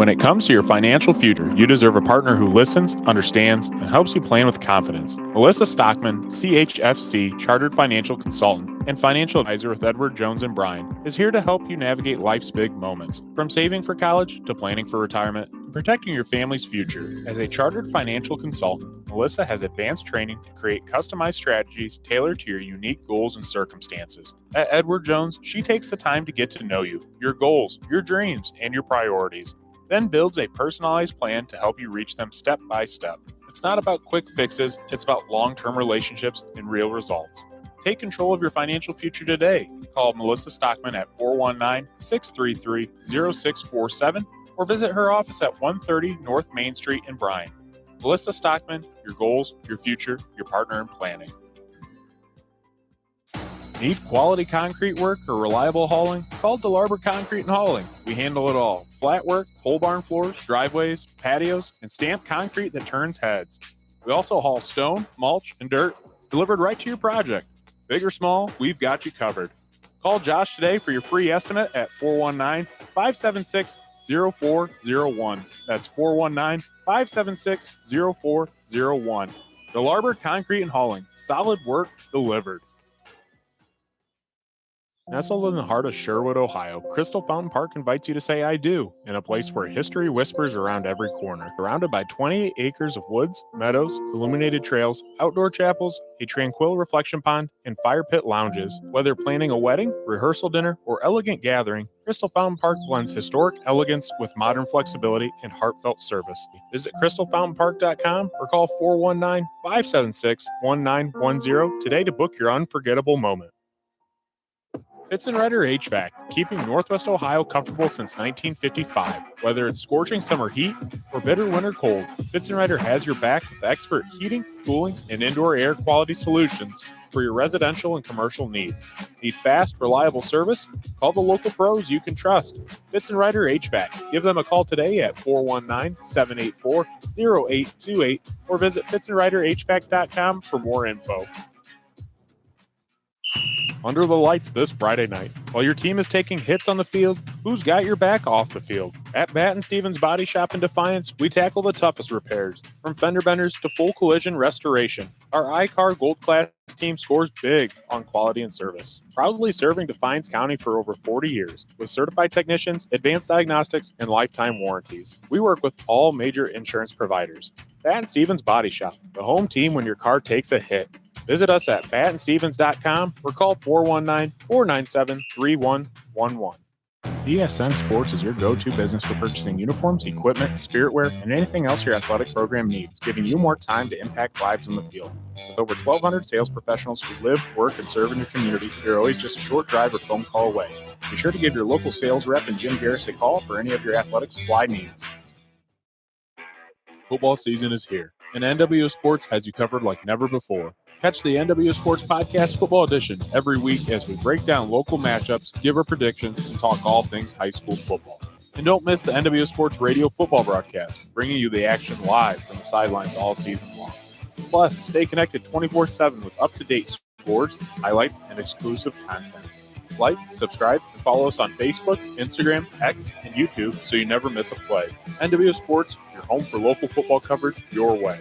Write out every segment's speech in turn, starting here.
When it comes to your financial future, you deserve a partner who listens, understands, and helps you plan with confidence. Melissa Stockman, CHFC Chartered Financial Consultant and Financial Advisor with Edward Jones and Bryan, is here to help you navigate life's big moments, from saving for college to planning for retirement and protecting your family's future. As a chartered financial consultant, Melissa has advanced training to create customized strategies tailored to your unique goals and circumstances. At Edward Jones, she takes the time to get to know you, your goals, your dreams, and your priorities, then builds a personalized plan to help you reach them step by step. It's not about quick fixes, it's about long-term relationships and real results. Take control of your financial future today. Call Melissa Stockman at 419-633-0647 or visit her office at 130 North Main Street in Bryan. Melissa Stockman, your goals, your future, your partner in planning. Need quality concrete work or reliable hauling? Call DeLarber Concrete and Hauling. We handle it all. Flat work, pole barn floors, driveways, patios, and stamped concrete that turns heads. We also haul stone, mulch, and dirt delivered right to your project. Big or small, we've got you covered. Call Josh today for your free estimate at 419-576-0401. That's 419-576-0401. DeLarber Concrete and Hauling. Solid work delivered. Nestled in the heart of Sherwood, Ohio, Crystal Fountain Park invites you to say I do, in a place where history whispers around every corner. Surrounded by 28 acres of woods, meadows, illuminated trails, outdoor chapels, a tranquil reflection pond, and fire pit lounges. Whether planning a wedding, rehearsal dinner, or elegant gathering, Crystal Fountain Park blends historic elegance with modern flexibility and heartfelt service. Visit crystalfountainpark.com or call 419-576-1910 today to book your unforgettable moment. Fitz & Rider HVAC, keeping Northwest Ohio comfortable since 1955. Whether it's scorching summer heat or bitter winter cold, Fitz & Rider has your back with expert heating, cooling, and indoor air quality solutions for your residential and commercial needs. Need fast, reliable service? Call the local pros you can trust. Fitz & Rider HVAC. Give them a call today at 419-784-0828 or visit fitzandriderhvac.com for more info. Under the lights this Friday night. While your team is taking hits on the field, who's got your back off the field? At Bath Stevens Body Shop in Defiance, we tackle the toughest repairs, from fender benders to full collision restoration. Our iCar Gold Class team scores big on quality and service. Proudly serving Defiance County for over 40 years, with certified technicians, advanced diagnostics, and lifetime warranties. We work with all major insurance providers. Bath Stevens Body Shop, the home team when your car takes a hit. Visit us at batandstevens.com or call 419-497-3111. BSN Sports is your go-to business for purchasing uniforms, equipment, spiritware, and anything else your athletic program needs, giving you more time to impact lives on the field. With over 1,200 sales professionals who live, work, and serve in your community, you're always just a short drive or phone call away. Be sure to give your local sales rep and Jim Garris a call for any of your athletic supply needs. Football season is here, and NWO Sports has you covered like never before. Catch the NWO Sports Podcast Football Edition every week as we break down local matchups, give our predictions, and talk all things high school football. And don't miss the NWO Sports Radio football broadcast, bringing you the action live from the sidelines all season long. Plus, stay connected 24/7 with up-to-date scores, highlights, and exclusive content. Like, subscribe, and follow us on Facebook, Instagram, X, and YouTube so you never miss a play. NWO Sports, your home for local football coverage your way.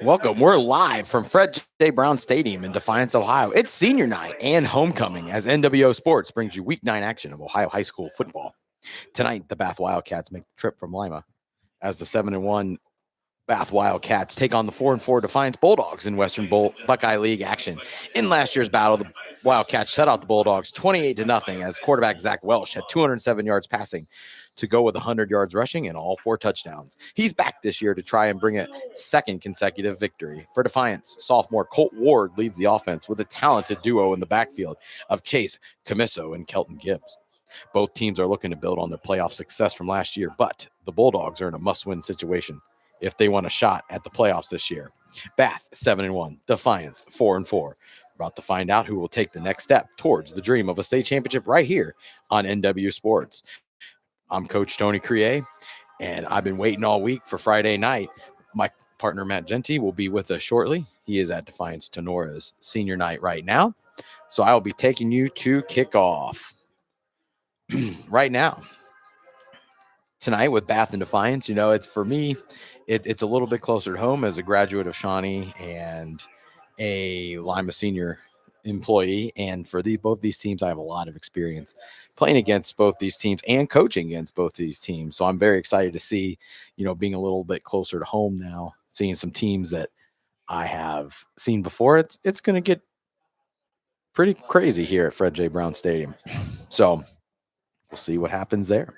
Welcome. We're live from Fred J. Brown Stadium in Defiance, Ohio. It's senior night and homecoming as NWO Sports brings you week 9 action of Ohio high school football. Tonight, the Bath Wildcats make the trip from Lima as the 7-1 Bath Wildcats take on the 4-4 Defiance Bulldogs in Western Buckeye League action. In last year's battle, the Wildcats shut out the Bulldogs 28-0 as quarterback Zach Welsh had 207 yards passing to go with 100 yards rushing and all 4 touchdowns. He's back this year to try and bring a second consecutive victory. For Defiance, sophomore Colt Ward leads the offense with a talented duo in the backfield of Chase Camiso and Kelton Gibbs. Both teams are looking to build on their playoff success from last year, but the Bulldogs are in a must-win situation if they want a shot at the playoffs this year. Bath 7-1, Defiance 4-4. About to find out who will take the next step towards the dream of a state championship right here on NW Sports. I'm Coach Tony Crier, and I've been waiting all week for Friday night. My partner, Matt Genti, will be with us shortly. He is at Defiance Tenora's senior night right now. So I will be taking you to kickoff. right now, tonight with Bath and Defiance, it's for me, it's a little bit closer to home as a graduate of Shawnee and a Lima senior employee. And for both these teams, I have a lot of experience playing against both these teams and coaching against both these teams. So I'm very excited to see, being a little bit closer to home now, seeing some teams that I have seen before. It's going to get pretty crazy here at Fred J. Brown Stadium. So we'll see what happens there.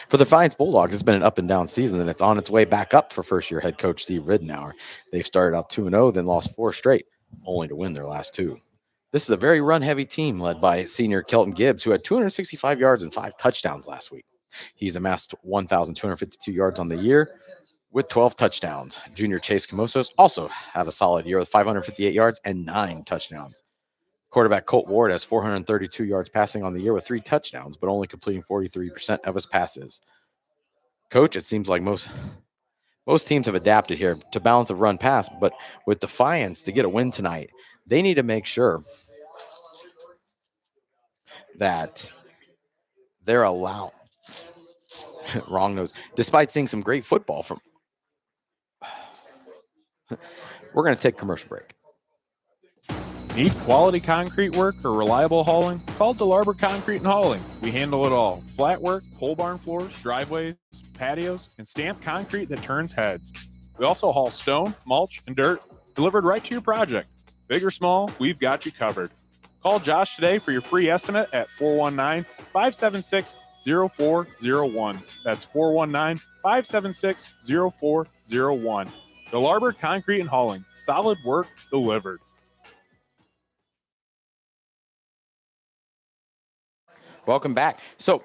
For the Defiance Bulldogs, it's been an up and down season, and it's on its way back up for first-year head coach Steve Ridenour. They've started out 2-0, then lost 4 straight, only to win their last 2. This is a very run-heavy team led by senior Kelton Gibbs, who had 265 yards and 5 touchdowns last week. He's amassed 1,252 yards on the year with 12 touchdowns. Junior Chase Camosos also have a solid year with 558 yards and 9 touchdowns. Quarterback Colt Ward has 432 yards passing on the year with 3 touchdowns, but only completing 43% of his passes. Coach, it seems like most teams have adapted here to balance of run pass, but with Defiance to get a win tonight, they need to make sure that they're allowed wrong nose, despite seeing some great football from. We're going to take a commercial break. Need quality concrete work or reliable hauling? Call DeLarber Concrete and Hauling. We handle it all. Flat work, pole barn floors, driveways, patios, and stamped concrete that turns heads. We also haul stone, mulch, and dirt delivered right to your project. Big or small, we've got you covered. Call Josh today for your free estimate at 419-576-0401. That's 419-576-0401. DeLarber Concrete and Hauling. Solid work delivered. Welcome back. So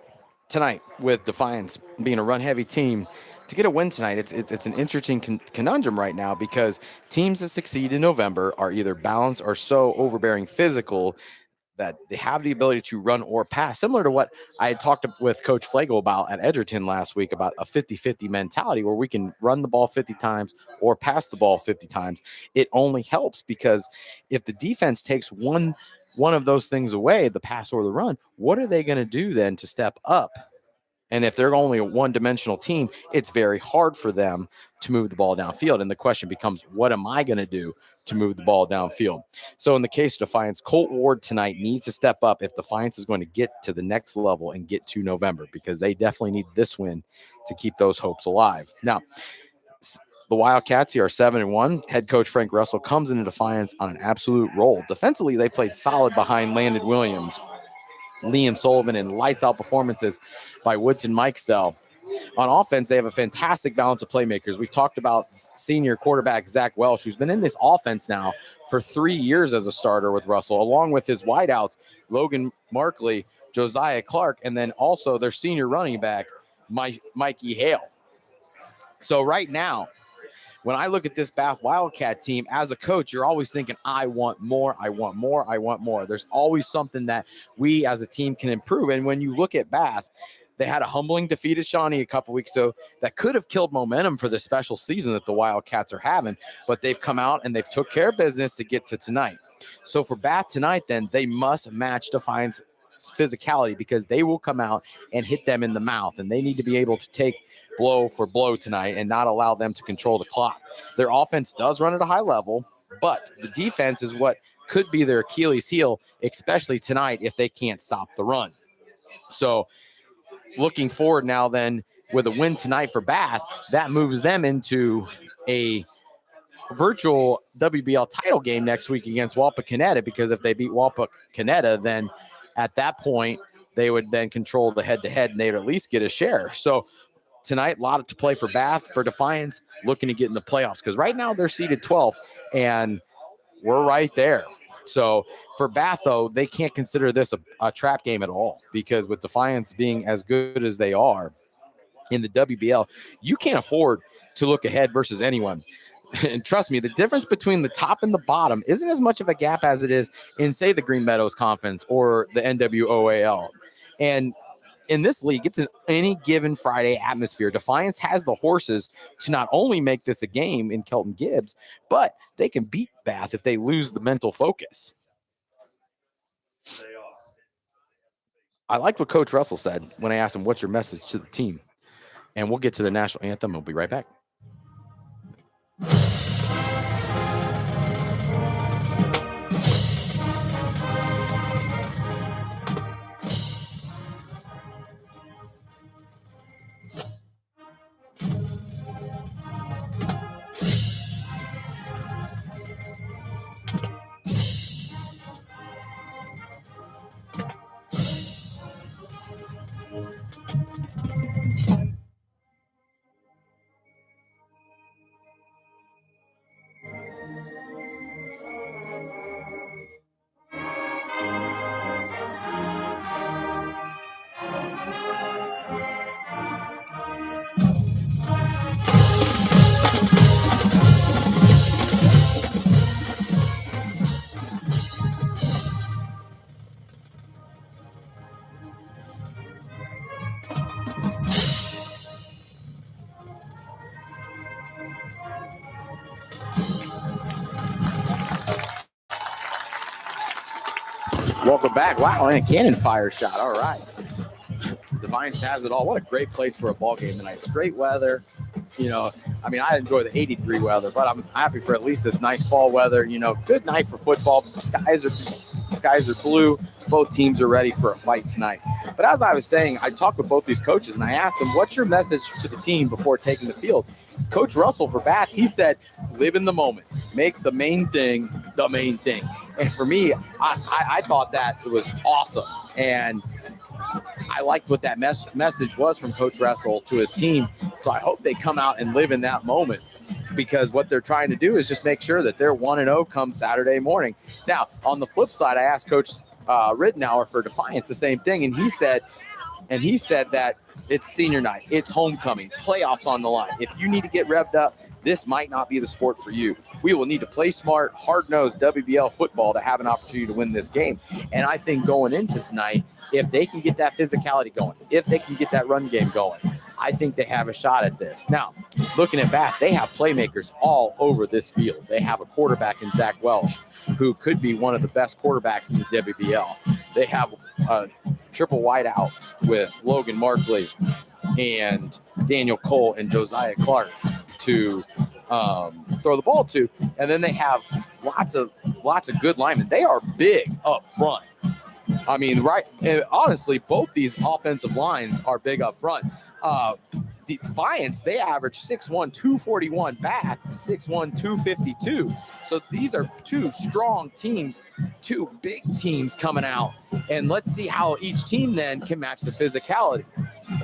tonight, with Defiance being a run-heavy team, to get a win tonight, it's an interesting conundrum right now because teams that succeed in November are either balanced or so overbearing physical that they have the ability to run or pass, similar to what I had talked with Coach Flago about at Edgerton last week about a 50-50 mentality where we can run the ball 50 times or pass the ball 50 times. It only helps because if the defense takes one of those things away, the pass or the run, what are they going to do then to step up? And if they're only a one-dimensional team, it's very hard for them to move the ball downfield. And the question becomes, what am I going to do to move the ball downfield? So in the case of Defiance, Colt Ward tonight needs to step up if Defiance is going to get to the next level and get to November, because they definitely need this win to keep those hopes alive. Now, the Wildcats here are 7-1. Head coach Frank Russell comes into Defiance on an absolute roll. Defensively, they played solid behind Landon Williams, Liam Sullivan, and lights-out performances by Woodson Mikesell. On offense, they have a fantastic balance of playmakers. We've talked about senior quarterback Zach Welsh, who's been in this offense now for 3 years as a starter with Russell, along with his wideouts, Logan Markley, Josiah Clark, and then also their senior running back, Mikey Hale. So right now, when I look at this Bath Wildcat team, as a coach, you're always thinking, I want more, I want more, I want more. There's always something that we as a team can improve. And when you look at Bath, they had a humbling defeat at Shawnee a couple weeks ago that could have killed momentum for the special season that the Wildcats are having, but they've come out and they've took care of business to get to tonight. So for Bath tonight, then, they must match Defiance physicality because they will come out and hit them in the mouth, and they need to be able to take blow for blow tonight and not allow them to control the clock. Their offense does run at a high level, but the defense is what could be their Achilles heel, especially tonight if they can't stop the run. So looking forward now then with a win tonight for Bath, that moves them into a virtual WBL title game next week against Wapakoneta, because if they beat Wapakoneta, then at that point they would then control the head-to-head and they would at least get a share. So tonight, a lot to play for Bath. For Defiance, looking to get in the playoffs because right now they're seeded 12th and we're right there. So for Bath, though, they can't consider this a trap game at all, because with Defiance being as good as they are in the WBL, you can't afford to look ahead versus anyone. And trust me, the difference between the top and the bottom isn't as much of a gap as it is in, say, the Green Meadows Conference or the NWOAL. And in this league, it's an any given Friday atmosphere. Defiance has the horses to not only make this a game in Kelton Gibbs, but they can beat Bath if they lose the mental focus. I liked what Coach Russell said when I asked him, what's your message to the team? And we'll get to the national anthem. We'll be right back. Welcome back. Wow, and a cannon fire shot. All right. Defiance has it all. What a great place for a ball game tonight. It's great weather. I enjoy the 80-degree weather, but I'm happy for at least this nice fall weather. Good night for football. Skies are blue. Both teams are ready for a fight tonight. But as I was saying, I talked with both these coaches, and I asked them, what's your message to the team before taking the field? Coach Russell for Bath, he said, live in the moment. Make the main thing the main thing. And for me, I thought that was awesome. And I liked what that message was from Coach Russell to his team. So I hope they come out and live in that moment, because what they're trying to do is just make sure that they're 1-0 come Saturday morning. Now, on the flip side, I asked Coach Ridenour for Defiance the same thing, and he said that it's senior night, it's homecoming, playoffs on the line. If you need to get revved up, this might not be the sport for you. We will need to play smart, hard-nosed WBL football to have an opportunity to win this game. And I think going into tonight, if they can get that physicality going, if they can get that run game going, I think they have a shot at this. Now, looking at Bath, they have playmakers all over this field. They have a quarterback in Zach Welsh, who could be one of the best quarterbacks in the WBL. They have triple wideouts with Logan Markley and Daniel Cole and Josiah Clark to throw the ball to. And then they have lots of good linemen. They are big up front. I mean, right. And honestly, both these offensive lines are big up front. Defiance, they average 6'1", 241. Bath, 6'1", 252. So these are two strong teams, two big teams coming out. And let's see how each team then can match the physicality.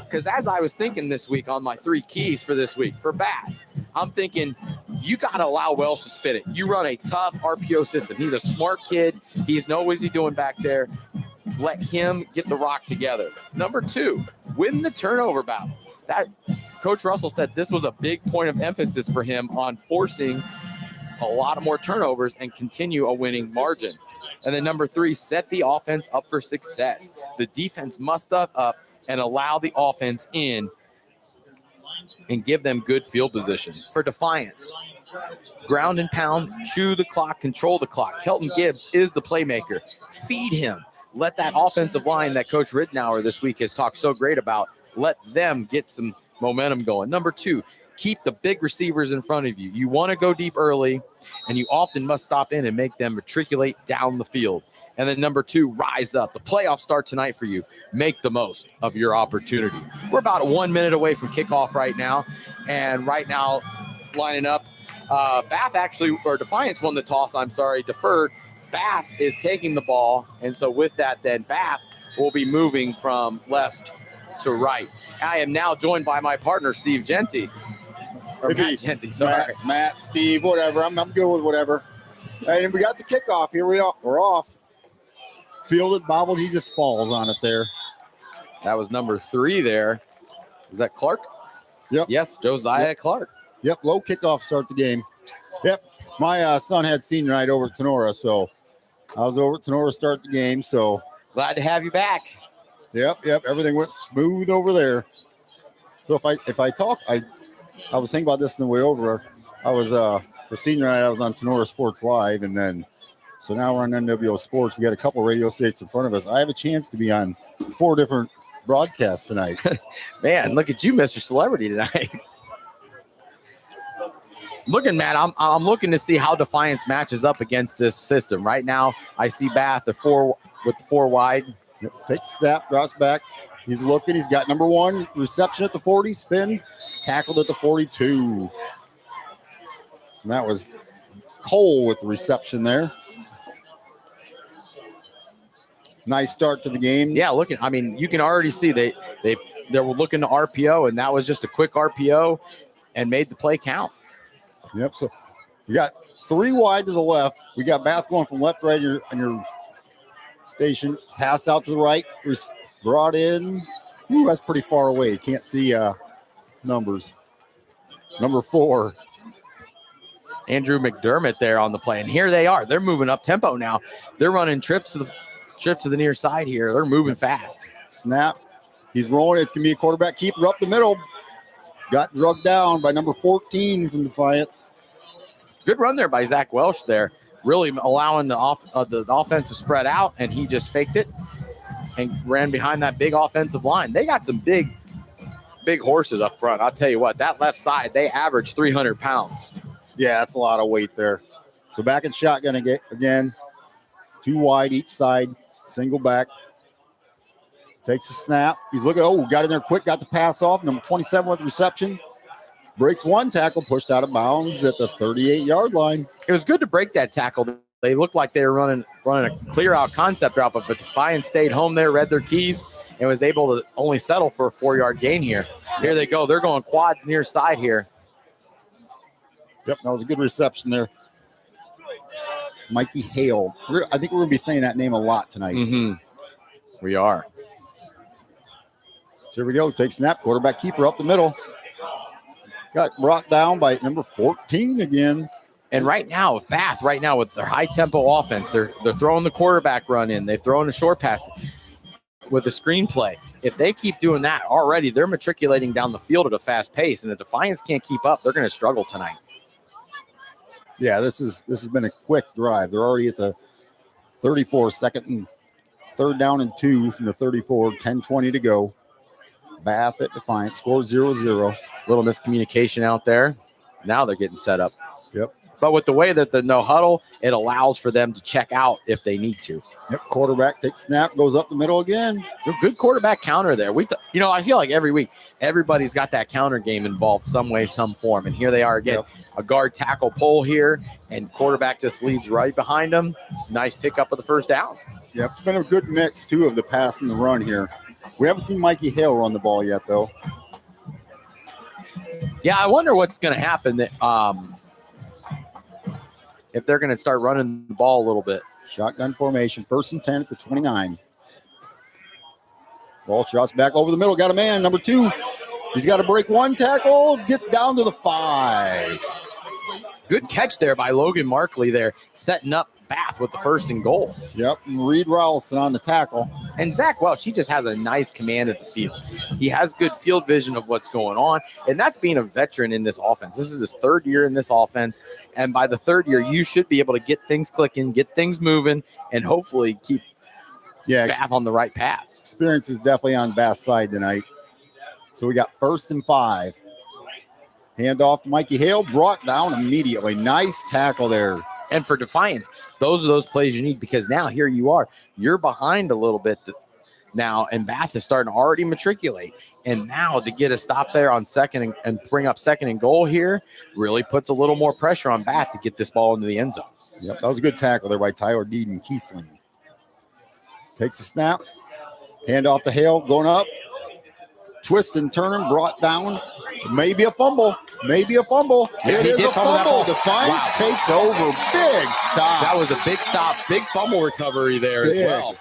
Because as I was thinking this week on my 3 keys for this week, for Bath, I'm thinking you got to allow Welsh to spit it. You run a tough RPO system. He's a smart kid. He knows what he's doing back there. Let him get the rock together. Number 2, win the turnover battle. That Coach Russell said this was a big point of emphasis for him on forcing a lot of more turnovers and continue a winning margin. And then number 3, set the offense up for success. The defense must up and allow the offense in and give them good field position. For Defiance, ground and pound, chew the clock, control the clock. Kelton Gibbs is the playmaker. Feed him. Let that offensive line that Coach Ridenour this week has talked so great about, let them get some momentum going. Number 2, keep the big receivers in front of you. You want to go deep early, and you often must stop in and make them matriculate down the field. And then number 2, rise up. The playoffs start tonight for you. Make the most of your opportunity. We're about 1 minute away from kickoff right now. And right now, lining up, Defiance won the toss, deferred. Bath is taking the ball. And so with that, then Bath will be moving from left to right. I am now joined by my partner, Steve Genty. Or Matt Genty, sorry. Matt, Steve, whatever. I'm good with whatever. And we got the kickoff. Here we are. We're off. Fielded, bobbled. He just falls on it there. That was number 3 there. Is that Clark? Yep. Yes, Josiah Clark. Yep, low kickoff start the game. Yep. My son had senior night over at Tenora, so I was over at Tenora to start the game. So glad to have you back. Yep. Everything went smooth over there. So if I talk, I was thinking about this on the way over. I was for senior night, I was on Tenora Sports Live, and then So now we're on NWO Sports. We got a couple radio stations in front of us. I have a chance to be on 4 different broadcasts tonight. Man, look at you, Mr. Celebrity tonight. Looking, Matt, I'm looking to see how Defiance matches up against this system. Right now, I see Bath with the 4 wide. Yep. Takes a snap, drops back. He's looking. He's got number 1 reception at the 40, spins, tackled at the 42. And that was Cole with the reception there. Nice start to the game. Yeah, looking. I mean, you can already see they were looking to RPO, and that was just a quick RPO and made the play count. Yep. So we got 3 wide to the left. We got Bath going from left to right on your station. Pass out to the right. Brought in. Ooh, that's pretty far away. You can't see numbers. Number 4. Andrew McDermott there on the play. And here they are. They're moving up tempo now. They're running trips to the near side here. They're moving fast. Snap. He's rolling. It's going to be a quarterback keeper up the middle. Got drugged down by number 14 from Defiance. Good run there by Zach Welsh there. Really allowing the offense to spread out, and he just faked it and ran behind that big offensive line. They got some big horses up front. I'll tell you what, that left side, they average 300 pounds. Yeah, that's a lot of weight there. So back in shotgun again. 2 wide each side. Single back. Takes a snap. He's looking. Oh, got in there quick. Got the pass off. Number 27 with reception. Breaks 1 tackle. Pushed out of bounds at the 38-yard line. It was good to break that tackle. They looked like they were running a clear-out concept route, but Defiance stayed home there, read their keys, and was able to only settle for a 4-yard gain here. Here they go. They're going quads near side here. Yep, that was a good reception there. Mikey Hale. I think we're going to be saying that name a lot tonight. Mm-hmm. We are. So here we go. Take snap. Quarterback keeper up the middle. Got brought down by number 14 again. And right now, with Bath, with their high-tempo offense, they're throwing the quarterback run in. They've thrown a short pass with a screenplay. If they keep doing that already, they're matriculating down the field at a fast pace, and if Defiance can't keep up, they're going to struggle tonight. Yeah, this has been a quick drive. They're already at the 34, second and 3rd down and 2 from the 34, 10-20 to go. Bath at Defiance, score 0-0. Little miscommunication out there. Now they're getting set up. Yep. But with the way that the no huddle, it allows for them to check out if they need to. Yep. Quarterback takes snap, goes up the middle again. Good quarterback counter there. I feel like every week everybody's got that counter game involved some way, some form. And here they are again. Yep. A guard tackle pull here, and quarterback just leads right behind them. Nice pickup of the 1st down. Yep. It's been a good mix too of the pass and the run here. We haven't seen Mikey Hale run the ball yet though. Yeah, I wonder what's going to happen. If they're going to start running the ball a little bit. Shotgun formation, 1st and 10 at the 29. Ball shots back over the middle. Got a man, number 2. He's got to break 1 tackle. Gets down to the 5. Good catch there by Logan Markley there, setting up Bath with the 1st and goal. Yep, and Reed Rowlson on the tackle. And Zach Welch, he just has a nice command of the field. He has good field vision of what's going on, and that's being a veteran in this offense. This is his 3rd year in this offense, and by the 3rd year, you should be able to get things clicking, get things moving, and hopefully keep Bath on the right path. Experience is definitely on Bath's side tonight. So we got 1st and 5. Hand off to Mikey Hale, brought down immediately. Nice tackle there. And for Defiance, those are those plays you need, because now here you are. You're behind a little bit now, and Bath is starting to already matriculate. And now to get a stop there on 2nd and bring up 2nd and goal here really puts a little more pressure on Bath to get this ball into the end zone. Yep, that was a good tackle there by Tyler Deeden Kiesling. Takes a snap. Hand off to Hale, going up. Twist and turn, brought down. Maybe a fumble. Maybe a fumble. Yeah, it is a fumble. Defiance takes over. Big stop. That was a big stop. Big fumble recovery there as well.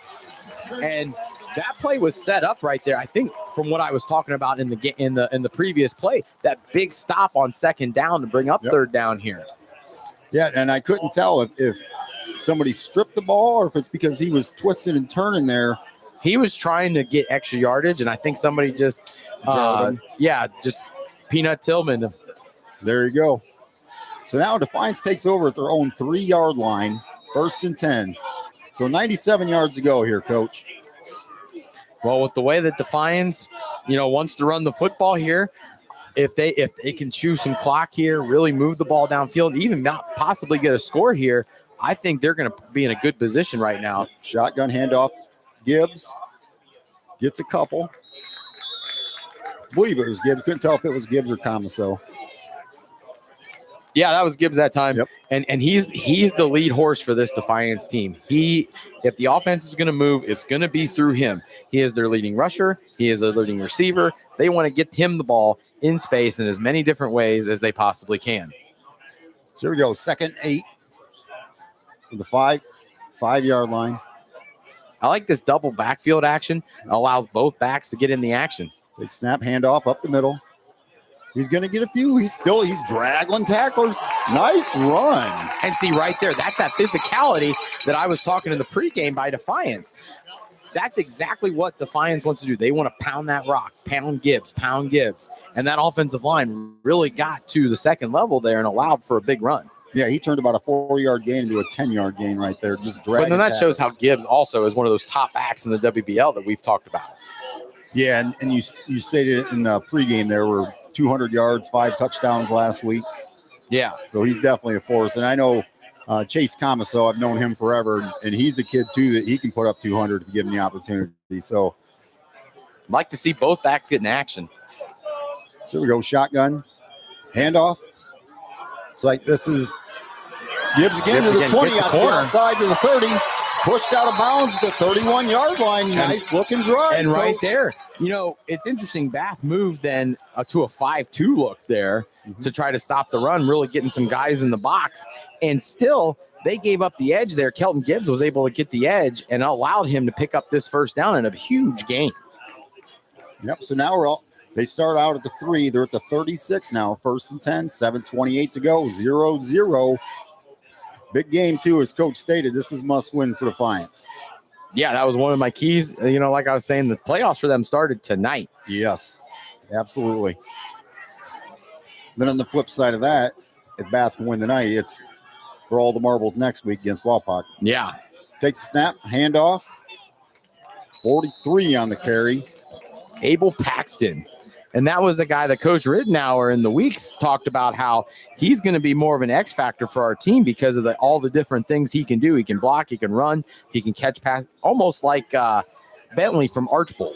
And that play was set up right there. I think from what I was talking about in the previous play, that big stop on 2nd down to bring up 3rd down here. Yeah, and I couldn't tell if somebody stripped the ball or if it's because he was twisting and turning there. He was trying to get extra yardage, and I think somebody just Peanut Tillman. There you go. So now Defiance takes over at their own 3-yard line. First and 10. So 97 yards to go here, Coach. Well, with the way that Defiance, wants to run the football here, if they can chew some clock here, really move the ball downfield, even not possibly get a score here, I think they're going to be in a good position right now. Shotgun handoff. Gibbs gets a couple. I believe it was Gibbs. Couldn't tell if it was Gibbs or Comiso. Yeah, that was Gibbs that time. Yep. And he's the lead horse for this Defiance team. If the offense is going to move, it's going to be through him. He is their leading rusher. He is their leading receiver. They want to get him the ball in space in as many different ways as they possibly can. So here we go. 2nd 8 for the 5-yard line. I like this double backfield action. It allows both backs to get in the action. They snap handoff up the middle. He's going to get a few. He's dragging tacklers. Nice run. And see right there, that's that physicality that I was talking in the pregame by Defiance. That's exactly what Defiance wants to do. They want to pound that rock, pound Gibbs. And that offensive line really got to the second level there and allowed for a big run. Yeah, he turned about a 4-yard gain into a 10-yard gain right there. Just dragging. But then that tackles. shows how Gibbs also is one of those top backs in the WBL that we've talked about. Yeah, and you stated it in the pregame there were 200 yards, 5 touchdowns last week. Yeah. So he's definitely a force. And I know Chase Comiso, I've known him forever, and he's a kid too that he can put up 200 if you give him the opportunity. So I'd like to see both backs get in action. here we go, shotgun, handoff. It's like this is Gibbs again to the 20, gets the corner. outside to the 30, pushed out of bounds at the 31-yard line. Nice looking drive. And right Coach. there, it's interesting. Bath moved then to a 5-2 look there to try to stop the run, really getting some guys in the box. And still, they gave up the edge there. Kelton Gibbs was able to get the edge and allowed him to pick up this first down in a huge gain. Yep, so now they start out at the 3. They're at the 36 now. 1st and 10, 7:28 to go, 0-0. Big game, too, as Coach stated. This is must-win for Defiance. Yeah, that was one of my keys. Like I was saying, the playoffs for them started tonight. Yes, absolutely. Then on the flip side of that, if Bath can win tonight, it's for all the marbles next week against Wapak. Yeah. Takes a snap, handoff. 43 on the carry. Abel Paxton. And that was a guy that Coach Rittenauer in the weeks talked about how he's going to be more of an X factor for our team because of all the different things he can do. He can block, he can run, he can catch pass, almost like Bentley from Archbold.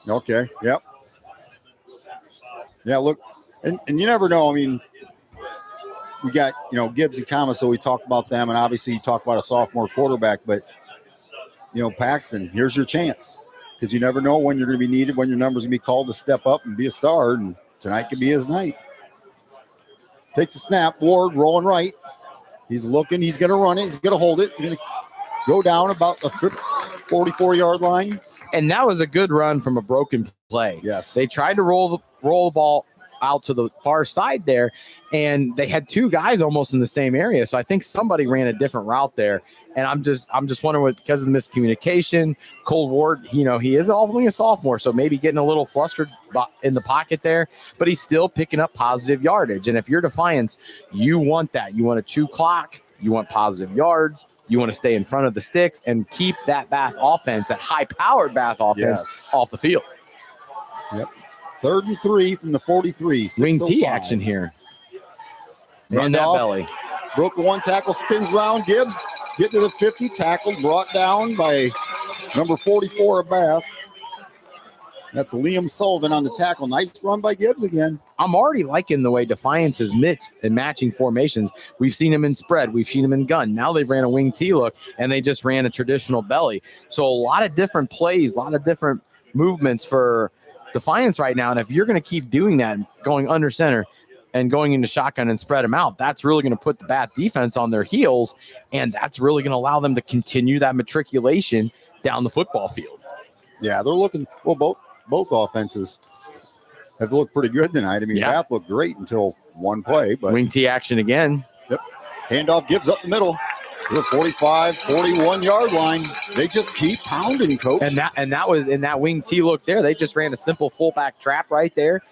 Okay, yep. Yeah, look, and you never know. I mean, we got, Gibbs and Kama, so we talked about them, and obviously you talk about a sophomore quarterback, but, Paxton, here's your chance. Because you never know when you're going to be needed, when your number's going to be called to step up and be a star, and tonight could be his night. Takes a snap, Ward rolling right. He's looking, he's going to run it, he's going to hold it. He's going to go down about the 44-yard line. And that was a good run from a broken play. Yes. They tried to roll the ball out to the far side there, and they had 2 guys almost in the same area. So I think somebody ran a different route there. And I'm just wondering what, because of the miscommunication, Cole Ward, he is only a sophomore, so maybe getting a little flustered in the pocket there, but he's still picking up positive yardage. And if you're Defiance, you want that. You want to chew clock. You want positive yards. You want to stay in front of the sticks and keep that Bath offense, that high-powered Bath offense, off the field. Yep. 3rd and 3 from the 43. Wing T action here. Run that belly. Broke one tackle, spins around. Gibbs get to the 50, tackle brought down by number 44 of Bath. That's Liam Sullivan on the tackle. Nice run by Gibbs again. I'm already liking the way Defiance is mixed and matching formations. We've seen him in spread. We've seen him in gun. Now they've ran a wing T look, and they just ran a traditional belly. So a lot of different plays, a lot of different movements for Defiance right now. And if you're going to keep doing that, going under center and going into shotgun and spread them out, that's really going to put the Bath defense on their heels, and that's really going to allow them to continue that matriculation down the football field. Yeah, they're looking – well, both offenses have looked pretty good tonight. I mean, Bath looked great until one play. But wing T action again. Yep. Handoff, Gibbs up the middle to the 45, 41-yard line. They just keep pounding, Coach. And that was in that wing T look there. They just ran a simple fullback trap right there.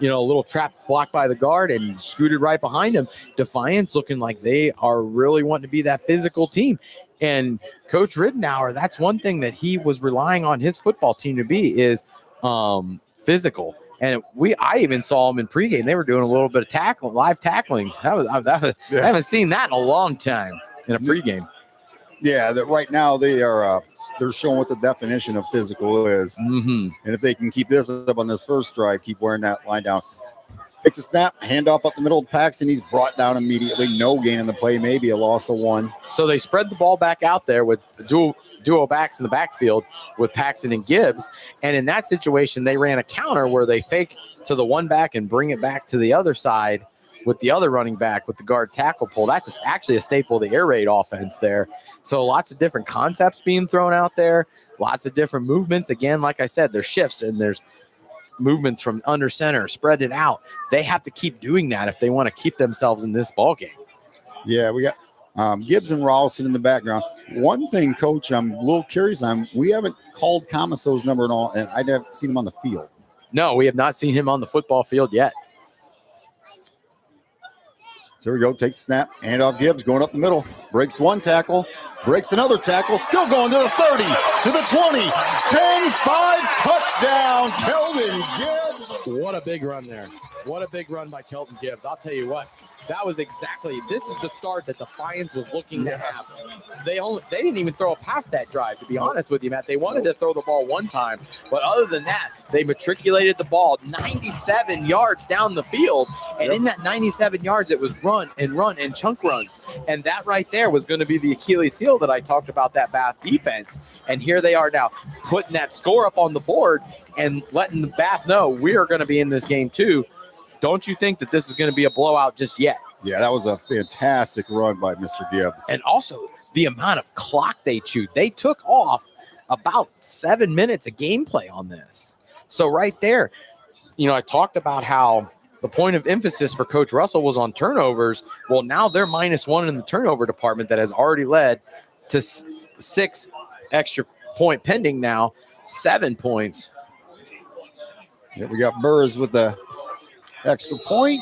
a little trap blocked by the guard and scooted right behind him. Defiance looking like they are really wanting to be that physical team. And Coach Ridenour, that's one thing that he was relying on his football team to be is physical. And I even saw them in pregame. They were doing a little bit of tackling, live tackling. I haven't seen that in a long time in a pregame. Yeah, that right now they're showing what the definition of physical is. Mm-hmm. And if they can keep this up on this first drive, keep wearing that line down. Takes a snap, handoff up the middle of Paxton. He's brought down immediately. No gain in the play, maybe a loss of 1. So they spread the ball back out there with duo backs in the backfield with Paxton and Gibbs. And in that situation, they ran a counter where they fake to the one back and bring it back to the other side with the other running back with the guard tackle pull. That's actually a staple of the air raid offense there. So lots of different concepts being thrown out there, lots of different movements. Again, like I said, there's shifts and there's movements from under center, spread it out. They have to keep doing that if they want to keep themselves in this ball game. Yeah, we got Gibbs and Rollison in the background. One thing, Coach, I'm a little curious on. We haven't called Comiso's number and all, and I haven't seen him on the field. No, we have not seen him on the football field yet. So here we go. Takes a snap. Hand off Gibbs. Going up the middle. Breaks one tackle. Breaks another tackle. Still going to the 30. To the 20. 10-5 touchdown. Kelvin Gibbs. What a big run there. What a big run by Kelton Gibbs. I'll tell you what. That was this is the start that Defiance was looking to have. They didn't even throw a pass that drive, to be honest with you, Matt. They wanted to throw the ball one time, but other than that, they matriculated the ball 97 yards down the field, and in that 97 yards, it was run and chunk runs, and that right there was going to be the Achilles heel that I talked about, that Bath defense, and here they are now putting that score up on the board and letting the Bath know we are going to be in this game too. Don't you think that this is going to be a blowout just yet? Yeah, that was a fantastic run by Mr. Gibbs. And also the amount of clock they chewed. They took off about 7 minutes of gameplay on this. So right there, I talked about how the point of emphasis for Coach Russell was on turnovers. Well, now they're -1 in the turnover department that has already led to 6 extra point pending now, 7 points. Yeah, we got Burrs with the extra point.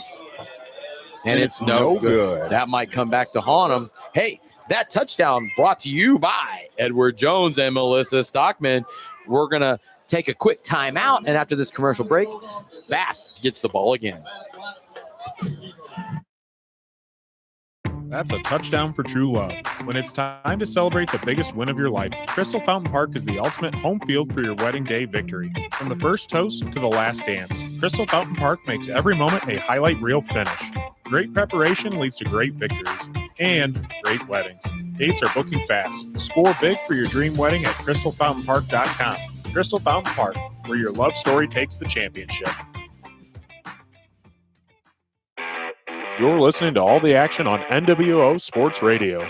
And it's no good. That might come back to haunt them. Hey, that touchdown brought to you by Edward Jones and Melissa Stockman. We're going to take a quick timeout, and after this commercial break, Bath gets the ball again. That's a touchdown for true love. When it's time to celebrate the biggest win of your life, Crystal Fountain Park is the ultimate home field for your wedding day victory. From the first toast to the last dance, Crystal Fountain Park makes every moment a highlight reel finish. Great preparation leads to great victories and great weddings. Dates are booking fast. Score big for your dream wedding at crystalfountainpark.com. Crystal Fountain Park, where your love story takes the championship. You're listening to all the action on NWO Sports Radio.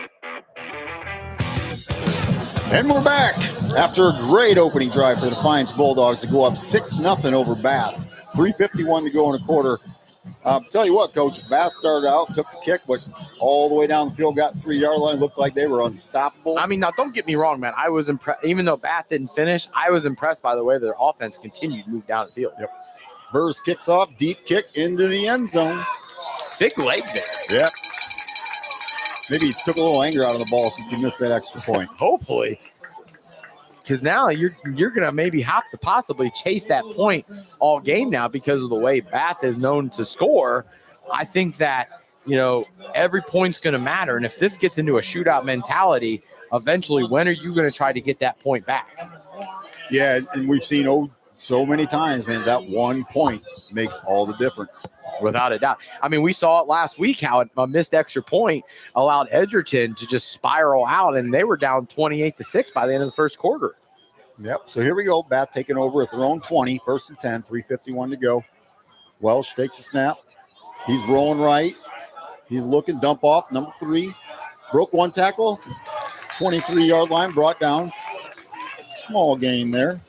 And we're back after a great opening drive for the Defiance Bulldogs to go up 6-0 over Bath. 3:51 to go in a quarter. Tell you what, Coach, Bath started out, took the kick, but all the way down the field, got 3-yard line, looked like they were unstoppable. I mean, now don't get me wrong, man. I was impressed. Even though Bath didn't finish, I was impressed by the way their offense continued to move down the field. Yep. Burrs kicks off, deep kick into the end zone. Big leg there. Yeah. Maybe he took a little anger out of the ball since he missed that extra point. Hopefully. Because now you're going to maybe have to possibly chase that point all game now because of the way Bath is known to score. I think that, every point's going to matter. And if this gets into a shootout mentality, eventually, when are you going to try to get that point back? Yeah, and we've seen so many times, man, that 1 point makes all the difference. Without a doubt. I mean, we saw it last week how a missed extra point allowed Edgerton to just spiral out, and they were down 28-6 by the end of the first quarter. Yep. So here we go. Bath taking over at their own 20, 1st and 10, 3:51 to go. Welsh takes a snap. He's rolling right. He's looking, dump off, number 3. Broke one tackle, 23-yard line, brought down. Small gain there.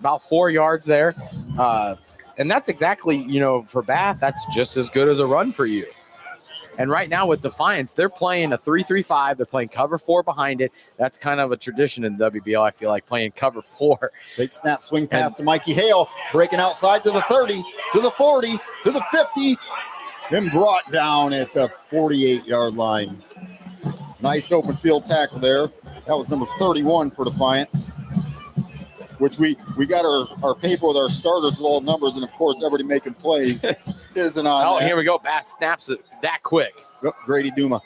About 4 yards there. And that's exactly, for Bath, that's just as good as a run for you. And right now with Defiance, they're playing a 3-3-5. They're playing cover 4 behind it. That's kind of a tradition in WBL, I feel like, playing cover 4. Take snap, swing pass to Mikey Hale, breaking outside to the 30, to the 40, to the 50, then brought down at the 48-yard line. Nice open field tackle there. That was number 31 for Defiance, which we got our paper with our starters with all numbers, and of course everybody making plays isn't on. Oh, here we go. Bath snaps it that quick. Yep, Grady Duma.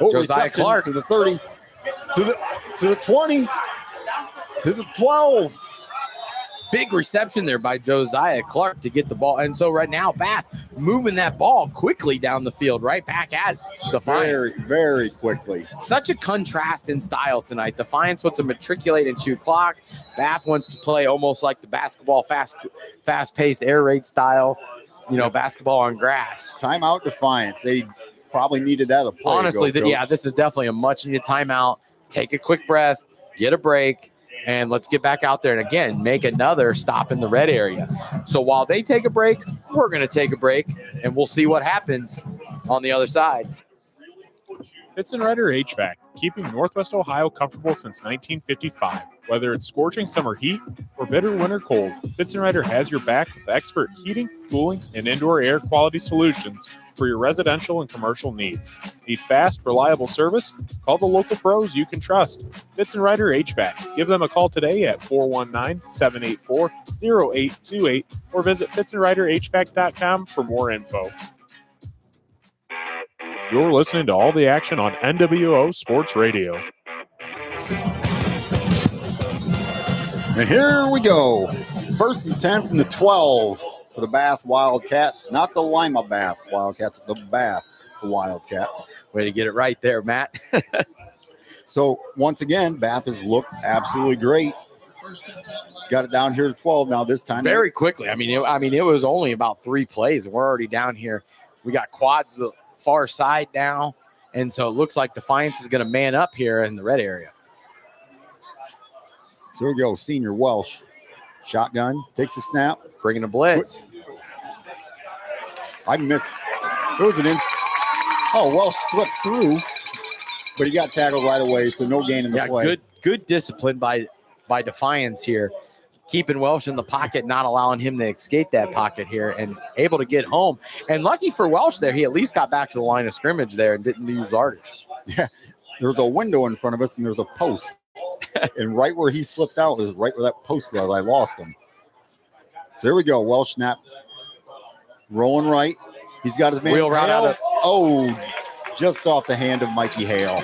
Oh, Josiah Clark to the 30, to the 20, to the 12. Big reception there by Josiah Clark to get the ball. And so right now, Bath moving that ball quickly down the field, right back at Defiance. Very, very quickly. Such a contrast in styles tonight. Defiance wants to matriculate and chew clock. Bath wants to play almost like the basketball, fast-paced air raid style, basketball on grass. Timeout Defiance. They probably needed that a play. Honestly, this is definitely a much-needed timeout. Take a quick breath, get a break, and let's get back out there and, again, make another stop in the red area. So while they take a break, we're going to take a break, and we'll see what happens on the other side. Fitzenreiter HVAC, keeping Northwest Ohio comfortable since 1955. Whether it's scorching summer heat or bitter winter cold, Fitzenreiter has your back with expert heating, cooling, and indoor air quality solutions for your residential and commercial needs. Need fast, reliable service? Call the local pros you can trust. Fitzenreiter HVAC. Give them a call today at 419-784-0828 or visit fitzenreiterhvac.com for more info. You're listening to all the action on NWO Sports Radio. And here we go. 1st and 10 from the 12 for the Bath Wildcats. Not the Lima Bath Wildcats, the Bath Wildcats. Way to get it right there, Matt. So, once again, Bath has looked absolutely great. Got it down here to 12 now this time. Very quickly. It was only about 3 plays, and we're already down here. We got quads the far side now, and so it looks like Defiance is going to man up here in the red area. So here we go, senior Welsh. Shotgun, takes a snap. Bringing a blitz. I missed. It was Welsh slipped through, but he got tackled right away, so no gain in the play. Good discipline by Defiance here. Keeping Welsh in the pocket, not allowing him to escape that pocket here, and able to get home. And lucky for Welsh there, he at least got back to the line of scrimmage there and didn't use yardage. Yeah, there was a window in front of us, and there's a post. And right where he slipped out is right where that post was. I lost him. So here we go. Welsh snap. Rolling right. He's got his man. Wheel route out of. Just off the hand of Mikey Hale.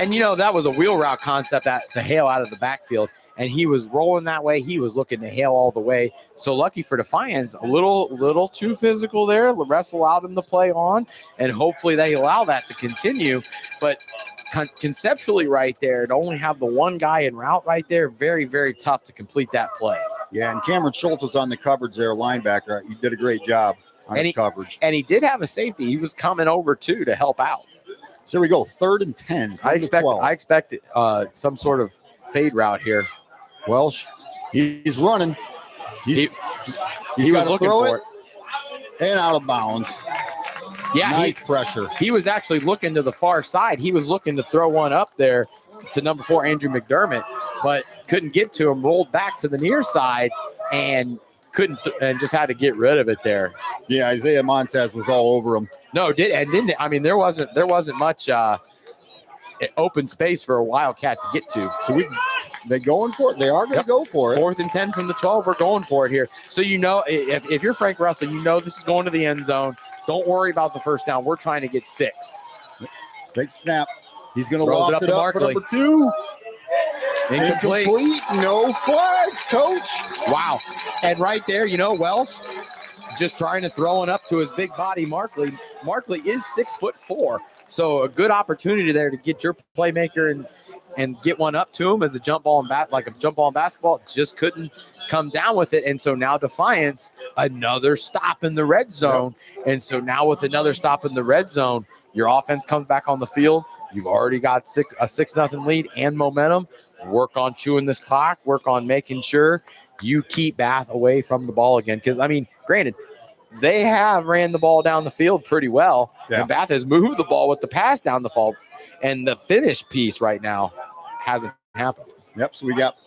And, that was a wheel route concept to Hale out of the backfield. And he was rolling that way. He was looking to Hale all the way. So lucky for Defiance, a little too physical there. The rest allowed him to play on, and hopefully they allow that to continue. But conceptually right there, to only have the one guy in route right there, very, very tough to complete that play. Yeah, and Cameron Schultz was on the coverage there, linebacker. He did a great job on his coverage. And he did have a safety. He was coming over, too, to help out. So here we go, 3rd and 10 from the 12. I expect some sort of fade route here. Welsh, he's running. He's was looking for it. And out of bounds. Yeah, nice pressure. He was actually looking to the far side. He was looking to throw one up there to number 4, Andrew McDermott, but couldn't get to him, rolled back to the near side, and and just had to get rid of it there. Yeah, Isaiah Montez was all over him. No, didn't. I mean, there wasn't much open space for a Wildcat to get to. So they going for it. They are going to go for it. 4th and 10 from the 12. We're going for it here. So if you're Frank Russell, this is going to the end zone. Don't worry about the first down. We're trying to get 6. Take snap. He's going to loft it up for number 2. Incomplete. No flags, coach. Wow. And right there, Welsh just trying to throw it up to his big body, Markley. Markley is 6'4", so a good opportunity there to get your playmaker and get one up to him as a jump ball in basketball. Just couldn't come down with it, and so now Defiance, another stop in the red zone. Yep. And so now with another stop in the red zone, your offense comes back on the field. You've already got a 6-0 lead and momentum. Work on chewing this clock. Work on making sure you keep Bath away from the ball again. Because, granted, they have ran the ball down the field pretty well. Yeah. And Bath has moved the ball with the pass down the field. And the finish piece right now hasn't happened. Yep, so we got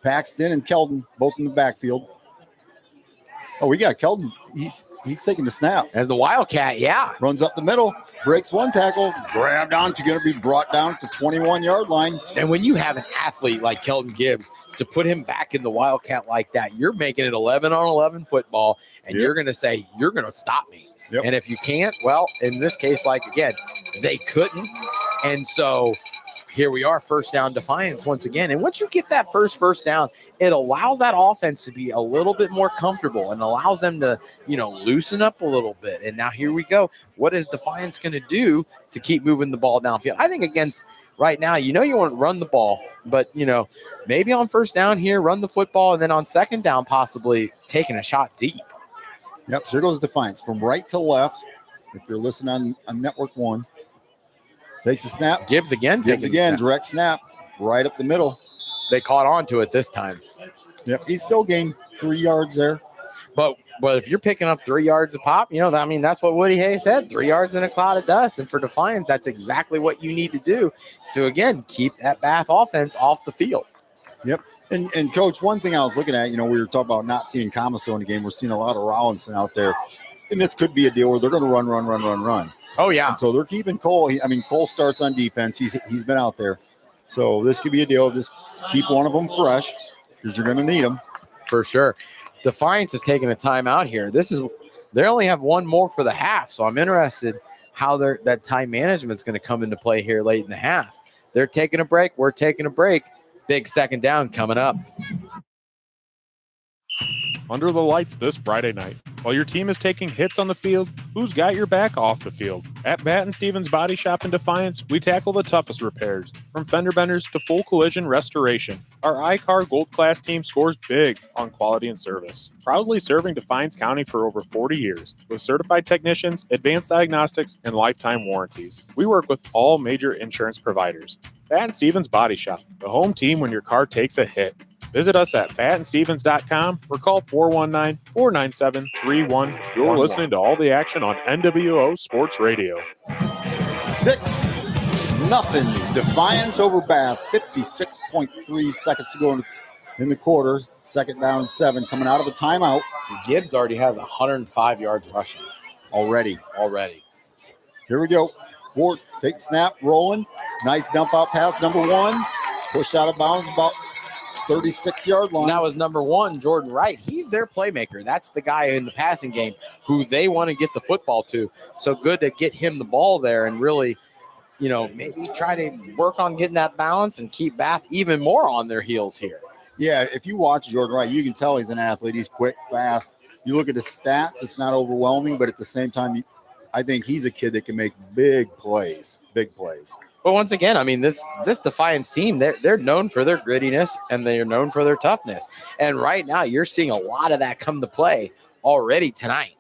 Paxton and Keldon both in the backfield. Oh, we got Keldon. He's taking the snap. As the Wildcat, yeah. Runs up the middle, breaks one tackle, grabbed onto, going to be brought down to 21-yard line. And when you have an athlete like Kelton Gibbs, to put him back in the Wildcat like that, you're making it 11-on-11 football, and you're going to say, you're going to stop me. Yep. And if you can't, well, in this case, like, again, they couldn't. And so here we are, first down Defiance once again. And once you get that first down, it allows that offense to be a little bit more comfortable and allows them to, loosen up a little bit. And now here we go. What is Defiance going to do to keep moving the ball downfield? I think against right now, you want to run the ball, but, maybe on first down here, run the football, and then on second down, possibly taking a shot deep. Yep, so here goes Defiance from right to left. If you're listening on Network 1. Takes the snap. Gibbs again. Direct snap, right up the middle. They caught on to it this time. Yep, he still gained 3 yards there. But if you're picking up 3 yards a pop, that's what Woody Hayes said, 3 yards in a cloud of dust. And for Defiance, that's exactly what you need to do to, again, keep that Bath offense off the field. Yep. And Coach, one thing I was looking at, we were talking about not seeing Comiso in the game. We're seeing a lot of Rollinson out there. And this could be a deal where they're going to run. Oh, yeah. And so they're keeping Cole. Cole starts on defense. He's been out there. So this could be a deal. Just keep one of them fresh because you're going to need them. For sure. Defiance is taking a timeout here. They only have one more for the half. So I'm interested how that time management is going to come into play here late in the half. They're taking a break. We're taking a break. Big second down coming up. Under the lights this Friday night. While your team is taking hits on the field, who's got your back off the field? At Batt & Stevens Body Shop in Defiance, we tackle the toughest repairs, from fender benders to full collision restoration. Our iCar Gold Class team scores big on quality and service. Proudly serving Defiance County for over 40 years, with certified technicians, advanced diagnostics, and lifetime warranties. We work with all major insurance providers. Batt & Stevens Body Shop, the home team when your car takes a hit. Visit us at batandstevens.com or call 419-497-3111. You're listening to all the action on NWO Sports Radio. 6-0 Defiance over Bath. 56.3 seconds to go in the quarter. Second down and 7 coming out of a timeout. Gibbs already has 105 yards rushing. Already. Here we go. Ward takes snap, rolling. Nice dump out pass, number 1. Pushed out of bounds about 36-yard line. That was number 1, Jordan Wright. He's their playmaker. That's the guy in the passing game who they want to get the football to. So good to get him the ball there and really, maybe try to work on getting that balance and keep Bath even more on their heels here. Yeah, if you watch Jordan Wright, you can tell he's an athlete. He's quick, fast. You look at his stats, it's not overwhelming, but at the same time, I think he's a kid that can make big plays. But once again, this Defiance team, they're known for their grittiness and they're known for their toughness. And right now, you're seeing a lot of that come to play already tonight.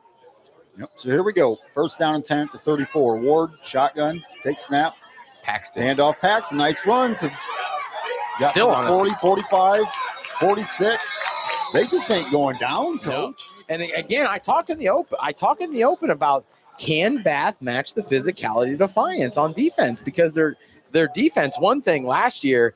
Yep. So here we go. First down and 10 at the 34. Ward, shotgun, takes snap. Paxton. Handoff Paxton. Nice run to still on 40, 45, 46. They just ain't going down, Coach. No. And again, I talked in the open about, can Bath match the physicality of Defiance on defense? Because their defense, one thing last year,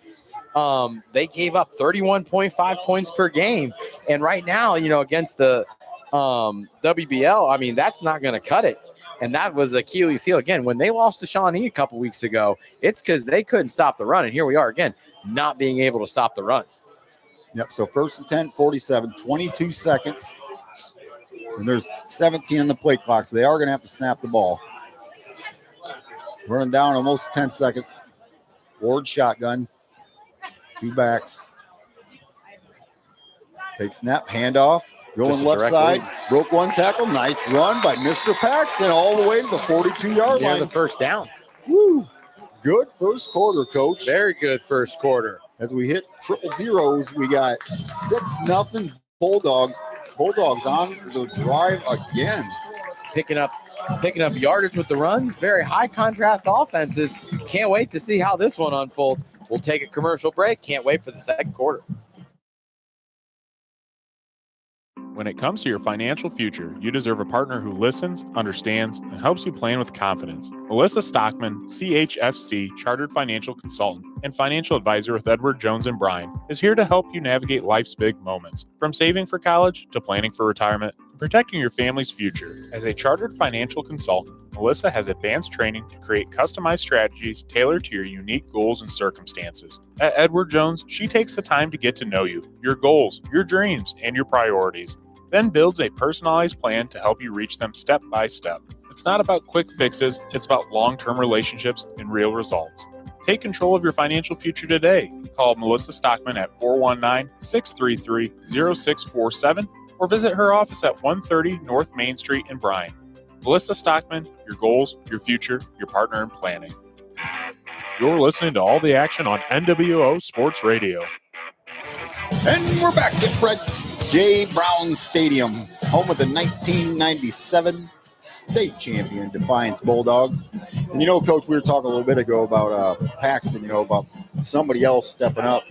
they gave up 31.5 points per game. And right now, against the WBL, that's not going to cut it. And that was Achilles' heel. Again, when they lost to Shawnee a couple weeks ago, it's because they couldn't stop the run. And here we are again, not being able to stop the run. Yep, so first and 10, 47, 22 seconds. And there's 17 on the play clock, so they are going to have to snap the ball. Running down almost 10 seconds. Ward shotgun. 2 backs. Take snap, handoff. Going left side. Broke one tackle. Nice run by Mr. Paxton all the way to the 42-yard line. The first down. Woo! Good first quarter, Coach. Very good first quarter. As we hit triple zeros, we got 6-0 Bulldogs. Bulldogs on the drive again. Picking up yardage with the runs. Very high contrast offenses. Can't wait to see how this one unfolds. We'll take a commercial break. Can't wait for the second quarter. When it comes to your financial future, you deserve a partner who listens, understands, and helps you plan with confidence. Melissa Stockman, CHFC Chartered Financial Consultant and Financial Advisor with Edward Jones and Bryan, is here to help you navigate life's big moments, from saving for college to planning for retirement, and protecting your family's future. As a Chartered Financial Consultant, Melissa has advanced training to create customized strategies tailored to your unique goals and circumstances. At Edward Jones, she takes the time to get to know you, your goals, your dreams, and your priorities, then builds a personalized plan to help you reach them step by step. It's not about quick fixes, it's about long-term relationships and real results. Take control of your financial future today. Call Melissa Stockman at 419-633-0647 or visit her office at 130 North Main Street in Bryan. Melissa Stockman, your goals, your future, your partner in planning. You're listening to all the action on NWO Sports Radio. And we're back at Fred J. Brown Stadium, home of the 1997 state champion Defiance Bulldogs. And Coach, we were talking a little bit ago about Paxton, about somebody else stepping up.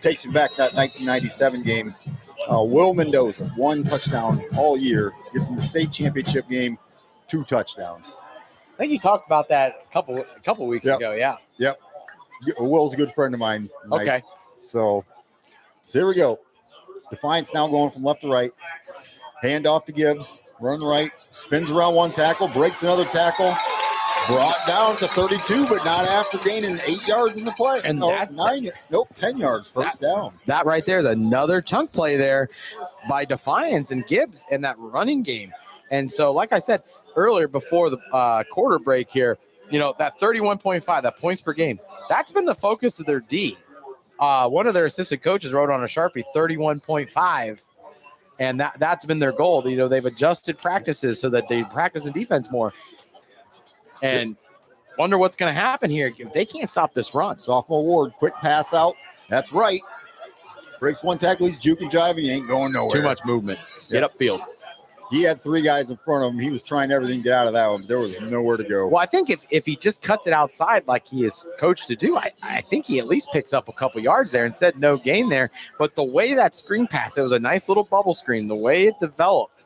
Takes me back to that 1997 game. Will Mendoza, 1 touchdown all year, gets in the state championship game, 2 touchdowns. I think you talked about that a couple weeks ago. Yeah. Yep. Will's a good friend of mine. Mike. Okay. So here we go. Defiance now going from left to right. Hand off to Gibbs. Run right. Spins around 1 tackle. Breaks another tackle. Brought down to 32, but not after gaining 8 yards in the play. And 10 yards. First down. That right there is another chunk play there by Defiance and Gibbs in that running game. And so, like I said earlier before the quarter break here, that 31.5, that points per game, that's been the focus of their D. One of their assistant coaches wrote on a Sharpie 31.5, and that's been their goal. They've adjusted practices so that they practice in defense more. And wonder what's going to happen here if they can't stop this run. Sophomore Ward, quick pass out. That's right. Breaks 1 tackle. He's juking, jiving. He ain't going nowhere. Too much movement. Get upfield. He had 3 guys in front of him. He was trying everything to get out of that one. There was nowhere to go. Well, I think if he just cuts it outside like he is coached to do, I think he at least picks up a couple yards there. Instead, no gain there. But the way that screen pass, it was a nice little bubble screen. The way it developed,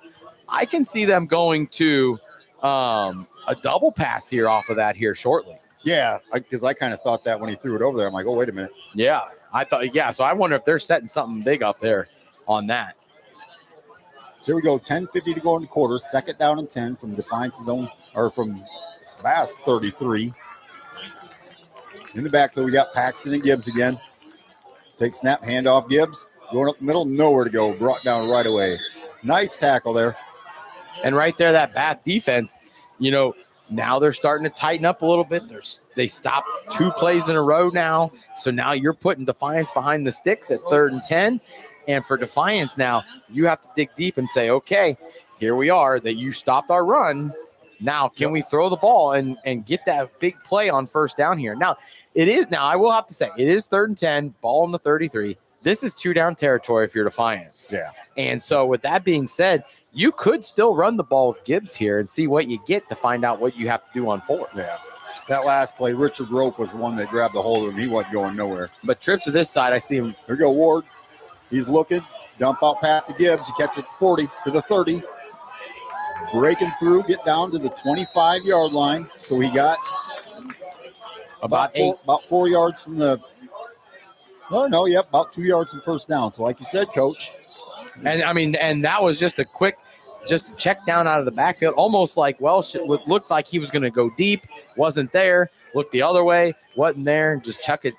I can see them going to a double pass here off of that here shortly. Yeah, because I kind of thought that when he threw it over there. I'm like, oh, wait a minute. Yeah, I thought, so I wonder if they're setting something big up there on that. So here we go, 10:50 to go in the quarter. 2nd down and 10 from Defiance's own, or from Bath 33. In the backfield, we got Paxton and Gibbs again. Take snap, hand off Gibbs. Going up the middle, nowhere to go. Brought down right away. Nice tackle there. And right there, that Bath defense, now they're starting to tighten up a little bit. They stopped 2 plays in a row now. So now you're putting Defiance behind the sticks at 3rd and 10. And for Defiance now, you have to dig deep and say, okay, here we are, that you stopped our run. Now, can we throw the ball and get that big play on 1st down here? Now, I will have to say, it is 3rd and 10, ball on the 33. This is 2-down territory if you're Defiance. Yeah. And so with that being said, you could still run the ball with Gibbs here and see what you get to find out what you have to do on 4th. Yeah. That last play, Richard Rope was the one that grabbed a hold of him. He wasn't going nowhere. But trips to this side, I see him. Here we go, Ward. He's looking. Dump out pass to Gibbs. He catches it 40 to the 30. Breaking through, get down to the 25-yard line. So he got about 4 yards from the – about 2 yards from 1st down. So like you said, Coach. And that was just a quick – just check down out of the backfield, almost like Welsh. It looked like he was going to go deep, wasn't there. Looked the other way, wasn't there. Just check it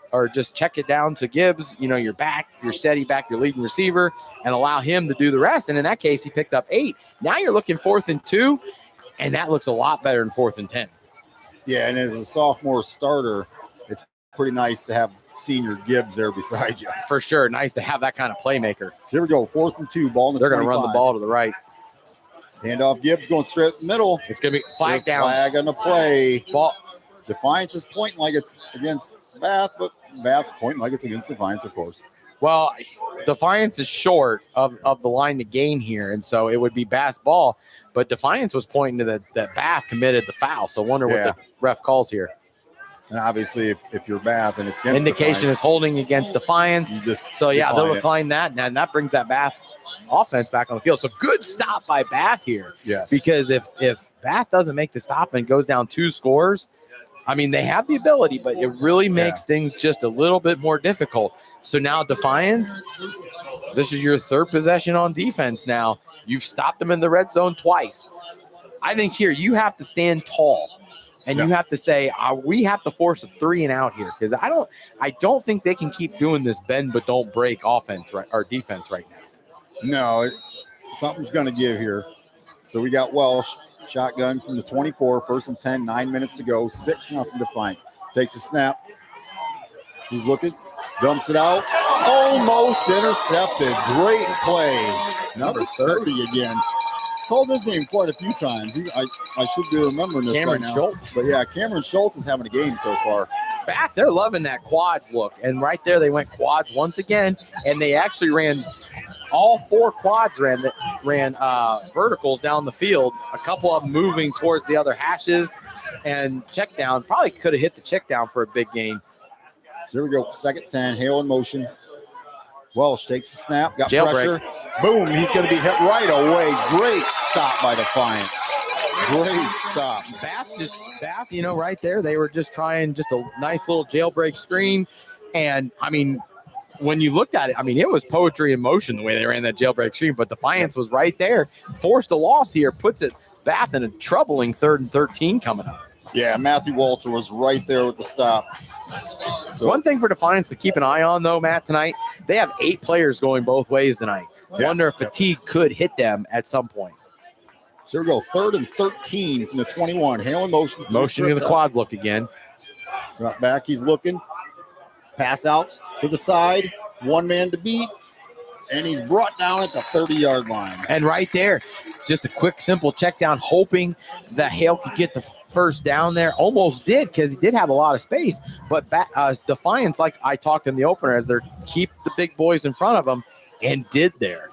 down to Gibbs. You're back, you're steady back, your leading receiver, and allow him to do the rest. And in that case, he picked up 8. Now you're looking 4th and 2, and that looks a lot better than 4th and 10. Yeah, and as a sophomore starter, it's pretty nice to have senior Gibbs there beside you. For sure, nice to have that kind of playmaker. So here we go, 4th and 2, ball in the They're going to run the ball to the right. Hand off Gibbs going straight middle. It's going to be flag down. Flag on the play. Ball. Defiance is pointing like it's against Bath, but Bath's pointing like it's against Defiance, of course. Well, Defiance is short of the line to gain here, and so it would be Bath's ball. But Defiance was pointing to that Bath committed the foul, so I wonder what the ref calls here. And obviously, if you're Bath and it's against indication Defiance, is holding against Defiance. you just they'll decline decline that, and that brings that Bath offense back on the field. So good stop by Bath here. Yes. Because if Bath doesn't make the stop and goes down 2 scores, I mean, they have the ability, but it really makes things just a little bit more difficult. So now Defiance, this is your 3rd possession on defense now. You've stopped them in the red zone twice. I think here you have to stand tall. And you have to say, we have to force a 3 and out here, because I don't think they can keep doing this bend but don't break offense or defense right now. No, something's going to give here. So we got Welsh, shotgun from the 24, 1st and 10, 9 minutes to go, 6-0 Defiance. Takes a snap. He's looking, dumps it out, almost intercepted. Great play. Number 30 again. Called his name quite a few times. I should be remembering this Cameron by now. Schultz. But yeah, Cameron Schultz is having a game so far. Bath, they're loving that quads look. And right there, they went quads once again. And they actually ran all 4 quads ran verticals down the field. A couple of them moving towards the other hashes and check down. Probably could have hit the check down for a big gain. So here we go. 2nd 10, Hale in motion. Welsh takes the snap, got Jailbreak. pressure. Boom, he's going to be hit right away. Great stop by Defiance. Great stop. Bath, right there, they were just trying just a nice little jailbreak screen. And, I mean, when you looked at it, I mean, it was poetry in motion the way they ran that jailbreak screen, but Defiance was right there. Forced a loss here, puts it Bath in a troubling 3rd and 13 coming up. Yeah, Matthew Walter was right there with the stop. So, one thing for Defiance to keep an eye on, though, Matt, tonight, they have 8 players going both ways tonight. Wonder if fatigue could hit them at some point. So here we go, 3rd and 13 from the 21. Hale in motion. Motion to the quads look again. Drop back, he's looking. Pass out to the side. 1 man to beat. And he's brought down at the 30-yard line. And right there, just a quick, simple check down, hoping that Hale could get the first down there. Almost did, because he did have a lot of space. But Defiance, like I talked in the opener, as they keep the big boys in front of them, and did there.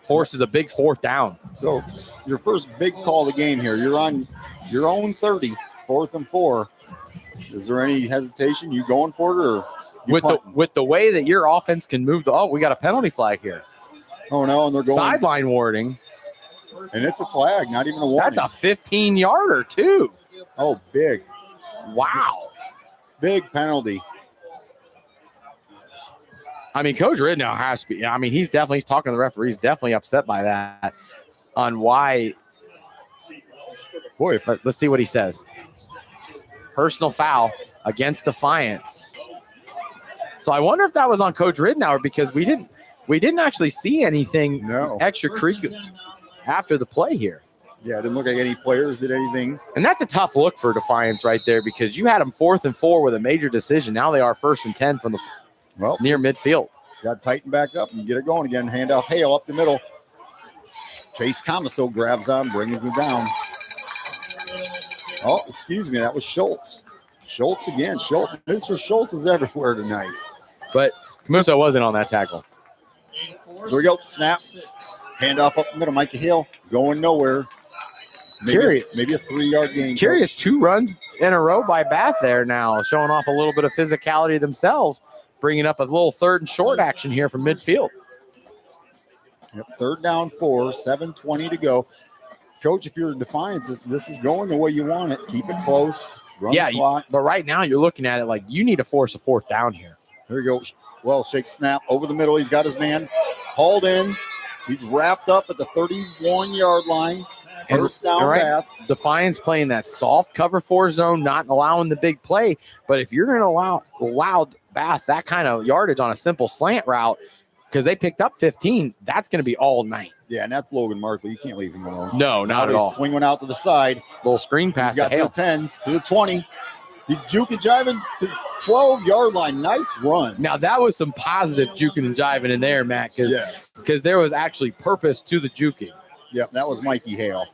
Forces a big 4th down. So your first big call of the game here. You're on your own 30, 4th and 4. Is there any hesitation? You going for it, or with the way that your offense can move we got a penalty flag here. Oh no, and they're going sideline warding. And it's a flag, not even a warning. That's a 15-yarder too. Oh, big. Wow. Big penalty. I mean, Coach Ridnow has to be. I mean, he's talking to the referee. He's definitely upset by that on why. Boy, let's see what he says. Personal foul against Defiance. So I wonder if that was on Coach Ridnow, because we didn't actually see anything extracurricular after the play here. Yeah, it didn't look like any players did anything. And that's a tough look for Defiance right there, because you had them 4th and 4 with a major decision. Now they are 1st and 10 from the near midfield. Got to tighten back up and get it going again. Hand off Hale up the middle. Chase Comiso grabs on, brings him down. Oh, excuse me, that was Schultz. Schultz again. Mr. Schultz is everywhere tonight. But Comiso wasn't on that tackle. So we go, snap. Hand off up the middle. Micah Hale going nowhere. Maybe a 3-yard gain. Curious, 2 runs in a row by Bath there now, showing off a little bit of physicality themselves, bringing up a little 3rd and short action here from midfield. Yep, 3rd down 4, 7:20 to go. Coach, if you're Defiance, this is going the way you want it. Keep it close. Run the clock. But right now you're looking at it like you need to force a 4th down here. Here we go. Well, shake snap over the middle. He's got his man hauled in. He's wrapped up at the 31-yard line. First down Bath. Defiance playing that soft cover 4 zone, not allowing the big play. But if you're going to allow Bath that kind of yardage on a simple slant route, because they picked up 15, that's going to be all night. Yeah, and that's Logan Markley. You can't leave him alone. No, not at all. Swing one out to the side. Little screen pass. He's got to the 10, to the 20. He's juking, jiving to the 12-yard line. Nice run. Now, that was some positive juking and jiving in there, Matt, because there was actually purpose to the juking. Yep, that was Mikey Hale.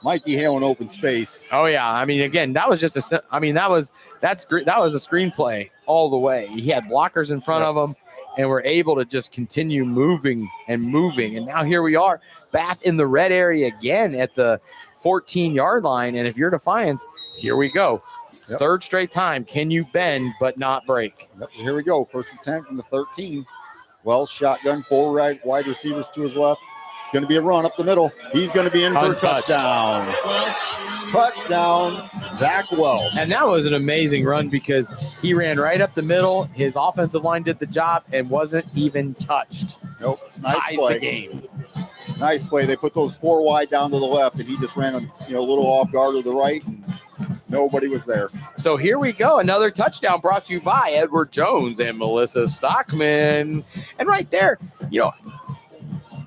Mikey Hale in open space. Oh, yeah. I mean, again, that was just that was a screenplay all the way. He had blockers in front of him, and we're able to just continue moving. And now here we are, Bath in the red area again at the 14-yard line. And if you're Defiance, here we go. Yep. 3rd straight time. Can you bend but not break? Yep. Here we go. 1st and 10 from the 13. Wells shotgun, 4 wide receivers to his left. It's going to be a run up the middle. He's going to be in for a touchdown. Touchdown, Zach Wells. And that was an amazing run because he ran right up the middle. His offensive line did the job and wasn't even touched. Nope. Nice Ties play. the game. Nice play. They put those 4 wide down to the left, and he just ran a little off guard to the right, and nobody was there. So here we go. Another touchdown brought to you by Edward Jones and Melissa Stockman. And right there,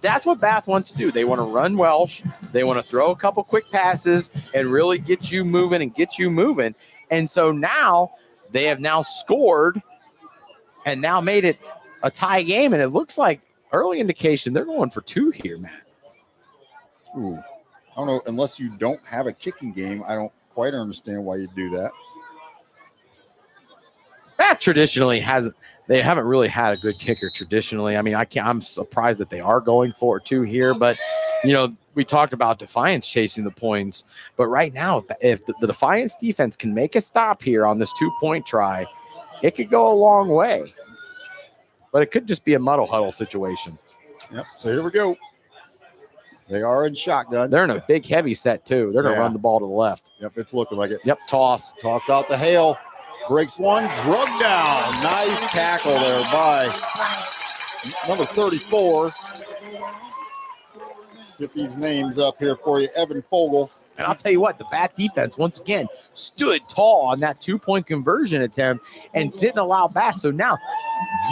that's what Bath wants to do. They want to run Welsh. They want to throw a couple quick passes and really get you moving. And so now they have now scored and now made it a tie game. And it looks like early indication they're going for 2 here, Matt. Ooh, I don't know. Unless you don't have a kicking game, I don't quite understand why you do that. Bath traditionally they haven't really had a good kicker traditionally. I mean, I'm surprised that they are going for 2 here, but we talked about Defiance chasing the points, but right now, if the Defiance defense can make a stop here on this 2-point try, it could go a long way, but it could just be a muddle huddle situation. Yep. So here we go. They are in shotgun. They're in a big heavy set too. They're going to run the ball to the left. Yep. It's looking like it. Yep. Toss out the hail. Breaks one, drug down. Nice tackle there by number 34. Get these names up here for you. Evan Fogel. And I'll tell you what, the Bath defense, once again, stood tall on that 2-point conversion attempt and didn't allow Bath. So now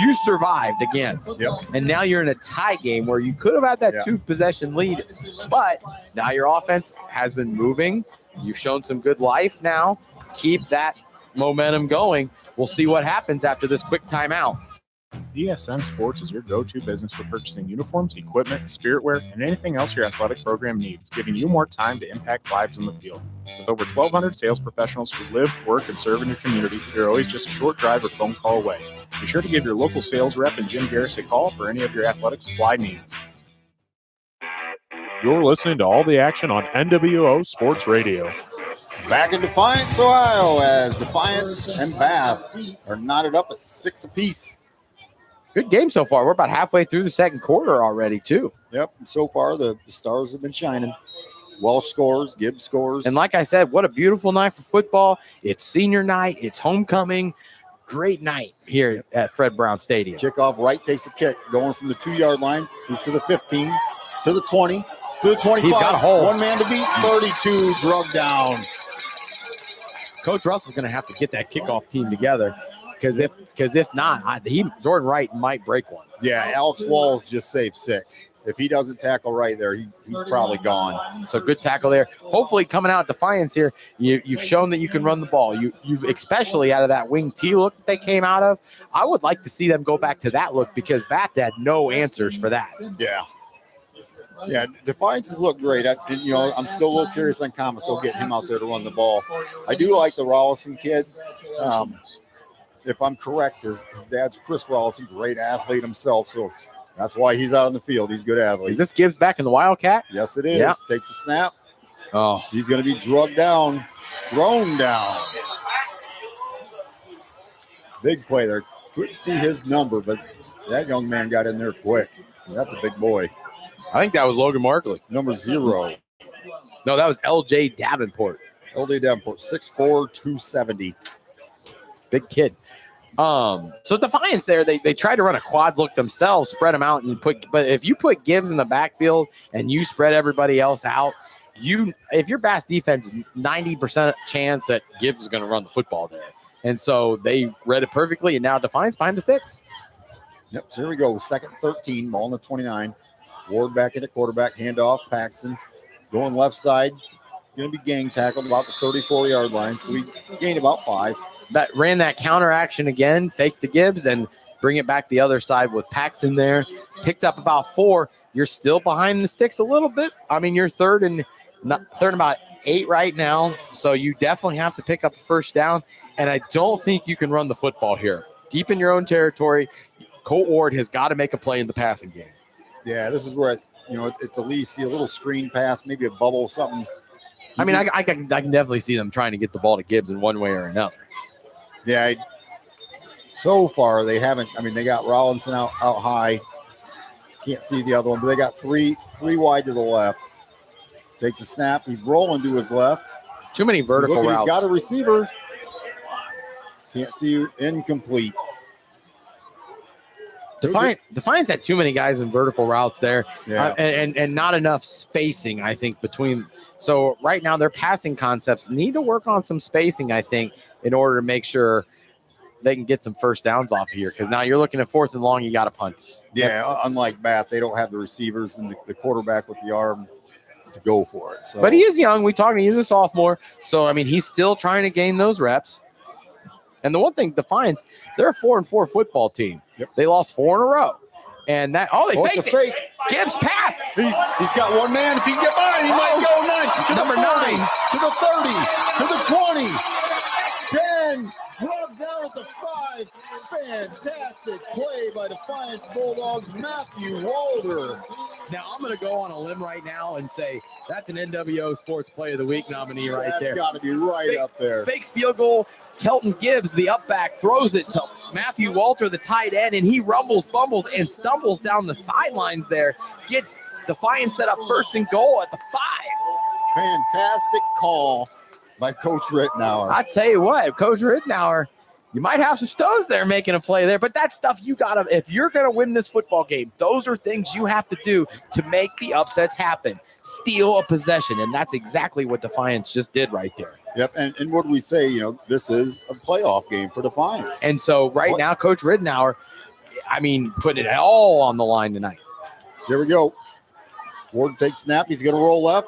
you survived again. Yep. And now you're in a tie game where you could have had that 2-possession lead. But now your offense has been moving. You've shown some good life now. Keep that momentum going. We'll see what happens after this quick timeout. DSN Sports is your go-to business for purchasing uniforms, equipment, spiritwear, and anything else your athletic program needs, giving you more time to impact lives in the field. With over 1,200 sales professionals who live, work, and serve in your community, you're always just a short drive or phone call away. Be sure to give your local sales rep and Jim Garris a call for any of your athletic supply needs. You're listening to all the action on NWO Sports Radio. Back in Defiance, Ohio, as Defiance and Bath are knotted up at 6 apiece. Good game so far. We're about halfway through the second quarter already, too. Yep. And so far, the stars have been shining. Welsh scores, Gibbs scores. And like I said, what a beautiful night for football. It's senior night. It's homecoming. Great night here at Fred Brown Stadium. Kickoff right takes a kick, going from the 2-yard line. He's to the 15, to the 20, to the 25. He's got a hole. One man to beat, 32, drug down. Coach Russell's going to have to get that kickoff team together because if not, Jordan Wright might break one. Yeah, Alex Walls just saved 6. If he doesn't tackle right there, he's probably gone. So good tackle there. Hopefully coming out Defiance here, you've shown that you can run the ball. You've especially out of that wing T look that they came out of. I would like to see them go back to that look because Bath had no answers for that. Yeah. Yeah, Defiances look great. I'm still a little curious on Comiso getting him out there to run the ball. I do like the Rollison kid. If I'm correct, his dad's Chris Rollison, great athlete himself. So that's why he's out in the field. He's a good athlete. Is this Gibbs back in the Wildcat? Yes, it is. Yeah. Takes a snap. Oh, he's going to be drugged down, thrown down. Big play there. Couldn't see his number, but that young man got in there quick. That's a big boy. I think that was Logan Markley. Number 0. No, that was L.J. Davenport. L.J. Davenport, 6'4", 270. Big kid. So Defiance there, they tried to run a quads look themselves, spread them out, but if you put Gibbs in the backfield and you spread everybody else out, if your Bass defense, 90% chance that Gibbs is going to run the football there. And so they read it perfectly, and now Defiance behind the sticks. Yep, so here we go. 2nd 13, ball on the 29. Ward back into quarterback, handoff, Paxton. Going left side, going to be gang tackled about the 34-yard line, so we gained about 5. That ran that counter action again, fake to Gibbs, and bring it back the other side with Paxton there. Picked up about 4. You're still behind the sticks a little bit. I mean, you're third and about 8 right now, so you definitely have to pick up a first down, and I don't think you can run the football here. Deep in your own territory, Colt Ward has got to make a play in the passing game. Yeah, this is where, at the least, see a little screen pass, maybe a bubble, something. I mean, I can definitely see them trying to get the ball to Gibbs in one way or another. Yeah, So far, they haven't. I mean, they got Rollinson out high. Can't see the other one, but they got three wide to the left. Takes a snap. He's rolling to his left. Too many vertical routes. He's got a receiver. Can't see you. Incomplete. Defiance had too many guys in vertical routes there, Yeah. and not enough spacing, I think, between. So right now their passing concepts need to work on some spacing, I think, in order to make sure they can get some first downs off here. Because now you're looking at 4th and long, you got to punt. Yeah, unlike Bath, they don't have the receivers and the quarterback with the arm to go for it. So. But he is young. He's a sophomore, so I mean he's still trying to gain those reps. And the one thing, Defiance, they're a 4-4 football team. Yep. They lost 4 in a row. And that faked it's a fake. Gibbs pass. He's got one man. If he can get by him, he might go 9 to Number the 40, 9 to the 30, to the 20, 10. Drop down at the 5. Fantastic play by Defiance Bulldogs, Matthew Walder. Now, I'm going to go on a limb right now and say that's an NWO Sports Play of the Week nominee right there. That's got to be right up there. Fake field goal. Kelton Gibbs, the up back, throws it to Matthew Walter, the tight end, and he rumbles, bumbles, and stumbles down the sidelines there. Gets Defiance set up 1st and goal at the 5. Fantastic call by Coach Rittenauer. I tell you what, Coach Rittenauer, you might have some stones there making a play there, but that's stuff you got to, if you're going to win this football game, those are things you have to do to make the upsets happen. Steal a possession, and that's exactly what Defiance just did right there. Yep, and what do we say? This is a playoff game for Defiance. And so now, Coach Rittenauer, putting it all on the line tonight. So here we go. Ward takes snap. He's going to roll left.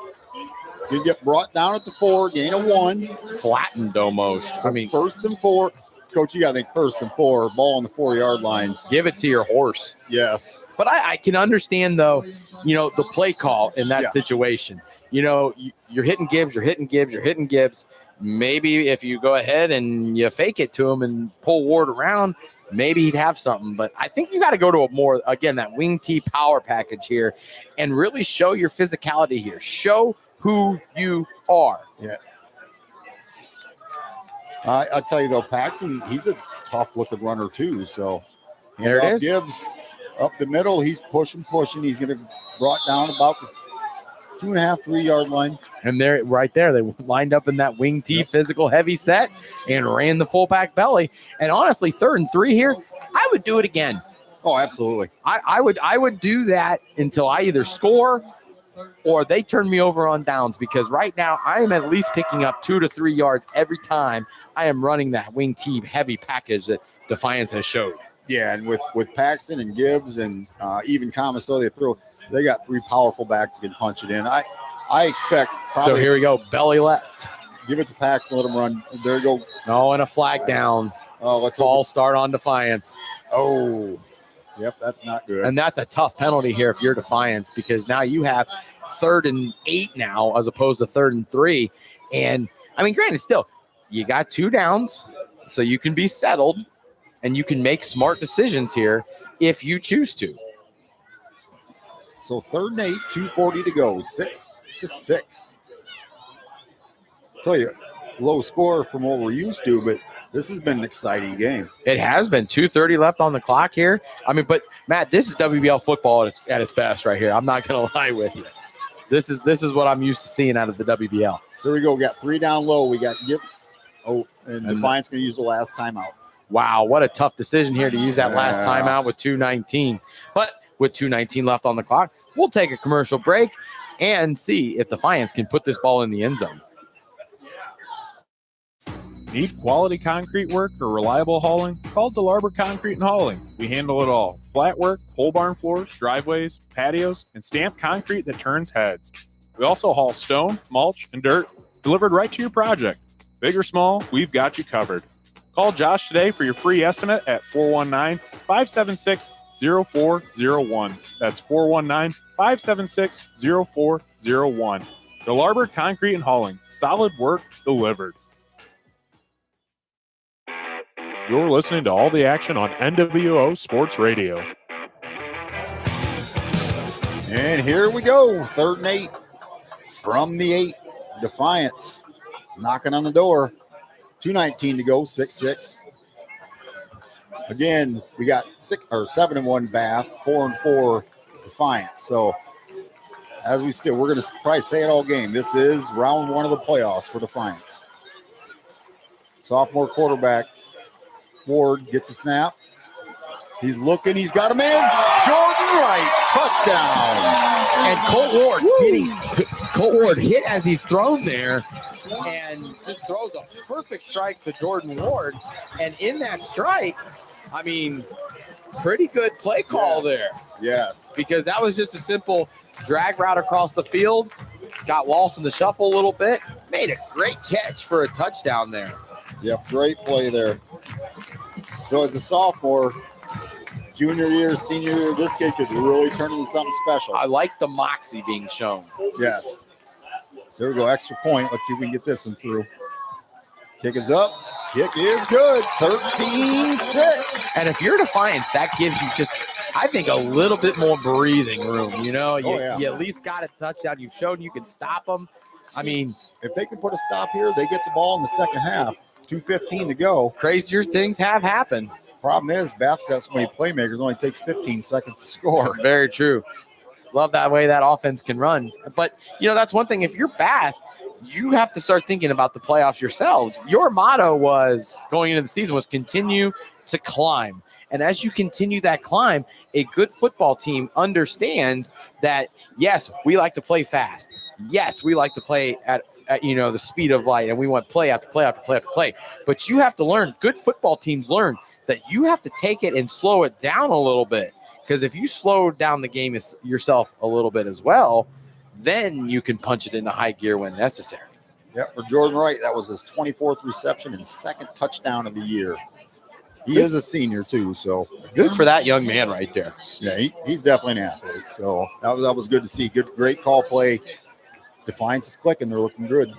You get brought down at the 4, gain of 1. Flattened almost. So 1st and 4. Coach, you got to think 1st and 4, ball on the 4-yard line. Give it to your horse. Yes. But I can understand, though, the play call in that situation. You're hitting Gibbs. Maybe if you go ahead and you fake it to him and pull Ward around, maybe he'd have something. But I think you got to go to a more, again, that wing T power package here and really show your physicality here. Show who you are. Yeah. I'll tell you, though, Paxton, he's a tough-looking runner, too. So, there it is. Gibbs up the middle. He's pushing. He's going to brought down about the 2.5, 3-yard line. And they're right there. They lined up in that wing T physical heavy set and ran the fullback belly. And honestly, 3rd and 3 here, I would do it again. Oh, absolutely. I would do that until I either score or they turn me over on downs, because right now I am at least picking up 2 to 3 yards every time I am running that wing T heavy package that Defiance has showed. Yeah, and with Paxton and Gibbs and even Comisto, they got 3 powerful backs that can punch it in. I expect probably. So here we go, belly left. Give it to Paxton, let him run. There you go. Oh, and a flag down. Oh, let's false start on Defiance. Oh, yep, that's not good. And that's a tough penalty here if you're Defiance, because now you have 3rd and 8 now as opposed to 3rd and 3. And granted, still, you got 2 downs, so you can be settled and you can make smart decisions here if you choose to. So 3rd and 8, 2:40 to go, 6-6. Tell you, low score from what we're used to, but this has been an exciting game. It has been. 2:30 left on the clock here. But Matt, this is WBL football at its best right here. I'm not going to lie with you. This is what I'm used to seeing out of the WBL. So we go. We got 3 down low. We got and Defiance going to use the last timeout. Wow, what a tough decision here to use that last timeout with 2:19. But with 2:19 left on the clock, we'll take a commercial break and see if Defiance can put this ball in the end zone. Need quality concrete work or reliable hauling? Call DeLarber Concrete and Hauling. We handle it all. Flat work, pole barn floors, driveways, patios, and stamped concrete that turns heads. We also haul stone, mulch, and dirt delivered right to your project. Big or small, we've got you covered. Call Josh today for your free estimate at 419-576-0401. That's 419-576-0401. DeLarber Concrete and Hauling. Solid work delivered. You're listening to all the action on NWO Sports Radio. And here we go. 3rd and 8 from the 8. Defiance knocking on the door. 2:19 to go, 6-6. Again, we got 7-1 Bath, 4-4 Defiance. So as we said, we're going to probably say it all game. This is round 1 of the playoffs for Defiance. Sophomore quarterback Ward gets a snap. He's looking. He's got a man. Jordan Wright, touchdown. And Colt Ward hit as he's thrown there and just throws a perfect strike to Jordan Ward. And in that strike, I mean, pretty good play call there. Yes. Because that was just a simple drag route across the field. Got Walsh in the shuffle a little bit. Made a great catch for a touchdown there. Yep, great play there. So as a sophomore, junior year, senior year, this kid could really turn into something special. I like the moxie being shown. Yes. So here we go, extra point. Let's see if we can get this one through. Kick is up. Kick is good. 13-6. And if you're Defiance, that gives you just, I think, a little bit more breathing room. You know, you at least got a touchdown. You've shown you can stop them. I mean, if they can put a stop here, they get the ball in the second half. 2:15 to go. Crazier things have happened. Problem is, Bath's got so many playmakers, it only takes 15 seconds to score. Very true. Love that way that offense can run. But, you know, that's one thing. If you're Bath, you have to start thinking about the playoffs yourselves. Your motto was going into the season was continue to climb. And as you continue that climb, a good football team understands that, yes, we like to play fast. Yes, we like to play at the speed of light, and we want play after play after play after play. But you have to learn, good football teams learn that you have to take it and slow it down a little bit. Because if you slow down the game yourself a little bit as well, then you can punch it into high gear when necessary. Yep, for Jordan Wright, that was his 24th reception and second touchdown of the year. He is a senior too, so good for that young man right there. Yeah, he's definitely an athlete. So that was good to see. Great call play. Defiance is clicking. They're looking good.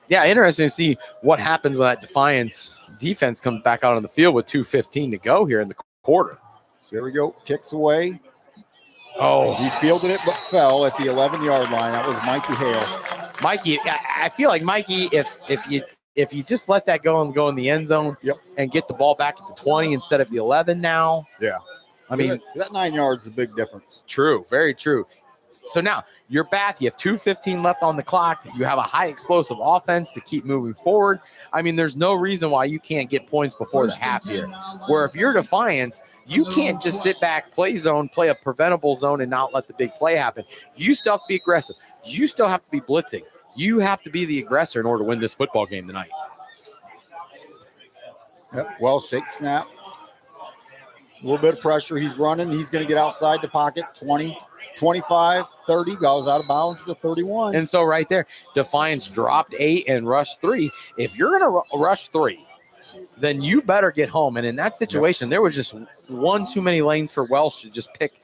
Yeah, interesting to see what happens when that Defiance defense comes back out on the field with 2:15 to go here in the quarter. So here we go. Kicks away. Oh, he fielded it but fell at the 11-yard line. That was Mikey Hale. Mikey, I feel like Mikey, if you just let that go and go in the end zone and get the ball back at the 20 instead of the 11 now. Yeah. I mean, that 9 yards is a big difference. True. Very true. So now you're Bath. You have 2:15 left on the clock. You have a high explosive offense to keep moving forward. I mean, there's no reason why you can't get points before the half here. Where if you're Defiance, you can't just sit back, play zone, play a preventable zone, and not let the big play happen. You still have to be aggressive. You still have to be blitzing. You have to be the aggressor in order to win this football game tonight. Yep. Well, shake snap. A little bit of pressure. He's running. He's going to get outside the pocket. 20, 25, 30. Goes out of bounds to the 31. And so right there, Defiance dropped 8 and rushed 3. If you're going to rush 3, then you better get home. And in that situation, there was just one too many lanes for Welsh to just pick,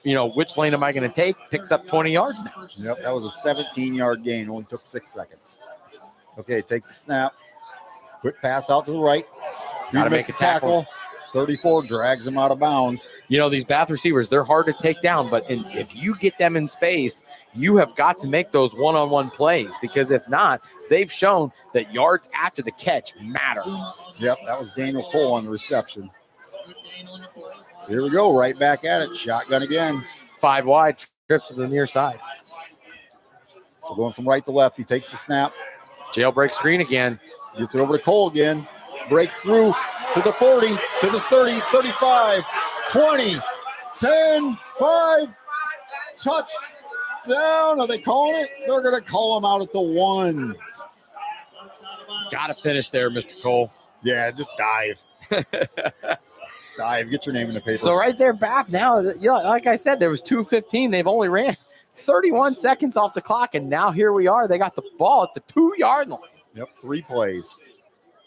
which lane am I going to take? Picks up 20 yards now. Yep, that was a 17-yard gain. Only took 6 seconds. Okay, takes a snap. Quick pass out to the right. Got to make a tackle. 34 drags him out of bounds. These Bath receivers, they're hard to take down, but if you get them in space, you have got to make those one-on-one plays, because if not, they've shown that yards after the catch matter. Yep, that was Daniel Cole on the reception. So here we go, right back at it. Shotgun again. 5 wide, trips to the near side. So going from right to left, he takes the snap. Jailbreak screen again. Gets it over to Cole again. Breaks through to the 40, to the 30, 35, 20, 10, 5. Touchdown. Are they calling it? They're going to call him out at the 1. Got to finish there, Mr. Cole. Yeah, just dive. Dive. Get your name in the paper. So right there, Bath now, like I said, there was 2:15. They've only ran 31 seconds off the clock, and now here we are. They got the ball at the 2-yard line. Yep, 3 plays.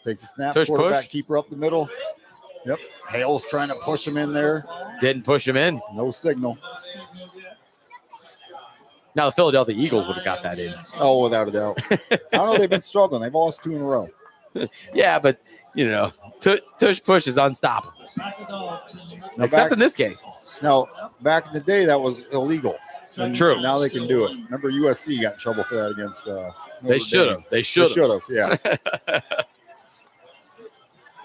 Takes a snap, push, quarterback keeper up the middle. Yep, Hale's trying to push him in there. Didn't push him in. No signal. Now the Philadelphia Eagles would have got that in. Oh, without a doubt. I don't know, they've been struggling. They've lost 2 in a row. Yeah, but, tush push is unstoppable. Except in this case. Now, back in the day, that was illegal. And True. Now they can do it. Remember, USC got in trouble for that against They should have. They should have. Yeah.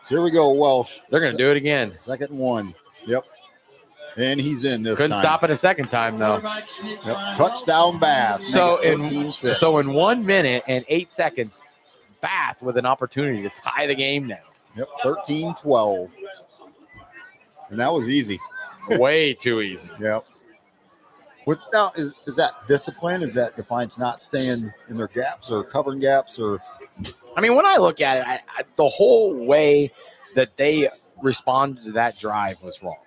So here we go, Welsh. They're going to do it again. Second and 1. Yep. And he's in this Couldn't time. stop it a second time, though. Yep. Touchdown, Bath. So in 1 minute and 8 seconds, Bath with an opportunity to tie the game now. Yep, 13-12. And that was easy. Way too easy. Yep. Now, is that discipline? Is that Defiance not staying in their gaps or covering gaps? Or I mean, when I look at it, the whole way that they responded to that drive was wrong.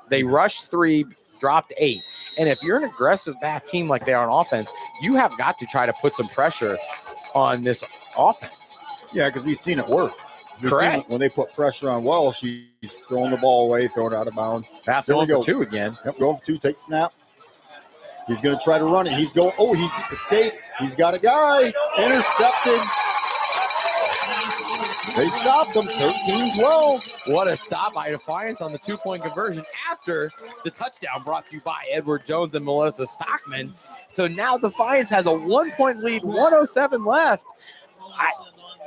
They rushed 3, dropped 8. And if you're an aggressive Bath team like they are on offense, you have got to try to put some pressure on this offense. Yeah, because we've seen it work. Correct. When they put pressure on Welsh, he's throwing the ball away, throwing it out of bounds. Bath going for 2 again. Yep, going for 2, take snap. He's going to try to run it. He's going, he's escaped. He's got a guy. Intercepted. They stopped him, 13-12. What a stop by Defiance on the 2-point conversion after the touchdown brought to you by Edward Jones and Melissa Stockman. So now Defiance has a 1-point lead, 1:07 left.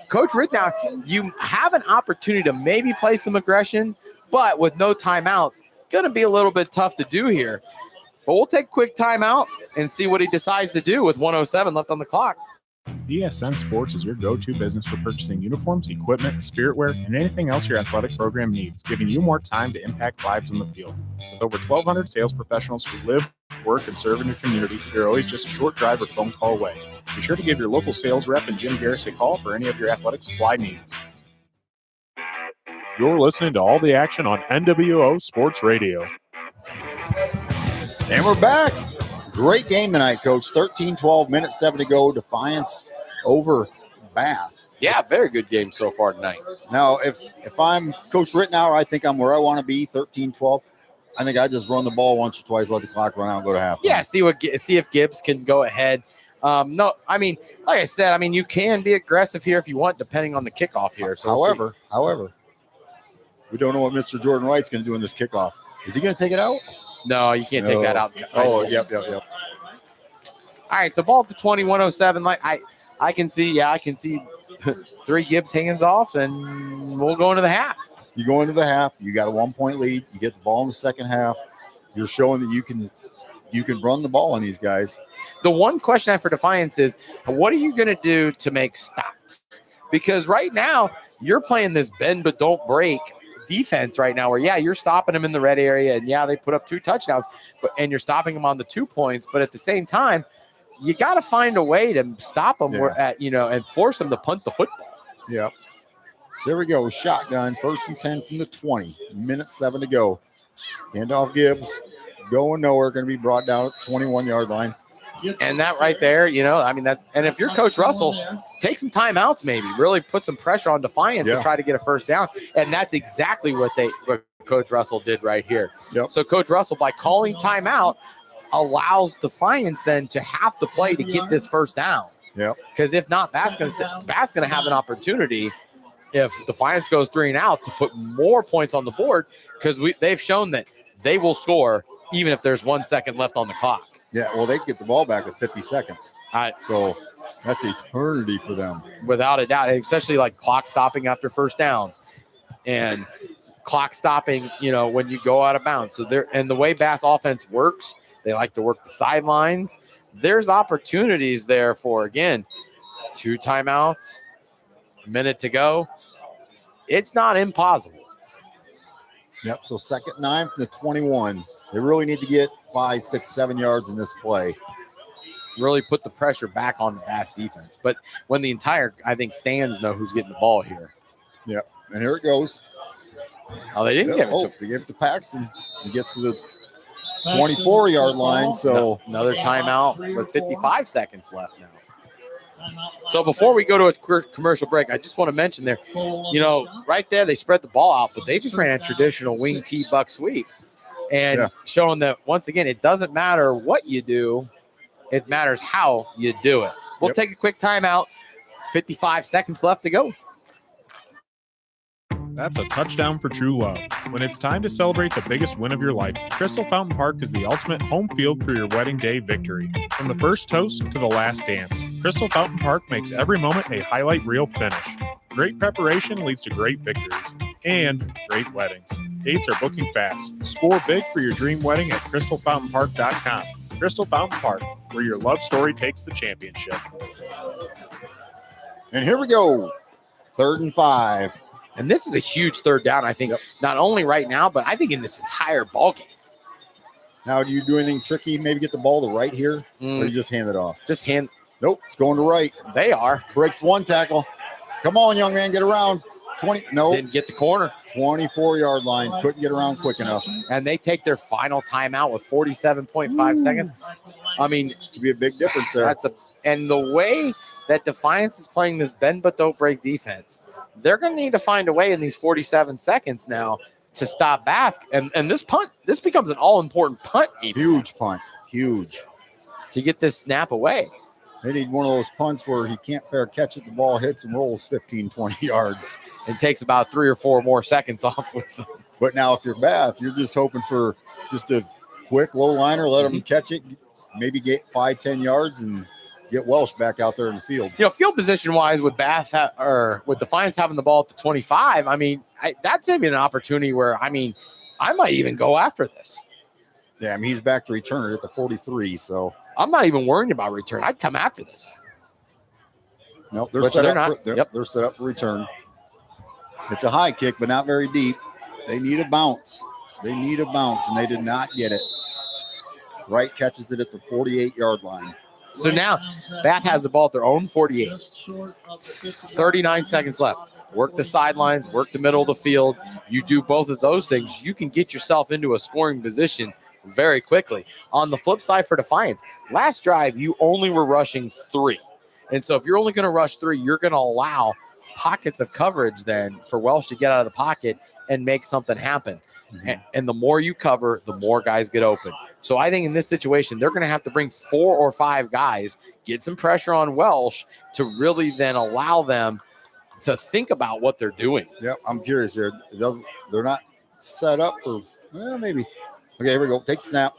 Coach Ridnow, you have an opportunity to maybe play some aggression, but with no timeouts, going to be a little bit tough to do here. But we'll take a quick timeout and see what he decides to do with 1:07 left on the clock. BSN Sports is your go-to business for purchasing uniforms, equipment, spiritwear, and anything else your athletic program needs, giving you more time to impact lives on the field. With over 1,200 sales professionals who live, work, and serve in your community, you're always just a short drive or phone call away. Be sure to give your local sales rep and Jim Garris a call for any of your athletic supply needs. You're listening to all the action on NWO Sports Radio. And we're back. Great game tonight, Coach. 13-12, minute 7 to go. Defiance over Bath. Yeah, very good game so far tonight. Now, if I'm Coach Rittenauer, I think I'm where I want to be, 13-12. I think I just run the ball once or twice, let the clock run out, and go to halftime. Yeah, see if Gibbs can go ahead. No, I mean, like I said, you can be aggressive here if you want, depending on the kickoff here. So however, we don't know what Mr. Jordan Wright's going to do in this kickoff. Is he going to take it out? No, you can't take that out. Oh, yep. All right, so ball to 21:07. Like I can see 3 Gibbs hands off, and we'll go into the half. You go into the half. You got a 1-point lead. You get the ball in the second half. You're showing that you can run the ball on these guys. The one question I have for Defiance is, what are you going to do to make stops? Because right now you're playing this bend but don't break defense right now, where you're stopping them in the red area, and they put up 2 touchdowns, and you're stopping them on the 2 points. But at the same time, you got to find a way to stop them and force them to punt the football. Yeah. So here we go. Shotgun, 1st and 10 from the 20. Minute 7 to go. Handoff Gibbs. Going nowhere. Going to be brought down at 21-yard line. And that right there, and if you're Coach Russell, take some timeouts, maybe really put some pressure on Defiance to try to get a first down. And that's exactly what Coach Russell did right here. Yep. So Coach Russell, by calling timeout, allows Defiance then to have to play to get this first down. Yep. Because if not, Bath's going to have an opportunity if Defiance goes 3 and out to put more points on the board, because they've shown that they will score even if there's 1 second left on the clock. Yeah, well, they get the ball back with 50 seconds. So that's eternity for them. Without a doubt, especially like clock stopping after first downs and clock stopping, when you go out of bounds. So and the way Bass offense works, they like to work the sidelines. There's opportunities there for, again, 2 timeouts, a minute to go. It's not impossible. Yep, so 2nd and 9 from the 21. They really need to get 5, 6, 7 yards in this play. Really put the pressure back on the Bass defense. But when the entire, stands know who's getting the ball here. Yep, and here it goes. Oh, they didn't give it to They gave it to Paxton. He gets to the 24-yard line. So another timeout with 55 seconds left now. So before we go to a commercial break, I just want to mention there, right there, they spread the ball out, but they just ran a traditional wing T buck sweep. And showing that, once again, it doesn't matter what you do. It matters how you do it. We'll take a quick timeout. 55 seconds left to go. That's a touchdown for true love. When it's time to celebrate the biggest win of your life, Crystal Fountain Park is the ultimate home field for your wedding day victory. From the first toast to the last dance, Crystal Fountain Park makes every moment a highlight reel finish. Great preparation leads to great victories. and great weddings. Dates are booking fast. Score big for your dream wedding at crystalfountainpark.com. Crystal Fountain Park, where your love story takes the championship. And here we go. 3rd and 5. And this is a huge third down, I think, not only right now, but I think in this entire ballgame. Now, do you do anything tricky? Maybe get the ball to right here, or you just hand it off? Just hand. Nope, it's going to right. They are. Breaks one tackle. Come on, young man, get around. 20. No, Didn't get the corner. 24-yard line. Couldn't get around quick enough. And they take their final timeout with 47.5 seconds. I mean, could be a big difference there. And the way that Defiance is playing this bend but don't break defense, they're going to need to find a way in these 47 seconds now to stop Bath. And this punt, this becomes an all-important punt. Even, huge punt. Huge. To get this snap away. They need one of those punts where he can't fair catch it, the ball hits and rolls 15, 20 yards. It takes about 3 or 4 more seconds off with them. But now if you're Bath, you're just hoping for just a quick low liner, let them catch it, maybe get 5, 10 yards and get Welsh back out there in the field. You know, field position-wise with Bath or with Defiance having the ball at the 25, I mean, that's even an opportunity where, I mean, I might even go after this. Yeah, I mean, he's back to return it at the 43, so. I'm not even worrying about return. I'd come after this. Nope, they're set up for return. It's a high kick, but not very deep. They need a bounce. And they did not get it. Wright catches it at the 48-yard line. So now Bath has the ball at their own 48. 39 seconds left. Work the sidelines, work the middle of the field. You do both of those things, you can get yourself into a scoring position very quickly. On the flip side for Defiance, last drive, you only were rushing 3. And so if you're only going to rush 3, you're going to allow pockets of coverage then for Welsh to get out of the pocket and make something happen. And the more you cover, the more guys get open. So I think in this situation, they're going to have to bring 4 or 5 guys, get some pressure on Welsh to really then allow them to think about what they're doing. Yep, I'm curious here. They're not set up for, well, maybe. Okay, here we go. Take snap.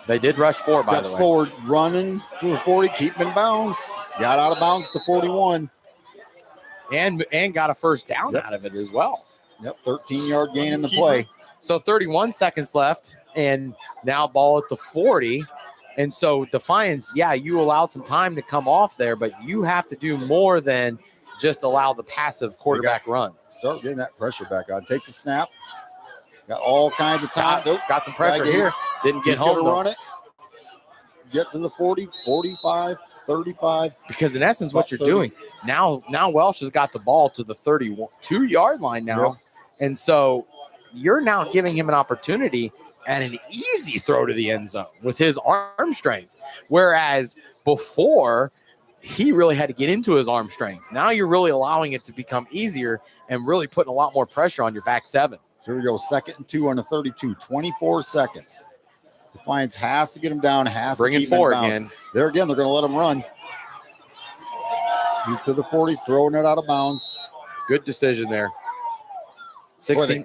They did rush 4, by the way. Steps forward, running to the 40, keep in bounds. Got out of bounds to 41. And got a first down out of it as well. Yep, 13-yard gain in the play. So 31 seconds left, and now ball at the 40. And so Defiance, you allowed some time to come off there, but you have to do more than just allow the passive quarterback run. Start getting that pressure back on. Takes a snap. Got all kinds of time. Got some pressure here. Didn't get home. He's going to run it. Get to the 40, 45, 35. Because in essence, what you're doing, now Welsh has got the ball to the 32-yard line now. Yep. And so you're now giving him an opportunity at an easy throw to the end zone with his arm strength. Whereas before, he really had to get into his arm strength. Now you're really allowing it to become easier and really putting a lot more pressure on your back 7. So here we go, 2nd and 2 on the 32, 24 seconds. Defiance has to get him down, bring it forward again. There again, they're going to let him run. He's to the 40, throwing it out of bounds. Good decision there. 16.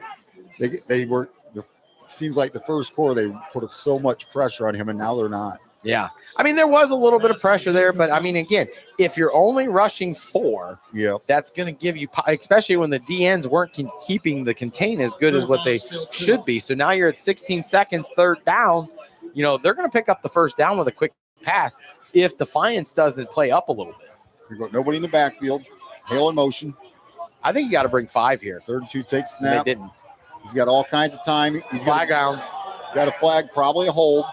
Boy, they were. It seems like the first quarter they put so much pressure on him, and now they're not. Yeah, I mean there was a little bit of pressure there, but I mean again, if you're only rushing 4, that's going to give you, especially when the DNs weren't keeping the contain as good as what they should be. So now you're at 16 seconds, 3rd down. You know they're going to pick up the first down with a quick pass if Defiance doesn't play up a little bit. Here we go. Nobody in the backfield. Hale in motion. I think you got to bring 5 here. 3rd and 2 takes snap. They didn't. He's got all kinds of time. He's flag down. Got a flag, probably a hold.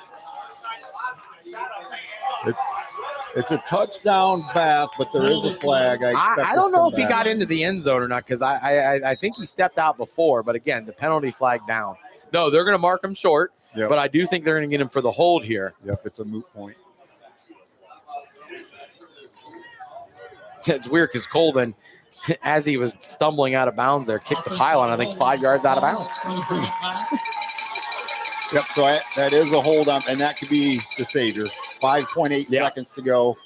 It's a touchdown, Bath, but there is a flag. I don't know if he got into the end zone or not because I think he stepped out before. But again, the penalty flag down. No, they're going to mark him short. Yep. But I do think they're going to get him for the hold here. Yep, it's a moot point. It's weird because Colvin, as he was stumbling out of bounds there, kicked the pylon, I think 5 yards out of bounds. Yep, so that is a hold on, and that could be the savior. 5.8 seconds to go.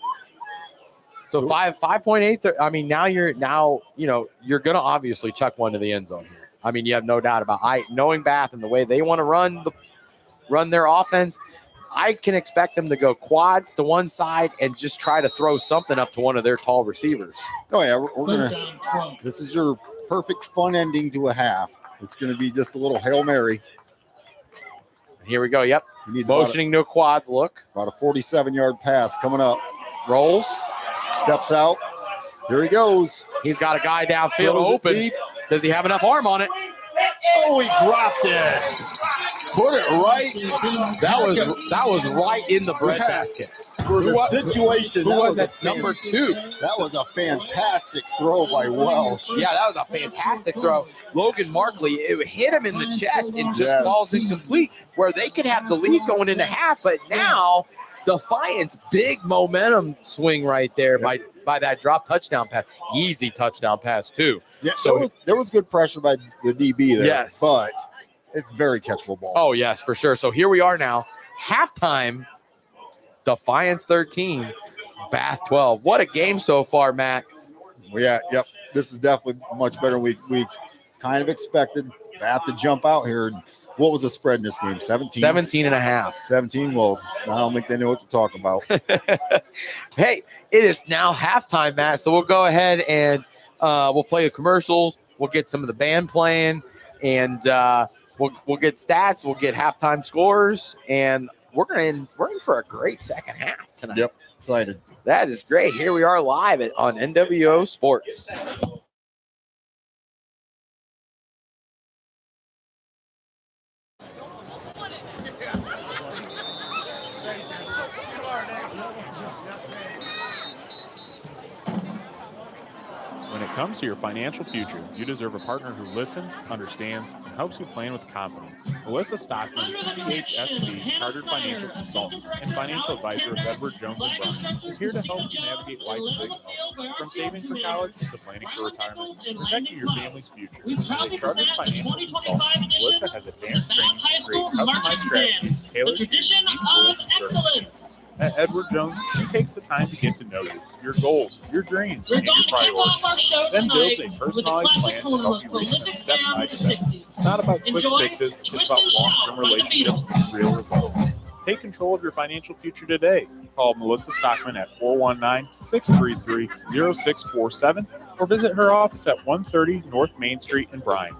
So 5.8. I mean, now you're going to obviously chuck one to the end zone here. I mean, you have no doubt about knowing Bath and the way they want to run their offense. I can expect them to go quads to one side and just try to throw something up to one of their tall receivers. Oh yeah, we're gonna. This is your perfect fun ending to a half. It's going to be just a little Hail Mary. Here we go. Yep. He needs motioning to a quads look. About a 47-yard pass coming up. Rolls. Steps out. Here he goes. He's got a guy downfield Throws it open. deep. Does he have enough arm on it? Oh, he dropped it. Put it right. That was right in the breadbasket. For the situation. Who was that? Number 2. That was a fantastic throw by Welsh. Yeah, that was a fantastic throw. Logan Markley, it hit him in the chest and just falls incomplete, where they could have the lead going into half. But now, Defiance, big momentum swing right there by that drop touchdown pass. Easy touchdown pass, too. Yeah, so there was good pressure by the DB there. Yes. But it's very catchable ball. Oh, yes, for sure. So here we are now. Halftime, Defiance 13, Bath 12. What a game so far, Matt. Well, yeah, yep. This is definitely much better than we kind of expected. Bath to jump out here. What was the spread in this game? 17? 17 and a half. 17? Well, I don't think they know what to talk about. Hey, it is now halftime, Matt. So we'll go ahead and we'll play a commercials. We'll get some of the band playing, and we'll get stats. We'll get halftime scores, and we're in for a great second half tonight. Yep, excited. That is great. Here we are live on NWO Sports. When it comes to your financial future, you deserve a partner who listens, understands, and helps you plan with confidence. Melissa Stockman, CHFC, Chartered Financial Consultant, and Financial Advisor of Edward Jones & Bryan, is here to help you navigate life's big moments, from saving for college to planning for retirement, and protecting your family's future. As a Chartered Financial Consultant, Melissa has advanced training to create customized strategies tailored to your unique goals and circumstances. At Edward Jones, she takes the time to get to know you, your goals, your dreams, and your priorities. Then builds a personalized plan to help you reach them step by step. It's not about quick fixes, it's about long-term relationships and real results. Take control of your financial future today. Call Melissa Stockman at 419-633-0647 or visit her office at 130 North Main Street in Bryan.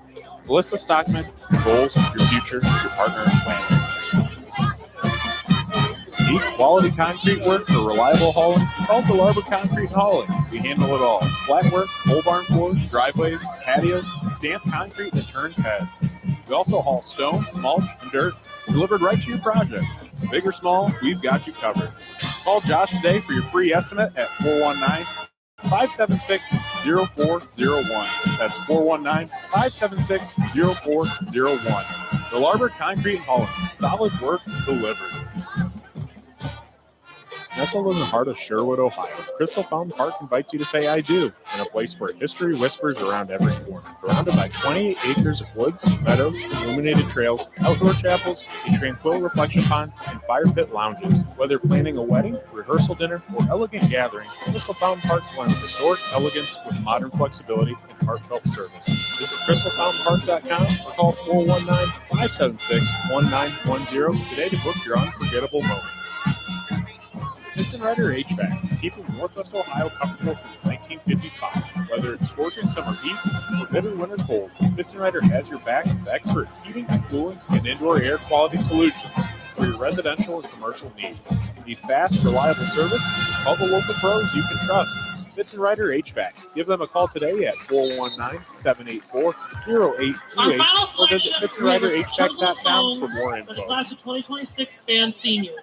Melissa Stockman, your goals, your future, your partner in planning. Need quality concrete work for reliable hauling? Call Delarbor Concrete and Hauling. We handle it all. Flat work, pole barn floors, driveways, patios, stamped concrete that turns heads. We also haul stone, mulch, and dirt delivered right to your project. Big or small, we've got you covered. Call Josh today for your free estimate at 419-576-0401. That's 419-576-0401. Delarbor Concrete and Hauling. Solid work delivered. Nestled in the heart of Sherwood, Ohio, Crystal Fountain Park invites you to say I do, in a place where history whispers around every corner. Surrounded by 28 acres of woods, meadows, illuminated trails, outdoor chapels, a tranquil reflection pond, and fire pit lounges. Whether planning a wedding, rehearsal dinner, or elegant gathering, Crystal Fountain Park blends historic elegance with modern flexibility and heartfelt service. Visit crystalfountainpark.com or call 419-576-1910 today to book your unforgettable moment. Vincent Ryder HVAC, keeping Northwest Ohio comfortable since 1955. Whether it's scorching summer heat or bitter winter cold, Vincent Ryder has your back with expert heating, cooling, and indoor air quality solutions for your residential and commercial needs. Need fast, reliable service? Call the local pros you can trust. Vincent Ryder HVAC. Give them a call today at 419-784-0828 or visit VincentRyderHVAC.com for more info. Class of 2026 and seniors.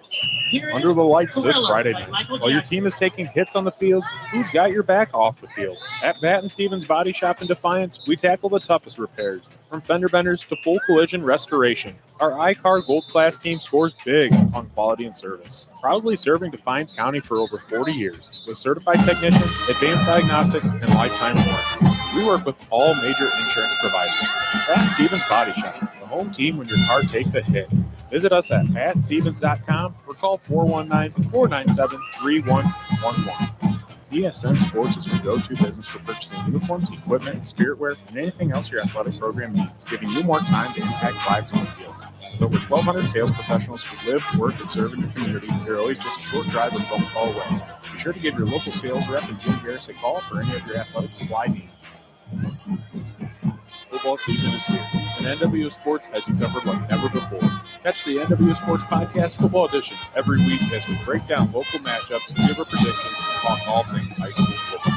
Under the lights this Friday night, while your team is taking hits on the field, who's got your back off the field? At Bath Stevens Body Shop in Defiance, we tackle the toughest repairs, from fender benders to full collision restoration. Our iCar Gold Class team scores big on quality and service. Proudly serving Defiance County for over 40 years, with certified technicians, advanced diagnostics, and lifetime warranties. We work with all major insurance providers. Bath Stevens Body Shop, the home team when your car takes a hit. Visit us at patstevens.com or call 419-497-3111. ESN Sports is your go-to business for purchasing uniforms, equipment, spiritwear, and anything else your athletic program needs, giving you more time to impact lives on the field. With over 1,200 sales professionals who live, work, and serve in your community, they're always just a short drive or phone call away. Be sure to give your local sales rep and Jim Garris a call for any of your athletic supply needs. Football season is here, and NWO Sports has you covered like never before. Catch the NWO Sports Podcast Football Edition every week as we break down local matchups, give our predictions, and talk all things high school football.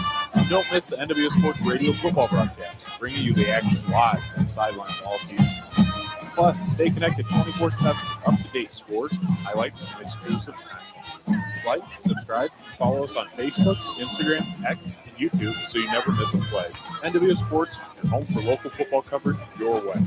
Don't miss the NWO Sports Radio Football broadcast, bringing you the action live from the sidelines all season. Plus, stay connected 24/7 with up-to-date scores, highlights, and exclusive content. Like, subscribe, and follow us on Facebook, Instagram, X, and YouTube so you never miss a play. NWO Sports, your home for local football coverage your way.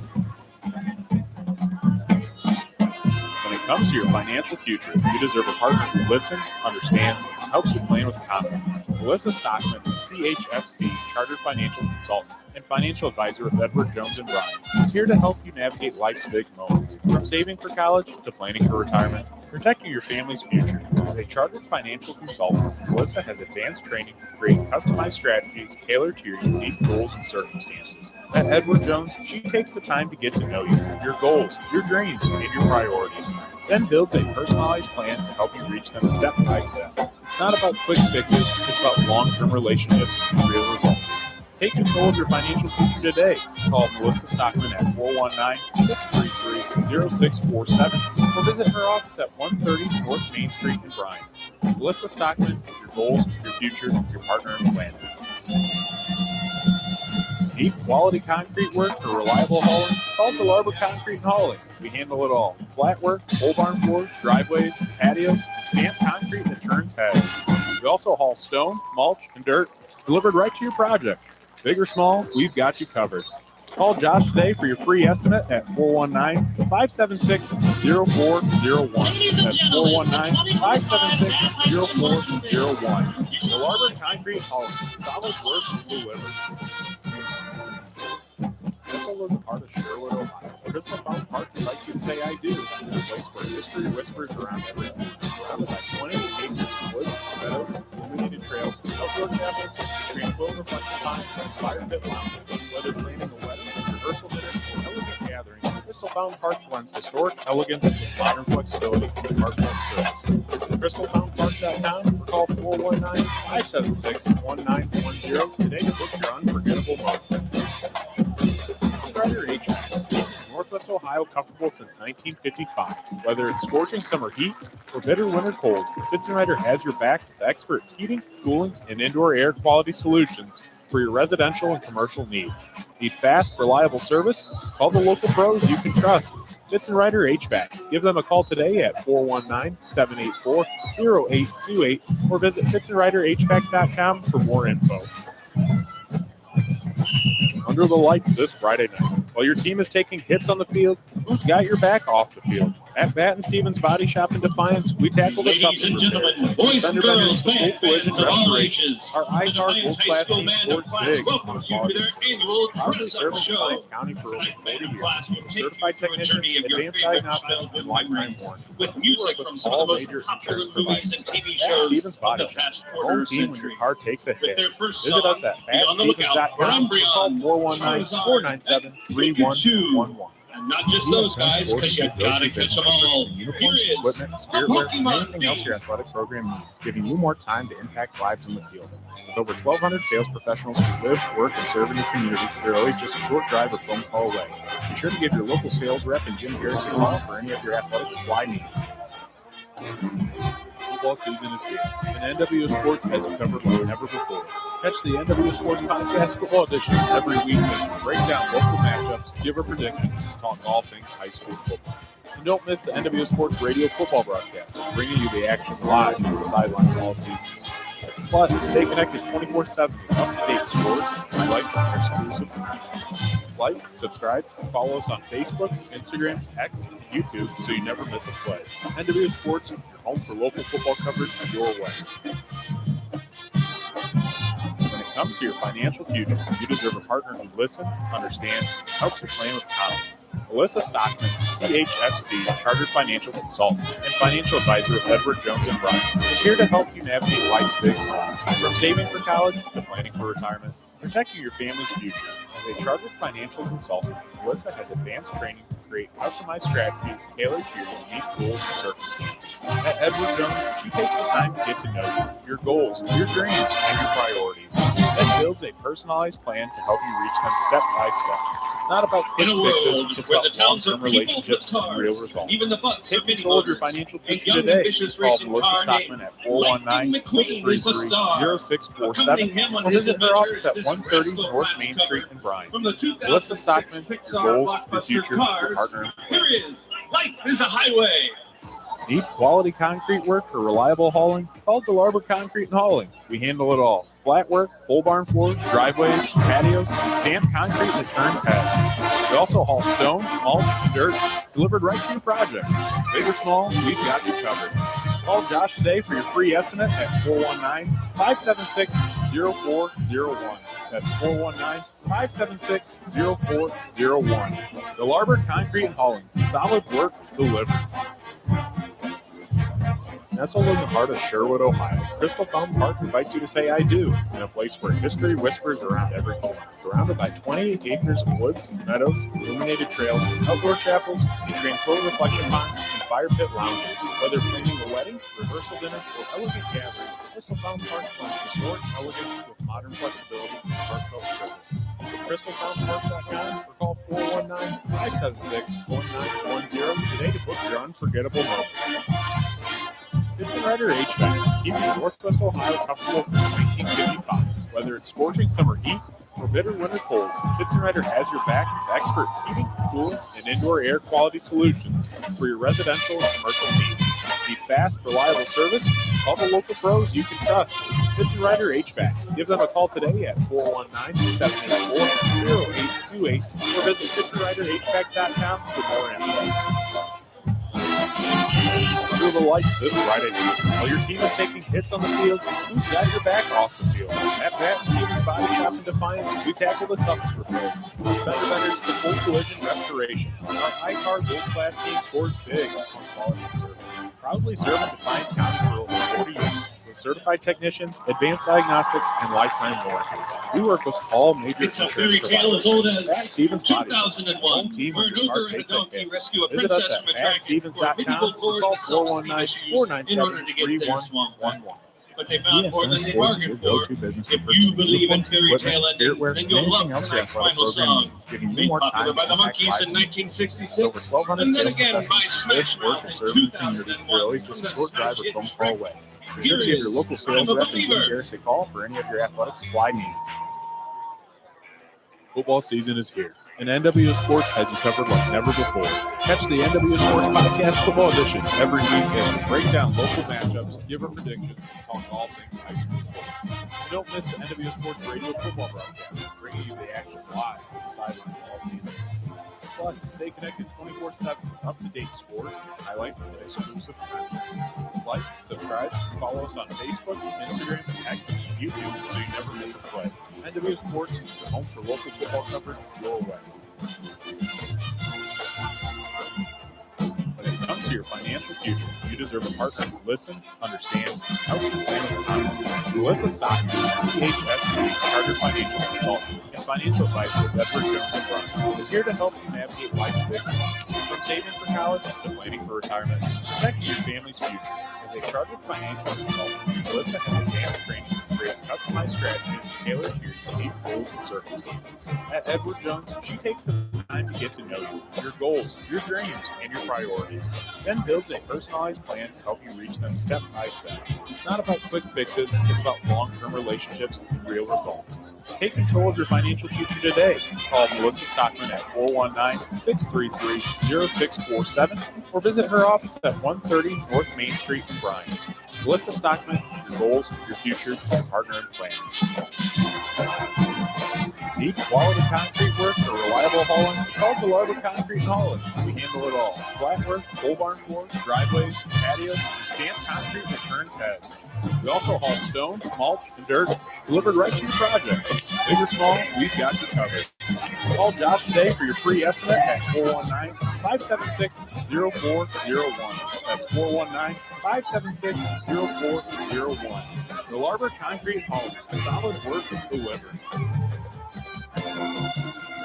When it comes to your financial future, you deserve a partner who listens, understands, and helps you plan with confidence. Melissa Stockman, CHFC, Chartered Financial Consultant and Financial Advisor with Edward Jones and Bryan, is here to help you navigate life's big moments, from saving for college to planning for retirement, protecting your family's future. As a chartered financial consultant, Melissa has advanced training to create customized strategies tailored to your unique goals and circumstances. At Edward Jones, she takes the time to get to know you, your goals, your dreams, and your priorities, then builds a personalized plan to help you reach them step by step. It's not about quick fixes, it's about long-term relationships and real results. Take control of your financial future today. Call Melissa Stockman at 419-633-0647 or visit her office at 130 North Main Street in Bryan. Melissa Stockman, your goals, your future, your partner in planning. Need quality concrete work for reliable hauling? Call DeLarber Concrete and Hauling. We handle it all. Flat work, pole barn floors, driveways, patios, and stamped concrete that turns heads. We also haul stone, mulch, and dirt delivered right to your project. Big or small, we've got you covered. Call Josh today for your free estimate at 419-576-0401. That's 419-576-0401. DeLarber Concrete Hauling. Solid work delivered. Crystal lives in the heart of Sherwood, Ohio. Crystal Fountain Park invites you to say I do. A place where history whispers around everything. Surrounded by 20 acres of woods, meadows, illuminated trails, outdoor chapels, tranquil reflective pines, and fire pit lounges. Whether planning a wedding, rehearsal dinner, or elegant gathering, Crystal Fountain Park blends historic elegance with modern flexibility in park-like service. Visit crystalfountainpark.com or call 419-576-1910 today to book your unforgettable moment. Northwest Ohio comfortable since 1955. Whether it's scorching summer heat or bitter winter cold, Fitzenreiter has your back with expert heating, cooling, and indoor air quality solutions for your residential and commercial needs. Need fast, reliable service? Call the local pros you can trust. Fitzenreiter HVAC. Give them a call today at 419-784-0828 or visit fitzenreiterhvac.com for more info. Under the lights this Friday night. While your team is taking hits on the field, who's got your back off the field? At Bath and Stevens Body Shop in Defiance, we tackle the toughest repairs. Boys and girls, full collision restoration. Our Our iCar Gold Class team scores big on welcomes the you to quality their service. annual Proudly dress-up serving show. Defiance County for over 40 years. Class will With take certified you through a technicians, journey of your advanced favorite diagnostics, childhood and lifetime memories. warranties. With We music work with from some of all the most major popular insurance movies providers. and TV Bath shows Stevens of Body the Shop. past Your quarter home team when century. your car takes a With hit. their first Visit song, us at be on the lookout for bathstevens.com or call Umbreon, 419-497-3111. and not just those guys, because you gotta catch them all. Uniforms, Here is equipment, a spiritware, and Pokemon anything else your athletic program needs, giving you more time to impact lives on the field. With over 1,200 sales professionals who live, work, and serve in your community, they're always just a short drive or phone call away. Be sure to give your local sales rep and Jim Harris a call for any of your athletic supply needs. Football season is here, and NWO Sports has you covered like never before. Catch the NWO Sports Podcast Football Edition every week as we break down local matchups, give our predictions, and talk all things high school football. And don't miss the NWO Sports Radio Football broadcast, bringing you the action live from the sidelines all season. Plus, stay connected 24/7 with up-to-date scores, highlights, and exclusive content. Like, subscribe, and follow us on Facebook, Instagram, X, and YouTube so you never miss a play. NWO Sports, your home for local football coverage your way. When it comes to your financial future, you deserve a partner who listens, understands, and helps you plan with confidence. Melissa Stockman, CHFC, Chartered Financial Consultant and Financial Advisor of Edward Jones and Bryan, is here to help you navigate life's big moments, from saving for college to planning for retirement, protecting your family's future. As a chartered financial consultant, Melissa has advanced training to create customized strategies tailored to your unique goals and circumstances. At Edward Jones, she takes the time to get to know you, your goals, your dreams, and your priorities, then builds a personalized plan to help you reach them step by step. It's It's not about quick In a fixes, world it's where about the towns long-term are people with relationships and cars, real results. even the bucks are Take mini control of your motors. financial A future young, today. ambitious Call racing Melissa car Stockman named at Lightning McQueen is the star. 419-633-0647 Accompanying him on or his visit her office adventures, at this 130 rascal North class Main cover Street in Bryan. From the Melissa 2006 Stockman, your Pixar goals, your blockbuster future, your Cars. partner. Here is Life is a Highway. Need quality concrete work or reliable hauling? Call Delarbert Concrete and Hauling. We handle it all. Flat work, pole barn floors, driveways, patios, stamped concrete that turns heads. We also haul stone, mulch, dirt, delivered right to your project. Big or small, we've got you covered. Call Josh today for your free estimate at 419-576-0401. That's 419-576-0401. Delarbert Concrete and Hauling. Solid work delivered. Nestled in the heart of Sherwood, Ohio, Crystal Fountain Park invites you to say I do in a place where history whispers around every corner. Surrounded by 28 acres of woods, meadows, illuminated trails, outdoor chapels, a tranquil reflection pond, and fire pit lounges. Whether planning a wedding, rehearsal dinner, or elegant gathering, Crystal Fountain Park blends historic elegance with modern flexibility and heartfelt service. Visit crystalfountainpark.com or call 419-576-1910 today to book your unforgettable moment. It's Rider HVAC, keeping Northwest Ohio comfortable since 1955. Whether it's scorching summer heat or bitter winter cold, Rider has your back with expert heating, cool, and indoor air quality solutions for your residential and commercial needs. Need fast, reliable service? Call the local pros you can trust. Rider HVAC. Give them a call today at 419-784-0828 or visit FitzRiderHVAC.com for more info. Under the lights this Friday night. While your team is taking hits on the field, who's got your back off the field? At Bath Stevens Body Shop in Defiance, we tackle the toughest repair. Fender benders to full collision restoration. Our high-car gold-class team scores big on quality and service. Proudly serving Defiance County for over 40 years. With certified technicians, advanced diagnostics, and lifetime warranties. We work with all major It's a insurance fairy tale as old providers. as Bath Stevens Body Shop. 2001, Team where of an your heart ogre and a takes a donkey hit. rescue a Visit princess us from at a dragon, where badstevens.com medieval or lords call and self-esteem issues in order to get their swamp back. 419-497-3111. But they found more than they bargained for. Business If you believe in fairy tale endings, then you'll love else tonight's final song. Made popular by the Monkees in 1966, Over 1,200 and then sales again by professionals Smash who live, work, Mouth and in serve in the community. 2001. You're always just a short drive or phone call away. Be sure Here to give your is local sales I'm a rep and Believer. Garris a call for any of your athletic supply needs. Football season is here, and NWO Sports has you covered like never before. Catch the NWO Sports Podcast Football Edition every week as we break down local matchups, give our predictions, and talk all things high school football. And don't miss the NWO Sports Radio football broadcast, bringing you the action live from the sidelines all season. Plus, stay connected 24/7 with up-to-date scores, highlights, and exclusive content. Like, subscribe, and follow us on Facebook, Instagram, X, and YouTube so you never miss a play. NWO Sports, the home for local football coverage your way. When it comes to your financial future, you deserve a partner who listens, understands, and helps you plan with confidence. Melissa Stockman, CHFC, Chartered Financial Consultant, and Financial Advisor with Edward Jones and Brown, is here to help you navigate life's big ones. From saving for college to planning for retirement, protecting your family's future. As a Chartered Financial Consultant, Melissa has advanced training to create customized strategies tailored to your unique goals and circumstances. At Edward Jones, she takes the time to get to know you, your goals, your dreams, and your priorities, then builds a personalized plan to help you reach them step by step. It's not about quick fixes, it's about long-term relationships and real results. Take control of your financial future today. Call Melissa Stockman at 419-633-0647 or visit her office at 130 North Main Street in Bryan. Melissa Stockman, your goals, your future, your partner in planning. Need quality concrete work or reliable hauling? Call Delarbert Concrete and Hauling. We handle it all. Flat work, pole barn floors, driveways, patios, and stamped concrete that turns heads. We also haul stone, mulch, and dirt delivered right to your project. Big or small, we've got you covered. Call Josh today for your free estimate at 419-576-0401. That's 419-576-0401. Delarbert Concrete and Hauling. Solid work delivered.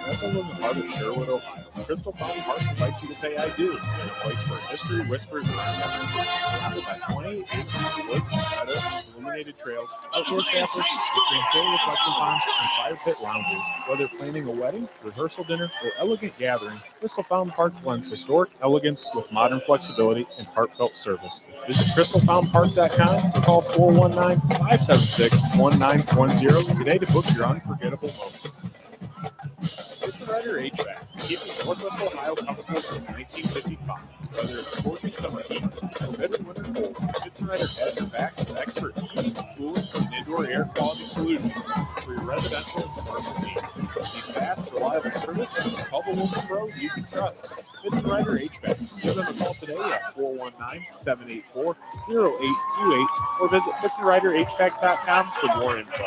Nestled in the heart of Sherwood, Ohio, Crystal Fountain Park invites you to say I do, in a place where history whispers around every surrounded by 28 acres of woods, meadows, illuminated trails, outdoor chapels, tranquil reflection ponds, and fire pit lounges. Whether planning a wedding, rehearsal dinner, or elegant gathering, Crystal Fountain Park blends historic elegance with modern flexibility and heartfelt service. Visit crystalfountainpark.com or call 419-576-1910 today to book your unforgettable moment. It's a Rider HVAC, keeping Northwest Ohio comfortable since 1955. Whether it's scorching summer heat or bitter winter cold, It's a Rider has your back with expert heating, cooling, and indoor air quality solutions for your residential and commercial needs. Need fast, reliable service? Call the local pros you can trust. It's a Rider HVAC. Give them a call today at 419-784-0828 or visit fitzenriderhvac.com for more info.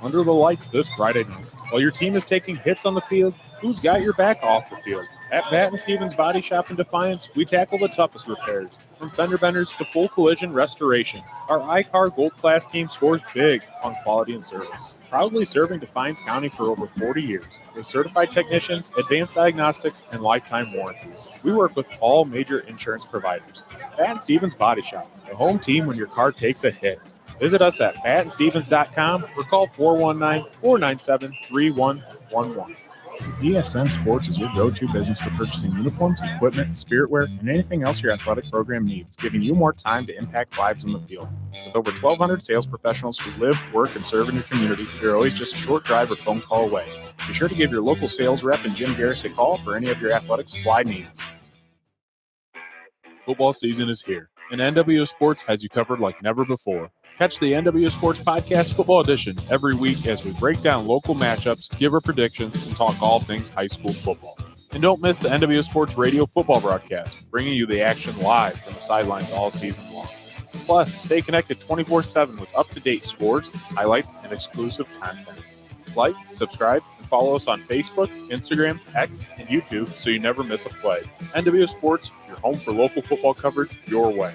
Under the lights this Friday night, while your team is taking hits on the field, who's got your back off the field? At Bath Stevens Body Shop in Defiance, we tackle the toughest repairs, from fender benders to full collision restoration. Our iCar Gold Class team scores big on quality and service, proudly serving Defiance County for over 40 years with certified technicians, advanced diagnostics, and lifetime warranties. We work with all major insurance providers. Bath Stevens Body Shop, the home team when your car takes a hit. Visit us at batandstevens.com or call 419-497-3111. ESM Sports is your go-to business for purchasing uniforms, equipment, spiritware, and anything else your athletic program needs, giving you more time to impact lives on the field. With over 1,200 sales professionals who live, work, and serve in your community, you're always just a short drive or phone call away. Be sure to give your local sales rep and Jim Garris a call for any of your athletic supply needs. Football season is here, and NWO Sports has you covered like never before. Catch the NWO Sports Podcast Football Edition every week as we break down local matchups, give our predictions, and talk all things high school football. And don't miss the NWO Sports Radio football broadcast, bringing you the action live from the sidelines all season long. Plus, stay connected 24/7 with up-to-date scores, highlights, and exclusive content. Like, subscribe, and follow us on Facebook, Instagram, X, and YouTube so you never miss a play. NWO Sports, your home for local football coverage your way.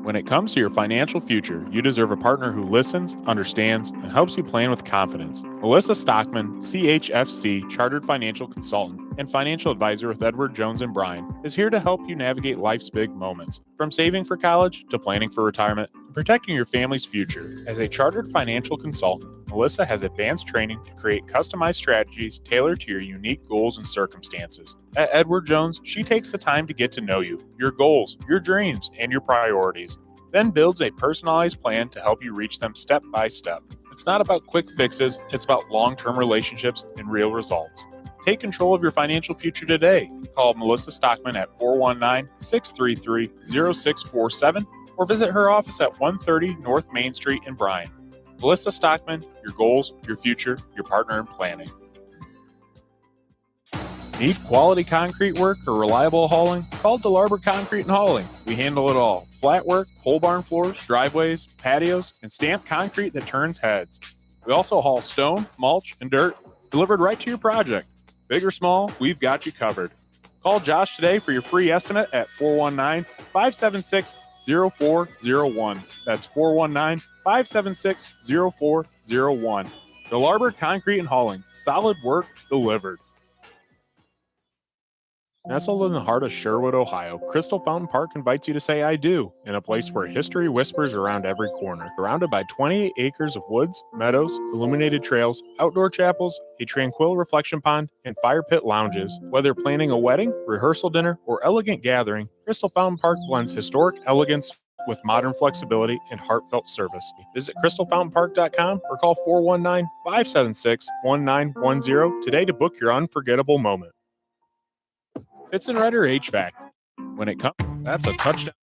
When it comes to your financial future, you deserve a partner who listens, understands, and helps you plan with confidence. Melissa Stockman, CHFC, Chartered Financial Consultant and Financial Advisor with Edward Jones and Bryan, is here to help you navigate life's big moments, from saving for college to planning for retirement, and protecting your family's future. As a Chartered Financial Consultant, Melissa has advanced training to create customized strategies tailored to your unique goals and circumstances. At Edward Jones, she takes the time to get to know you, your goals, your dreams, and your priorities, then builds a personalized plan to help you reach them step by step. It's not about quick fixes, it's about long-term relationships and real results. Take control of your financial future today. Call Melissa Stockman at 419-633-0647 or visit her office at 130 North Main Street in Bryan. Melissa Stockman, your goals, your future, your partner in planning. Need quality concrete work or reliable hauling? Call DeLarber Concrete and Hauling. We handle it all. Flat work, pole barn floors, driveways, patios, and stamped concrete that turns heads. We also haul stone, mulch, and dirt delivered right to your project. Big or small, we've got you covered. Call Josh today for your free estimate at 419-576-0401. That's 419-576-0401. DeLarber Concrete and Hauling. Solid work delivered. Nestled in the heart of Sherwood, Ohio, Crystal Fountain Park invites you to say I do, in a place where history whispers around every corner. Surrounded by 28 acres of woods, meadows, illuminated trails, outdoor chapels, a tranquil reflection pond, and fire pit lounges. Whether planning a wedding, rehearsal dinner, or elegant gathering, Crystal Fountain Park blends historic elegance with modern flexibility and heartfelt service. Visit crystalfountainpark.com or call 419-576-1910 today to book your unforgettable moment. It's in Rider HVAC. When it comes, that's a touchdown.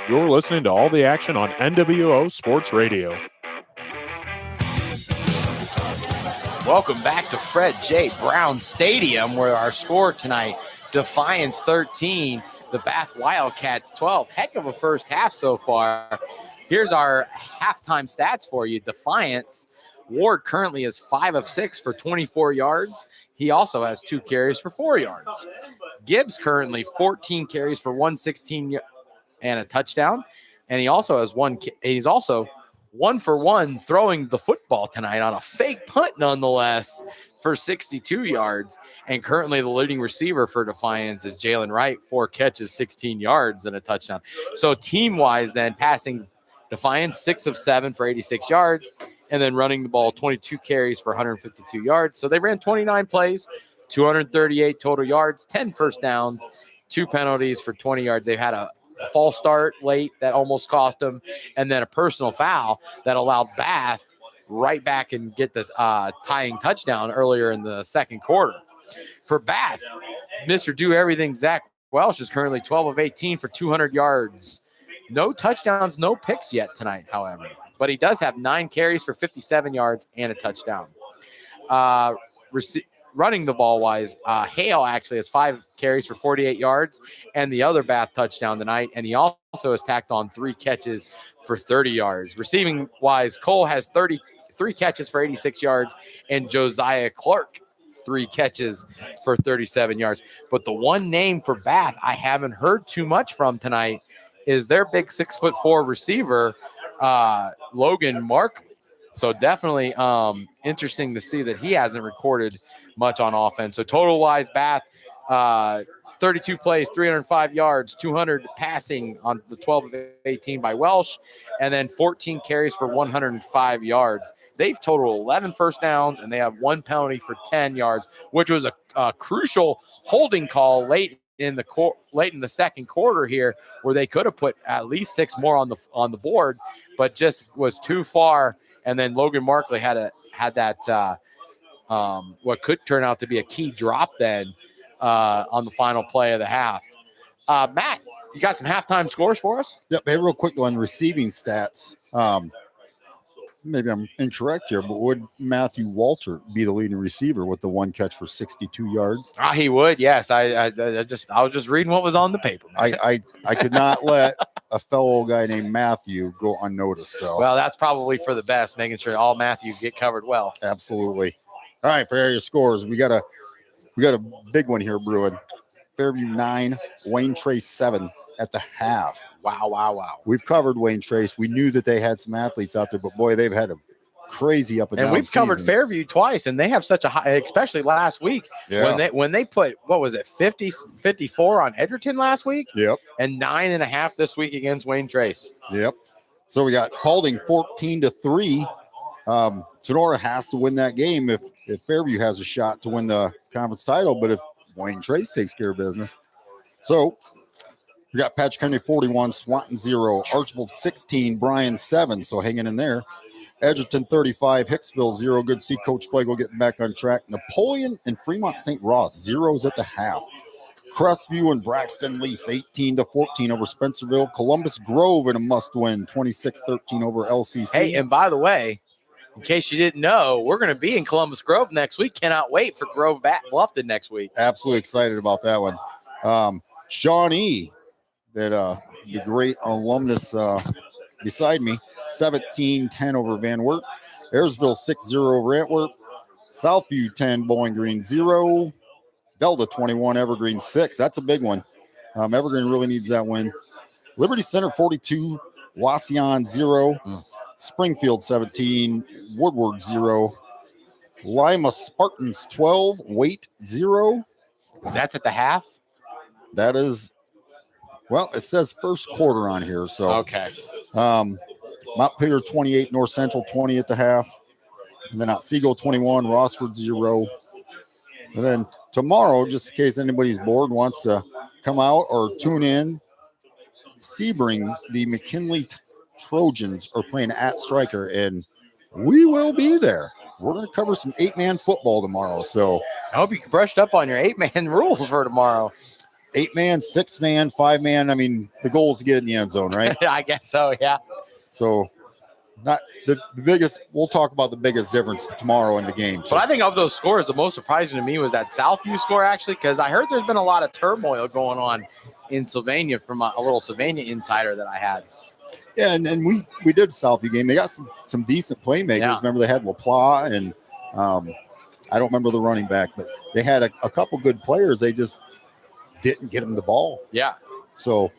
You're listening to all the action on NWO Sports Radio. Welcome back to Fred J. Brown Stadium, where our score tonight, Defiance 13, the Bath Wildcats 12. Heck of a first half so far. Here's our halftime stats for you. Defiance, Ward currently is 5 of 6 for 24 yards. He also has 2 carries for 4 yards. Gibbs currently 14 carries for 116 and a touchdown. And he also has he's also 1 for 1 throwing the football tonight on a fake punt, nonetheless, for 62 yards. And currently the leading receiver for Defiance is Jalen Wright, 4 catches, 16 yards, and a touchdown. So team-wise then, passing Defiance 6 of 7 for 86 yards, and then running the ball 22 carries for 152 yards. So they ran 29 plays, 238 total yards, 10 first downs, 2 penalties for 20 yards. They've had a false start late that almost cost them, and then a personal foul that allowed Bath right back and get the tying touchdown earlier in the second quarter. For Bath, Mr. Do Everything Zach Welsh is currently 12 of 18 for 200 yards. No touchdowns, no picks yet tonight, however. But he does have 9 carries for 57 yards and a touchdown. Running the ball wise, Hale actually has 5 carries for 48 yards and the other Bath touchdown tonight. And he also has tacked on 3 catches for 30 yards. Receiving wise, Cole has 33 catches for 86 yards and Josiah Clark 3 catches for 37 yards. But the one name for Bath I haven't heard too much from tonight is their big 6'4" receiver, Logan Markley. So definitely interesting to see that he hasn't recorded much on offense. So total-wise, Bath, 32 plays, 305 yards, 200 passing on the 12 of 18 by Welsh, and then 14 carries for 105 yards. They've totaled 11 first downs, and they have 1 penalty for 10 yards, which was a crucial holding call late in the second quarter here, where they could have put at least 6 more on the board, but just was too far. And then Logan Markley had that what could turn out to be a key drop then on the final play of the half. Matt, you got some halftime scores for us? Yep. Hey, real quick on receiving stats. Maybe I'm incorrect here, but would Matthew Walter be the leading receiver with the 1 catch for 62 yards? He would. Yes. I was just reading what was on the paper. I could not let a fellow guy named Matthew go unnoticed. So well, that's probably for the best, making sure all Matthews get covered well. Absolutely. All right, for area scores, we got a big one here brewing. Fairview 9, Wayne Trace 7 at the half. Wow. We've covered Wayne Trace. We knew that they had some athletes out there, but boy, they've had a crazy up and down. And we've covered season. Fairview twice, and they have such a high, especially last week when they put, what was it, 54 on Edgerton last week? Yep. And 9.5 this week against Wayne Trace. Yep. So we got Paulding 14-3. Sonora has to win that game if Fairview has a shot to win the conference title, but if Wayne Trace takes care of business. So we got Patch County 41, Swanton 0, Archibald 16, Bryan 7, so hanging in there. Edgerton 35, Hicksville 0. Good to see Coach Flagel getting back on track. Napoleon and Fremont St. Ross, 0s at the half. Crestview and Braxton Leaf 18-14 over Spencerville. Columbus Grove in a must-win 26-13 over LCC. Hey, and by the way, in case you didn't know, we're going to be in Columbus Grove next week. Cannot wait for Grove Bluffton next week. Absolutely excited about that one. Shawnee, that the great alumnus beside me, 17-10 over Van Wert. Ayersville 6-0 over Antwerp. Southview 10, Bowling Green 0. Delta 21, Evergreen 6. That's a big one. Evergreen really needs that win. Liberty Center 42, Wauseon 0. Springfield 17, Woodward 0. Lima Spartans 12, Waite 0. That's at the half? That is, well, it says first quarter on here. So okay. Montpelier 28, North Central 20 at the half. And then Otsego 21, Rossford 0. And then tomorrow, just in case anybody's bored and wants to come out or tune in, Sebring, the McKinley Trojans are playing at Stryker, and we will be there. We're going to cover some 8-man football tomorrow. So I hope you brushed up on your 8-man rules for tomorrow. 8-man, 6-man, 5-man. I mean, the goal is to get in the end zone, right? I guess so, yeah. So not the biggest, we'll talk about the biggest difference tomorrow in the game. So but I think of those scores, the most surprising to me was that Southview score, actually, because I heard there's been a lot of turmoil going on in Sylvania from a little Sylvania insider that I had. Yeah, and we did Southview game. They got some decent playmakers. Yeah. Remember, they had LaPlace and I don't remember the running back, but they had a couple good players. They just didn't get them the ball. Yeah. So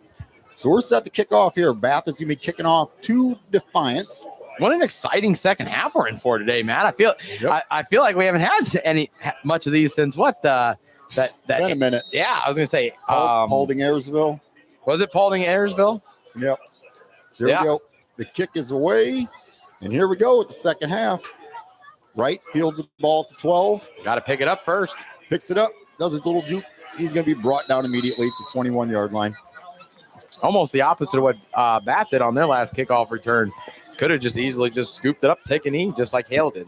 So we're set to kick off here. Bath is going to be kicking off to Defiance. What an exciting second half we're in for today, Matt. I feel like we haven't had much of these since what? That Been a minute. Yeah, I was gonna say Holding Ayersville. Was it Paulding Ayersville? Yep. So here we go. The kick is away. And here we go with the second half. Right, fields the ball to 12. Got to pick it up first. Picks it up, does a little juke. He's going to be brought down immediately to 21-yard line. Almost the opposite of what Bath did on their last kickoff return. Could have just easily just scooped it up, take a knee, just like Hale did.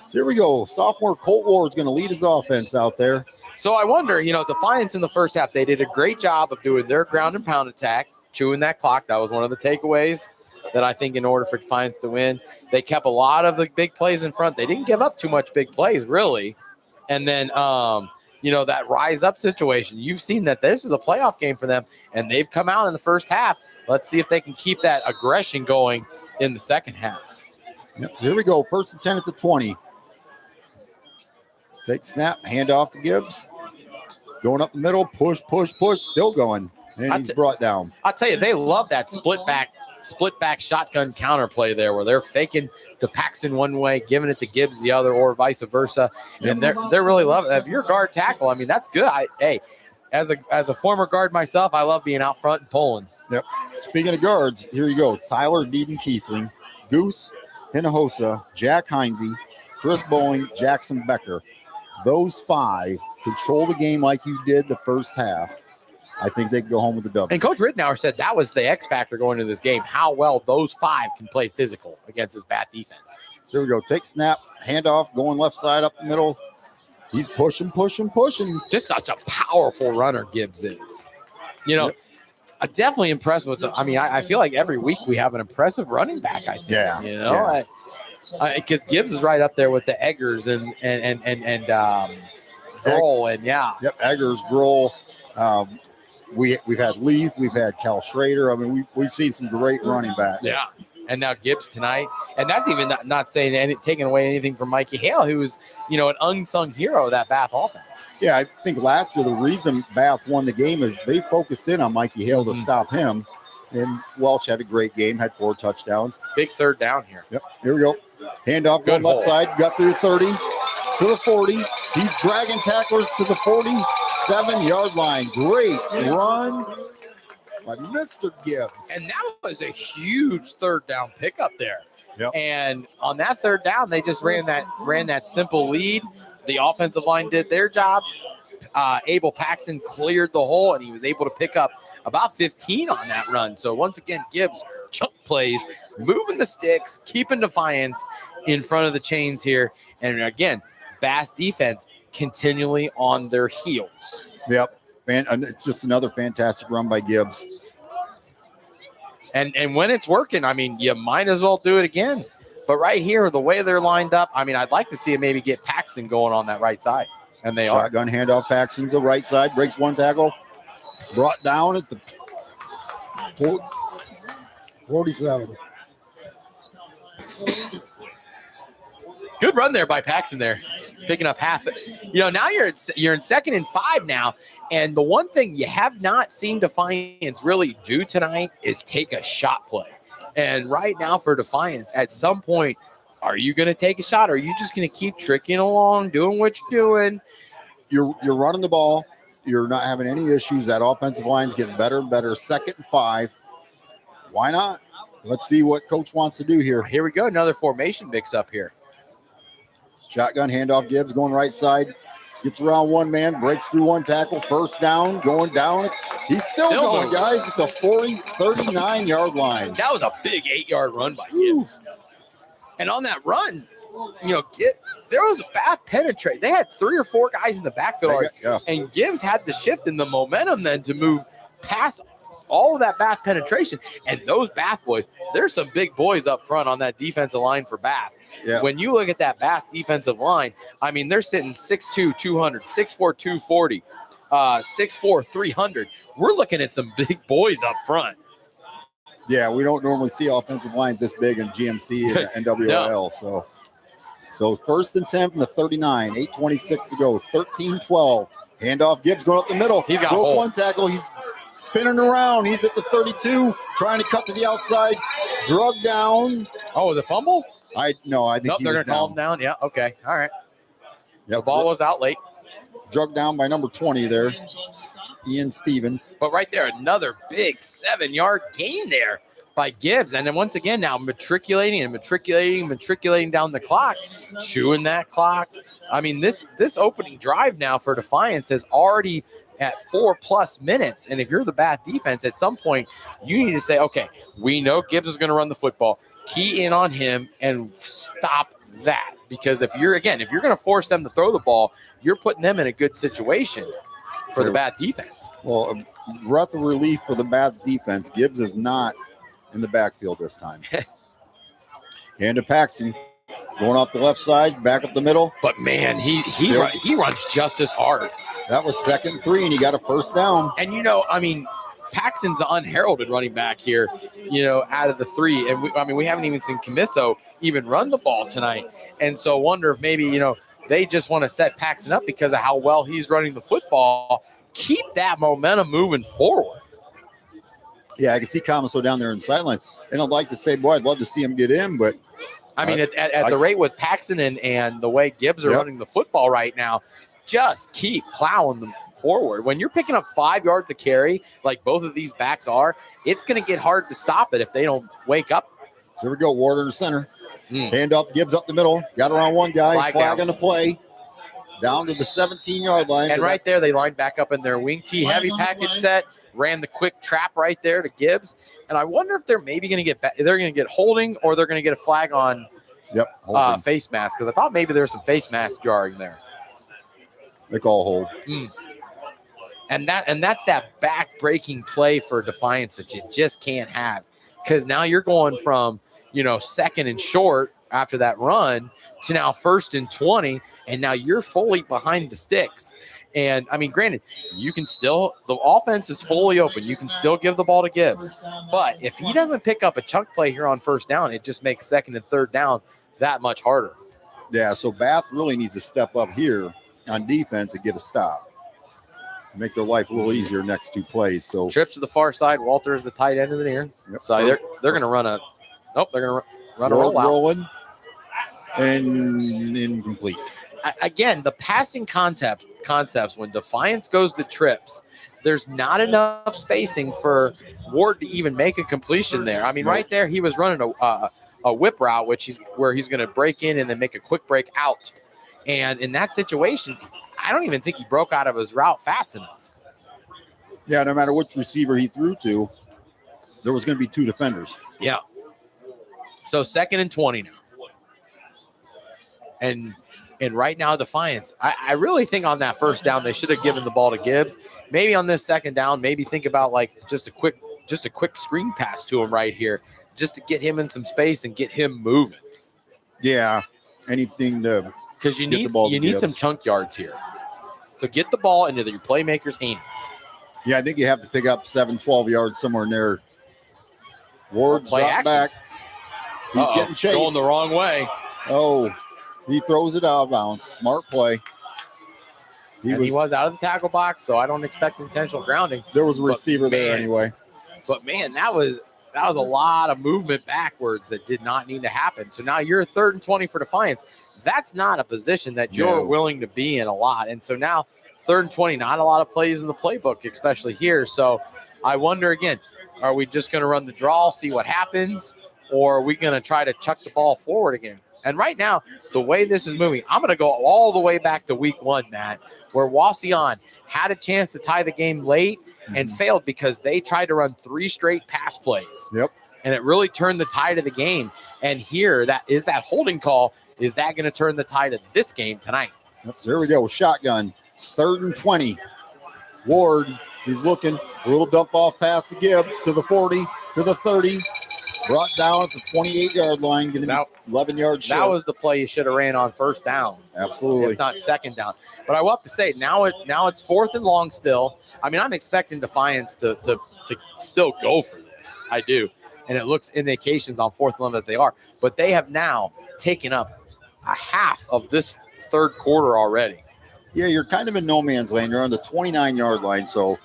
So here we go. Sophomore Colt Ward's going to lead his offense out there. So I wonder, Defiance in the first half, they did a great job of doing their ground and pound attack, chewing that clock. That was one of the takeaways that I think in order for Defiance to win. They kept a lot of the big plays in front. They didn't give up too much big plays, really. And then, that rise up situation, you've seen that this is a playoff game for them, and they've come out in the first half. Let's see if they can keep that aggression going in the second half. Yep. So here we go. First and 10 at the 20. Take snap, hand off to Gibbs. Going up the middle, push, still going. And he's brought down. I'll tell you, they love that split back shotgun counter play there where they're faking to Paxton one way, giving it to Gibbs the other, or vice versa. And they're really loving it. If you're guard tackle, I mean, that's good. As a former guard myself, I love being out front and pulling. Yep. Speaking of guards, here you go. Tyler Deeden-Kiesling, Goose Hinojosa, Jack Heinze, Chris Bowling, Jackson Becker. Those five control the game like you did the first half. I think they can go home with the W. And Coach Ridnour said that was the X factor going into this game, how well those five can play physical against this Bath defense. So here we go. Take snap, handoff, going left side up the middle. He's pushing. Just such a powerful runner Gibbs is. I'm definitely impressed with I feel like every week we have an impressive running back, I think. Yeah. Because Gibbs is right up there with the Eggers and Grohl and Yep, Eggers, Grohl. We've had Leaf, we've had Cal Schrader. I mean, we've seen some great running backs. Yeah, and now Gibbs tonight, and that's even not saying taking away anything from Mikey Hale, who was an unsung hero of that Bath offense. Yeah, I think last year the reason Bath won the game is they focused in on Mikey Hale to stop him, and Welch had a great game, had 4 touchdowns. Big third down here. Yep, here we go. Handoff going left side, got through the 30 to the 40. He's dragging tacklers to the 47-yard line. Great run by Mr. Gibbs. And that was a huge third down pickup there. Yep. And on that third down, they just ran that simple lead. The offensive line did their job. Abel Paxton cleared the hole, and he was able to pick up about 15 on that run. So once again, Gibbs chunk plays, moving the sticks, keeping Defiance in front of the chains here. And again, Bass defense continually on their heels. Yep. And it's just another fantastic run by Gibbs. And when it's working, you might as well do it again. But right here, the way they're lined up, I'd like to see it maybe get Paxton going on that right side. And they Shotgun handoff, Paxton to the right side, breaks one tackle, brought down at the 47. Good run there by Paxton there, picking up half. Now you're in 2nd and 5 now, and the one thing you have not seen Defiance really do tonight is take a shot play. And right now for Defiance, at some point, are you going to take a shot, or are you just going to keep tricking along, doing what you're doing? You're running the ball. You're not having any issues. That offensive line's getting better and better. 2nd and 5. Why not? Let's see what coach wants to do here. Here we go. Another formation mix up here. Shotgun handoff, Gibbs going right side. Gets around one man, breaks through one tackle. First down, going down. He's still going, guys, at the 39-yard line. That was a big 8-yard run by Gibbs. And on that run, there was a Bath penetrate. They had 3 or 4 guys in the backfield, and Gibbs had the shift and the momentum then to move past all of that Bath penetration. And those Bath boys, there's some big boys up front on that defensive line for Bath. Yeah. When you look at that Bath defensive line, they're sitting 6'2", 200, 6'4", 240, 6'4", 300. We're looking at some big boys up front. Yeah, we don't normally see offensive lines this big in GMC and NWL. No. So 1st and 10 from the 39, 8:26 to go, 13-12. Handoff, Gibbs going up the middle. He's got broke one tackle. He's spinning around. He's at the 32, trying to cut to the outside. Drug down. Oh, the fumble? I think Nope, he they're was going to call him down. Yeah, okay. All right. Yep. The ball was out late. Drug down by number 20 there, Ian Stevens. But right there, another big 7-yard gain there by Gibbs. And then once again, now matriculating down the clock, chewing that clock. I mean, this opening drive now for Defiance is already at 4+ minutes. And if you're the Bath defense, at some point, you need to say, okay, we know Gibbs is going to run the football. Key in on him and stop that. Because if you're going to force them to throw the ball, you're putting them in a good situation for the Bath defense. Well, a breath of relief for the Bath defense. Gibbs is not in the backfield this time. And to Paxton, going off the left side, back up the middle. But man, he runs just as hard. That was 2nd and 3, and he got a first down. And Paxton's the unheralded running back here, out of the 3. And we haven't even seen Camiso even run the ball tonight. And so I wonder if maybe, they just want to set Paxton up because of how well he's running the football. Keep that momentum moving forward. Yeah, I can see Camiso down there in the sideline. And I'd like to say, boy, I'd love to see him get in, but at the rate with Paxton and the way Gibbs are running the football right now, just keep plowing them forward. When you're picking up 5 yards to carry, like both of these backs are, it's going to get hard to stop it if they don't wake up. So here we go, Ward in the center. Hand off to Gibbs up the middle. Got around one guy. Flag on the play. Down to the 17-yard line. And right there, they lined back up in their wing tee heavy package set. Ran the quick trap right there to Gibbs. And I wonder if they're maybe going to get they're going to get holding or they're going to get a flag on face mask. Because I thought maybe there was some face mask jarring there. They call hold. And that's that back-breaking play for Defiance that you just can't have. Because now you're going from, 2nd and short after that run to now 1st and 20, and now you're fully behind the sticks. And, granted, you can still – the offense is fully open. You can still give the ball to Gibbs. But if he doesn't pick up a chunk play here on 1st down, it just makes 2nd and 3rd down that much harder. Yeah, so Bath really needs to step up here on defense and get a stop. Make their life a little easier next 2 plays. So trips to the far side. Walter is the tight end of the near. Yep. So they're going to run a – nope, they're going to run a rollout. Rolling and incomplete. Again, the passing concepts, when Defiance goes to trips, there's not enough spacing for Ward to even make a completion there. Right there, he was running a whip route, where he's going to break in and then make a quick break out. And in that situation, I don't even think he broke out of his route fast enough. Yeah, no matter which receiver he threw to, there was going to be 2 defenders. Yeah. So 2nd and 20 now. And right now, Defiance, I really think on that 1st down, they should have given the ball to Gibbs. Maybe on this 2nd down, maybe think about just a quick screen pass to him right here, just to get him in some space and get him moving. Yeah, anything to because you need some chunk yards here. So get the ball into your playmaker's hands. Yeah, I think you have to pick up 7, 12 yards somewhere in there. Ward drop back. He's getting chased. Going the wrong way. Oh, he throws it out of bounds. Smart play. He was out of the tackle box, so I don't expect intentional grounding. There was a receiver there anyway. But, man, that was a lot of movement backwards that did not need to happen. So now you're 3rd and 20 for Defiance. That's not a position that you're willing to be in a lot. And so now 3rd and 20, not a lot of plays in the playbook, especially here. So I wonder, again, are we just going to run the draw, see what happens, or are we going to try to chuck the ball forward again? And right now, the way this is moving, I'm going to go all the way back to week 1, Matt, where Wasion had a chance to tie the game late and failed because they tried to run 3 straight pass plays. Yep. And it really turned the tide of the game. And here, that holding call. Is that going to turn the tide of this game tonight? Yep, so here we go. Shotgun. 3rd and 20. Ward, he's looking. A little dump off pass to Gibbs to the 40, to the 30. Brought down at the 28-yard line. Going to be 11 yards short. That was the play you should have ran on 1st down. Absolutely. If not 2nd down. But I will have to say, now it's 4th and long still. I'm expecting Defiance to still go for this. I do. And it looks indications on 4th and long that they are. But they have now taken up a half of this 3rd quarter already. Yeah, you're kind of in no man's land. You're on the 29-yard line. So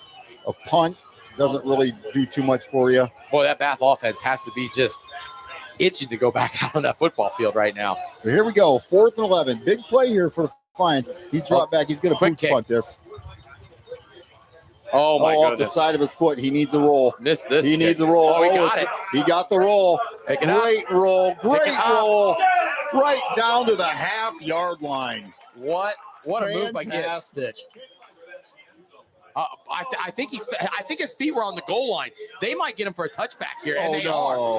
a punt doesn't really do too much for you. Boy, that Bath offense has to be just itching to go back out on that football field right now. So here we go, 4th and 11. Big play here for Defiance. He's dropped back. He's going to Quick pooch kick. punt this. Oh, my off goodness. the side of his foot. He needs a roll. Missed this. He kick. needs a roll. Oh, he got it's- it. He got the roll. Pick it up. Great roll. Great it up. roll. Right down to the half-yard line. What a move by Gibbs. Fantastic. I think his feet were on the goal line. They might get him for a touchback here, and Oh, they no.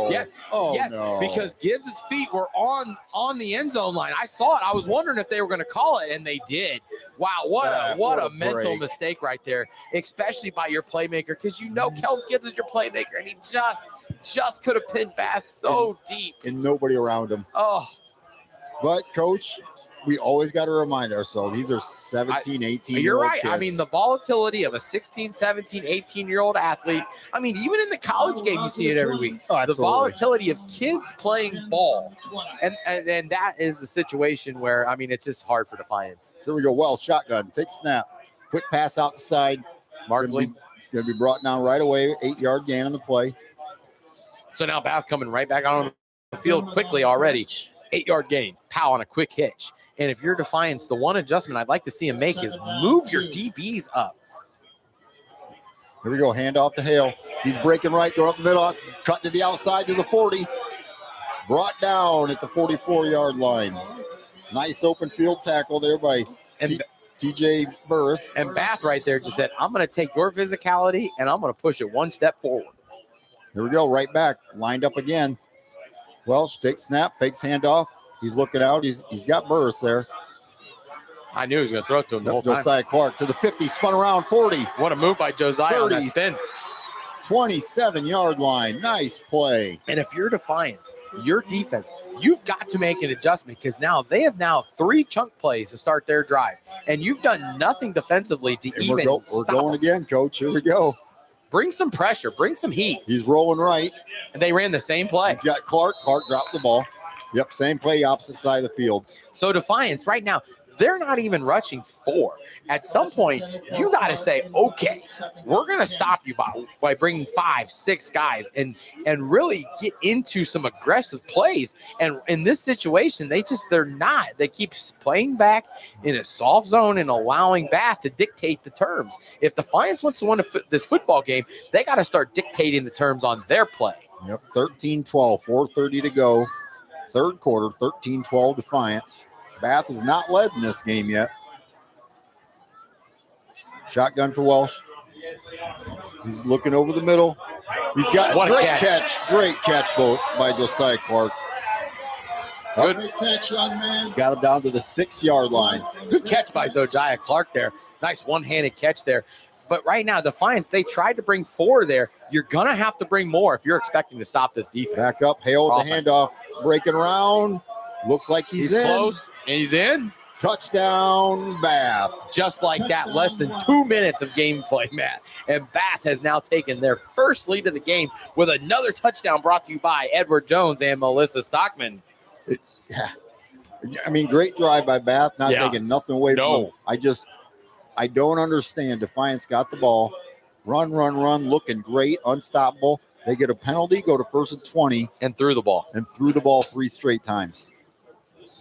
are. Yes, Oh, yes, no. because Gibbs' feet were on the end zone line. I saw it. I was wondering if they were going to call it, and they did. Wow, what What a a mental break. mistake right there, especially by your playmaker, because you know Kelvin Gibbs is your playmaker, and he just could have pinned Bath so deep. And nobody around him. Oh, But, Coach, we always got to remind ourselves, these are 17, 18-year-old you're right. kids. I mean, the volatility of a 16, 17, 18-year-old athlete. I mean, even in the college game, you see it every week. Oh, The absolutely. volatility of kids playing ball. And that is a situation where, I mean, it's just hard for Defiance. Here we go. Well, shotgun. Take snap. Quick pass out the side. Markley. Going to be brought down right away. 8-yard gain on the play. So now Bath coming right back on the field quickly already. 8-yard gain. Pow on a quick hitch. And if you're Defiance, the one adjustment I'd like to see him make is move your DBs up. Here we go. Hand off to Hale. He's breaking right, going up the middle, cut to the outside to the 40. Brought down at the 44-yard line. Nice open field tackle there by And TJ Burris. And Bath right there just said, I'm going to take your physicality and I'm going to push it one step forward. Here we go. Right back. Lined up again. Welsh takes snap, fakes handoff. He's looking out. He's got Burris there. I knew he was going to throw it to him the whole time. Josiah Clark to the 50, spun around 40. What a move by Josiah on that 30. spin. 27-yard line. Nice play. And if you're Defiance, your defense, you've got to make an adjustment because now they have 3 chunk plays to start their drive. And you've done nothing defensively to And even we're stop going them. again, Coach. Here we go. Bring some pressure. Bring some heat. He's rolling right. And they ran the same play. He's got Clark. Clark dropped the ball. Yep, same play, opposite side of the field. So Defiance right now, they're not even rushing 4. At some point, you got to say, okay, we're going to stop you by bringing 5, 6 guys and really get into some aggressive plays. And in this situation, they're not. They keep playing back in a soft zone and allowing Bath to dictate the terms. If Defiance wants to win this football game, they got to start dictating the terms on their play. Yep, 13-12, 4:30 to go. Third quarter, 13-12 Defiance. Bath has not led in this game yet. Shotgun for Welsh. He's looking over the middle. He's got What a great catch. Great catch by Josiah Clark. Good. Great catch, young man. Got him down to the 6-yard line. Good catch by Josiah Clark there. Nice one-handed catch there. But right now, Defiance, they tried to bring 4 there. You're going to have to bring more if you're expecting to stop this defense. Back up, Hale with the Offense. handoff. Breaking around. Looks like he's in. Close, and he's in. Touchdown, Bath. Just like that, less than 2 minutes of gameplay, Matt. And Bath has now taken their first lead of the game with another touchdown brought to you by Edward Jones and Melissa Stockman. I mean, great drive by Bath, not Yeah. taking nothing away No. from him. I don't understand. Defiance got the ball. Run, looking great, unstoppable. They get a penalty, go to 1st and 20, And threw the ball. and threw the ball 3 straight times.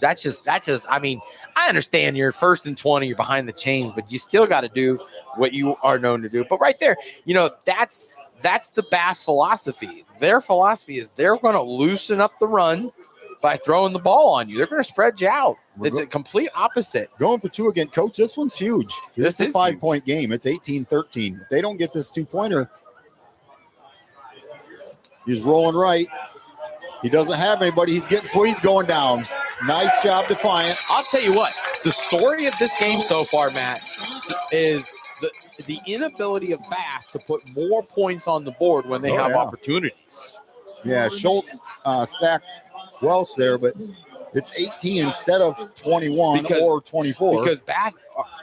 That's just, I mean, I understand you're 1st and 20, you're behind the chains, but you still got to do what you are known to do. But right there, that's the Bath philosophy. Their philosophy is they're going to loosen up the run by throwing the ball on you. They're going to spread you out. It's a complete opposite. Going for 2 again. Coach, this one's huge. This It's a is 5-point game. It's 18-13. If they don't get this 2-pointer, he's rolling right. He doesn't have anybody. He's going down. Nice job, Defiance. I'll tell you what, the story of this game so far, Matt, is the inability of Bath to put more points on the board when they have opportunities. Yeah, Schultz sacked Welsh there, but it's 18 instead of 21 or 24. Because Bath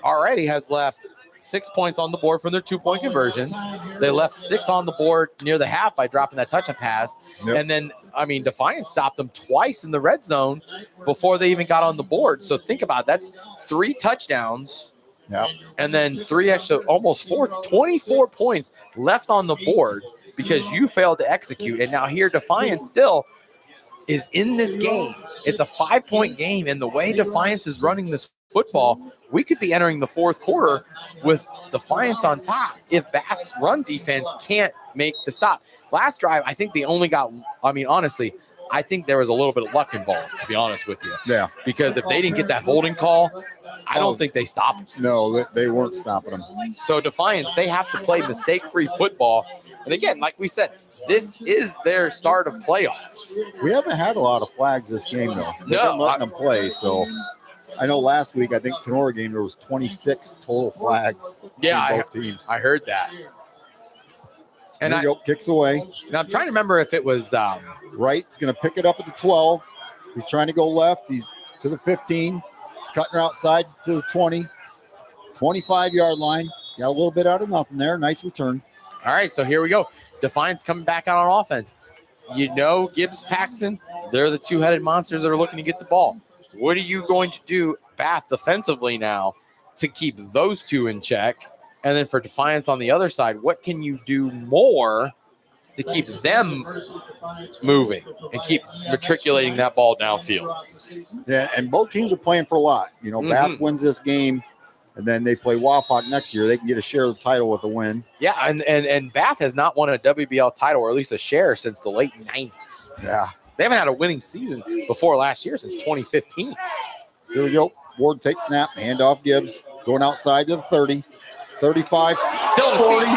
already has left 6 points on the board from their 2-point conversions. They left 6 on the board near the half by dropping that touchdown pass. Yep. And then, Defiance stopped them twice in the red zone before they even got on the board. So think about it. That's 3 touchdowns Yeah. And then 3 extra, almost 24 points left on the board because you failed to execute. And now here, Defiance still is in this game. It's a 5-point game. And the way Defiance is running this football, we could be entering the fourth quarter with Defiance on top if Bath's run defense can't make the stop. Last drive, I think they only got, honestly, I think there was a little bit of luck involved, to be honest with you. Yeah. Because if they didn't get that holding call, I don't think they stop him. No, they weren't stopping them. So Defiance, they have to play mistake-free football. And again, like we said, this is their start of playoffs. We haven't had a lot of flags this game, though. They've been letting them play. So I know last week, I think Tenora game, there was 26 total flags. Yeah, both teams. I heard that. And There you go, kicks away. Now I'm trying to remember if it was Wright's going to pick it up at the 12. He's trying to go left. He's to the 15. He's cutting her outside to the 20. 25-yard line. Got a little bit out of nothing there. Nice return. All right, so here we go. Defiance coming back out on offense. You know Gibbs, Paxton, they're the two-headed monsters that are looking to get the ball. What are you going to do, Bath, defensively now to keep those two in check? And then for Defiance on the other side, what can you do more to keep them moving and keep matriculating that ball downfield? Yeah, and both teams are playing for a lot. You know, Bath wins this game, and then they play Wapak next year. They can get a share of the title with a win. Yeah, and Bath has not won a WBL title, or at least a share, since the late 90s. Yeah. They haven't had a winning season before last year since 2015. Here we go. Ward takes snap, handoff Gibbs, going outside to the 30, 35, Still 40, 50, 40,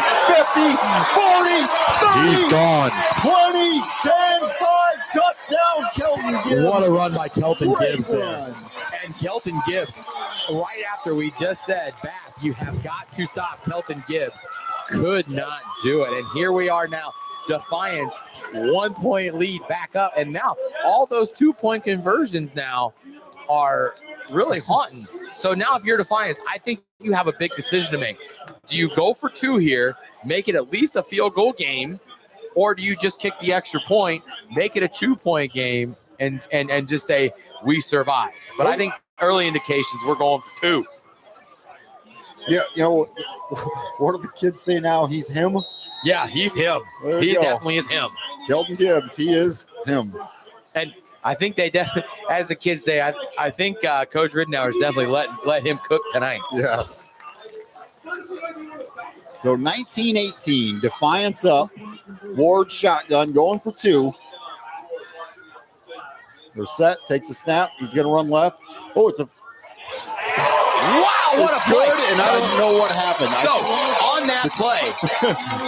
30, He's gone. 20, 10, 5, touchdown, Kelton Gibbs. What a run by Kelton Great Gibbs there. run. And Kelton Gibbs, right after we just said, Bath, you have got to stop Kelton Gibbs, could not do it. And here we are now. Defiance, 1-point lead back up. And now all those 2-point conversions now are really haunting. So now if you're Defiance, I think you have a big decision to make. Do you go for 2 here, make it at least a field goal game, or do you just kick the extra point, make it a 2-point game, and just say, we survive? But I think early indications, we're going for 2. Yeah, you know, what do the kids say now? He's him. Yeah, he's him. There He you go. definitely is him. Kelton Gibbs, he is him. And I think they definitely, as the kids say, I think Coach Ridenour is definitely let him cook tonight. Yes. So 19-18, Defiance up. Ward shotgun going for 2. They're set, takes a snap. He's going to run left. Oh, it's a Wow, what it's a play. good, and I don't know what happened. So, on that play,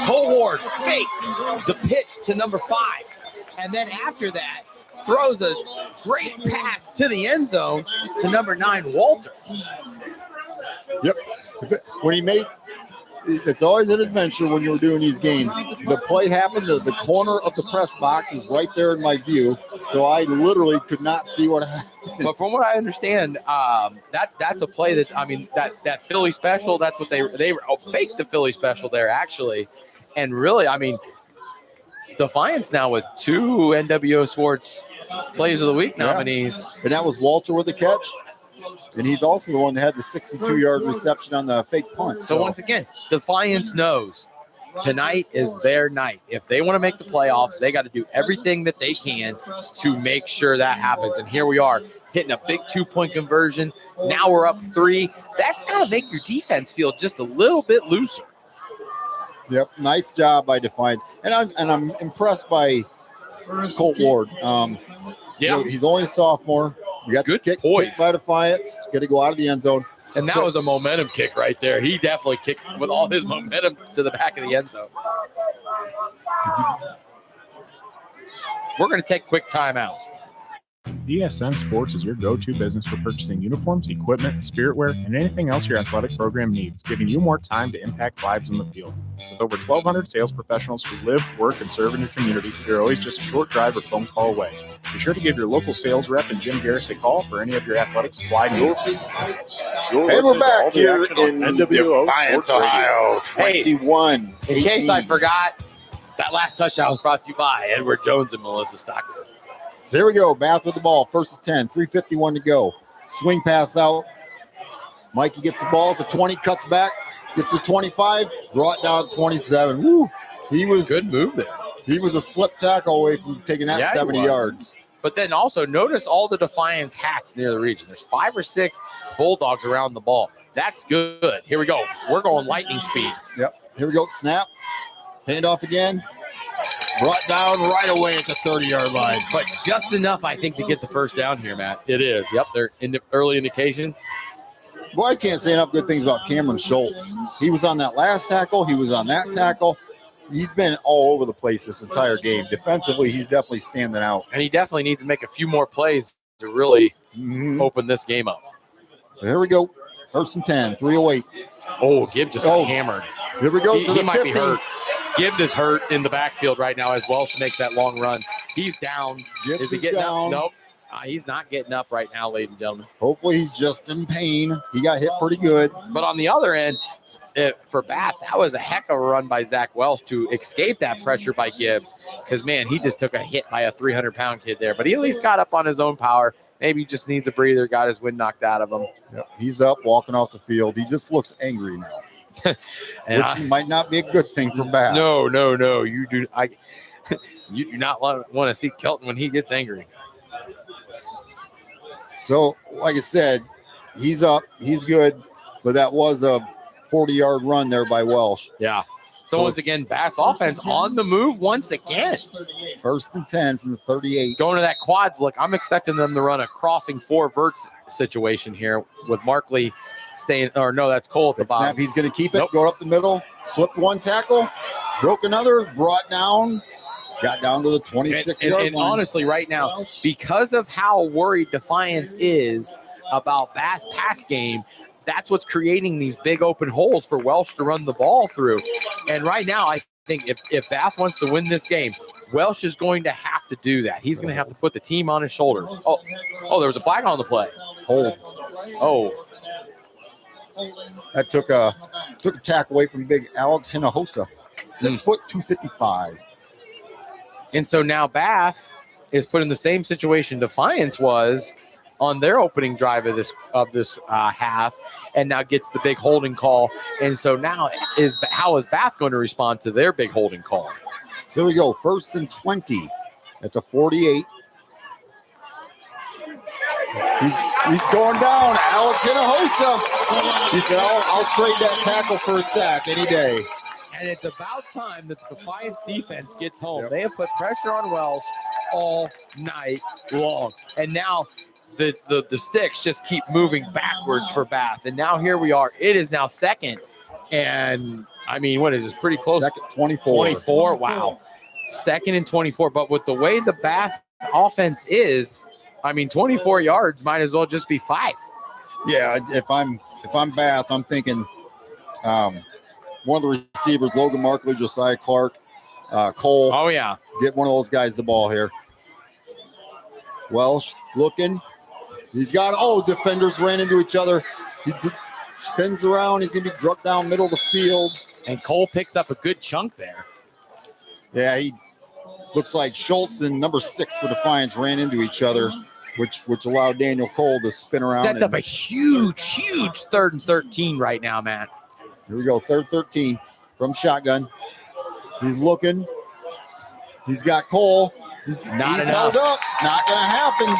Cole Ward faked the pitch to number 5. And then after that, throws a great pass to the end zone to number 9, Walter. Yep. When he made, it's always an adventure when you're doing these games. The play happened, the corner of the press box is right there in my view, so I literally could not see what happened. But from what I understand, that's a play that, that Philly special, that's what they faked the Philly special there, actually. And really, Defiance now with 2 NWO Sports Plays of the Week nominees. And that was Walter with the catch. And he's also the one that had the 62-yard reception on the fake punt. So once again, Defiance knows tonight is their night. If they want to make the playoffs, they got to do everything that they can to make sure that happens. And here we are hitting a big 2-point conversion. Now we're up 3. That's got to make your defense feel just a little bit looser. Yep, nice job by Defiance. And I'm impressed by Colt Ward. You know, he's only a sophomore. We got Good the kick poise. by Defiance. Got to go out of the end zone. And that was a momentum kick right there. He definitely kicked with all his momentum to the back of the end zone. We're going to take a quick timeout. BSN Sports is your go-to business for purchasing uniforms, equipment, spiritwear, and anything else your athletic program needs, giving you more time to impact lives in the field. With over 1,200 sales professionals who live, work, and serve in your community, you're always just a short drive or phone call away. Be sure to give your local sales rep and Jim Garris a call for any of your athletic supply needs. And we're back here in Defiance, Ohio, 21. In case I forgot, that last touchdown was brought to you by Edward Jones and Melissa Stockton. So here we go. Bath with the ball. First and 10. 3:51 to go. Swing pass out. Mikey gets the ball at the 20, cuts back, gets the 25, brought down to 27. Woo! He was Good move there. He was a slip tackle away from taking that Yeah, he 70 was. yards. But then also notice all the Defiance hats near the region. There's 5 or 6 Bulldogs around the ball. That's good. Here we go. We're going lightning speed. Yep. Here we go. Snap. Handoff again. Brought down right away at the 30-yard line. But just enough, I think, to get the first down here, Matt. It is. Yep, they're in the early indication. Boy, I can't say enough good things about Cameron Schultz. He was on that last tackle. He was on that tackle. He's been all over the place this entire game. Defensively, he's definitely standing out. And he definitely needs to make a few more plays to really open this game up. So here we go. First and 10, 3:08. Oh, Gibbs just got hammered. Here we go He to the might 50. be hurt. Gibbs is hurt in the backfield right now as Welsh makes that long run. He's down. Gibbs is he is getting down. up? Nope. He's not getting up right now, ladies and gentlemen. Hopefully he's just in pain. He got hit pretty good. But on the other end, for Bath, that was a heck of a run by Zach Welsh to escape that pressure by Gibbs. Because, man, he just took a hit by a 300-pound kid there. But he at least got up on his own power. Maybe he just needs a breather, got his wind knocked out of him. Yep. He's up, walking off the field. He just looks angry now, which might not be a good thing for Bath. No. You do you do not want to see Kelton when he gets angry. So, like I said, he's up. He's good. But that was a 40-yard run there by Welsh. Yeah. So once again, Bath's offense on the move once again. First and 10 from the 38. Going to that quads look. I'm expecting them to run a crossing 4 verts situation here with Markley staying. Or no, that's Cole at the bottom. Snap. He's going to keep it. Nope. Go up the middle. Slipped one tackle. Broke another. Brought down. Got down to the 26-yard And line. honestly, right now, because of how worried Defiance is about Bath's pass game, that's what's creating these big open holes for Welsh to run the ball through. And right now, I think if Bath wants to win this game, Welsh is going to have to do that. He's going to have to put the team on his shoulders. Oh, there was a flag on the play. Hold. Oh, That took a tackle away from big Alex Hinojosa. 6 foot 255. and so now Bath is put in the same situation Defiance was on their opening drive of this half, and now gets the big holding call. And so now how is Bath going to respond to their big holding call? So here we go. First and 20 at the 48. He's going down. Alex Hinojosa. He said, I'll trade that tackle for a sack any day. And it's about time that the Defiance defense gets home. Yep. They have put pressure on Welsh all night long. And now the sticks just keep moving backwards for Bath. And now here we are. It is now second. And, I mean, what is this? Pretty close. Second 24. 24. Wow. Second and 24. But with the way the Bath offense is, I mean, 24 yards might as well just be 5. Yeah, if I'm Bath, I'm thinking one of the receivers, Logan Markley, Josiah Clark, Cole. Oh, yeah. Get one of those guys the ball here. Welsh looking. He's got, defenders ran into each other. He spins around. He's going to be drugged down middle of the field. And Cole picks up a good chunk there. Yeah, he looks like Schultz and number 6 for Defiance ran into each other, which allowed Daniel Cole to spin around. Sets up a huge 3rd and 13 right now, man. Here we go, 3rd 13 from shotgun. He's looking. He's got Cole. He's held up. Not going to happen.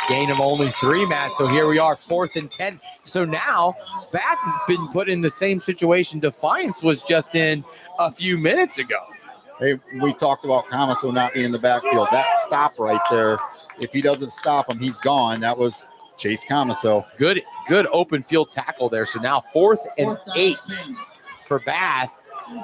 Gain of only 3, Matt. So here we are, 4th and 10. So now Bath has been put in the same situation Defiance was just in a few minutes ago. Hey, we talked about Camaso not being in the backfield. That stop right there, if he doesn't stop him, he's gone. That was Chase Camaso. Good open field tackle there. So now 4th and 8 for Bath.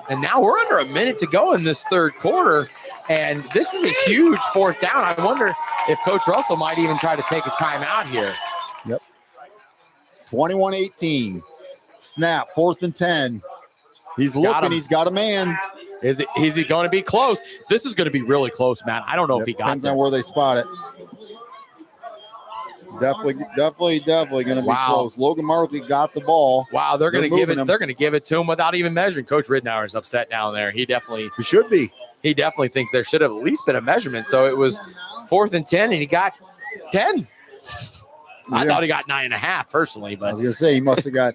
And now we're under a minute to go in this third quarter. And this is a huge 4th down. I wonder if Coach Russell might even try to take a timeout here. Yep. 21-18. Snap, 4th and 10. He's looking. He's got a man. Is he going to be close? This is going to be really close, man. I don't know if he got Depends this. on where they spot it. Definitely going to be close. Logan Markley got the ball. Wow, they're going to give it. him. They're going to give it to him without even measuring. Coach Ridnour is upset down there. He should be. He definitely thinks there should have at least been a measurement. So it was 4th and 10, and he got 10. I thought he got 9.5 personally, I but was going to say he must have got,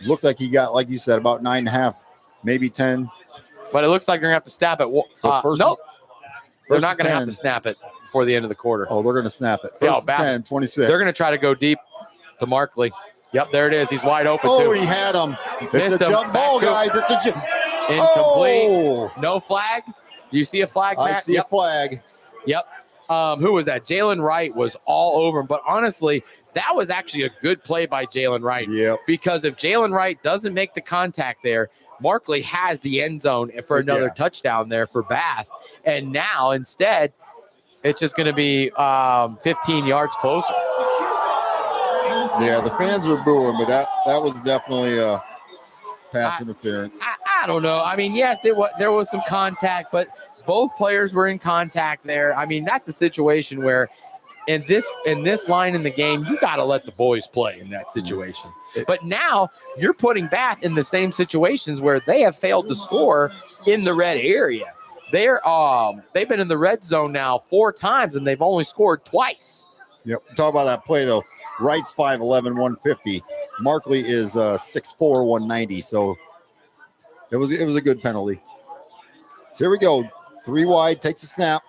looked like he got, like you said, about 9.5, maybe 10. it looks like they're going to have to snap it. So first, nope. They're first not going to have 10. to snap it before the end of the quarter. Oh, they're going to snap it. First Yeah, and 10, 26. They're going to try to go deep to Markley. Yep, there it is. He's wide open, Oh, too. he had him. It's Missed a him. jump ball, Back to- guys. It's a jump. Incomplete. Oh, No flag. Do you see a flag, Matt? I see a flag. Yep. Who was that? Jalen Wright was all over him. But honestly, that was actually a good play by Jalen Wright. Yep. Because if Jalen Wright doesn't make the contact there, Markley has the end zone for another touchdown there for Bath. And now instead, it's just going to be 15 yards closer. Yeah, the fans were booing, but that was definitely a pass interference. I don't know. I mean, yes, there was some contact, but both players were in contact there. I mean, that's a situation where in this line in the game, you got to let the boys play in that situation. But now you're putting Bath in the same situations where they have failed to score in the red area. They've been in the red zone now 4 times and they've only scored twice. Yep. Talk about that play though. Wright's 5'11", 150. Markley is 6'4", 190. So it was a good penalty. So here we go. 3 wide, takes a snap.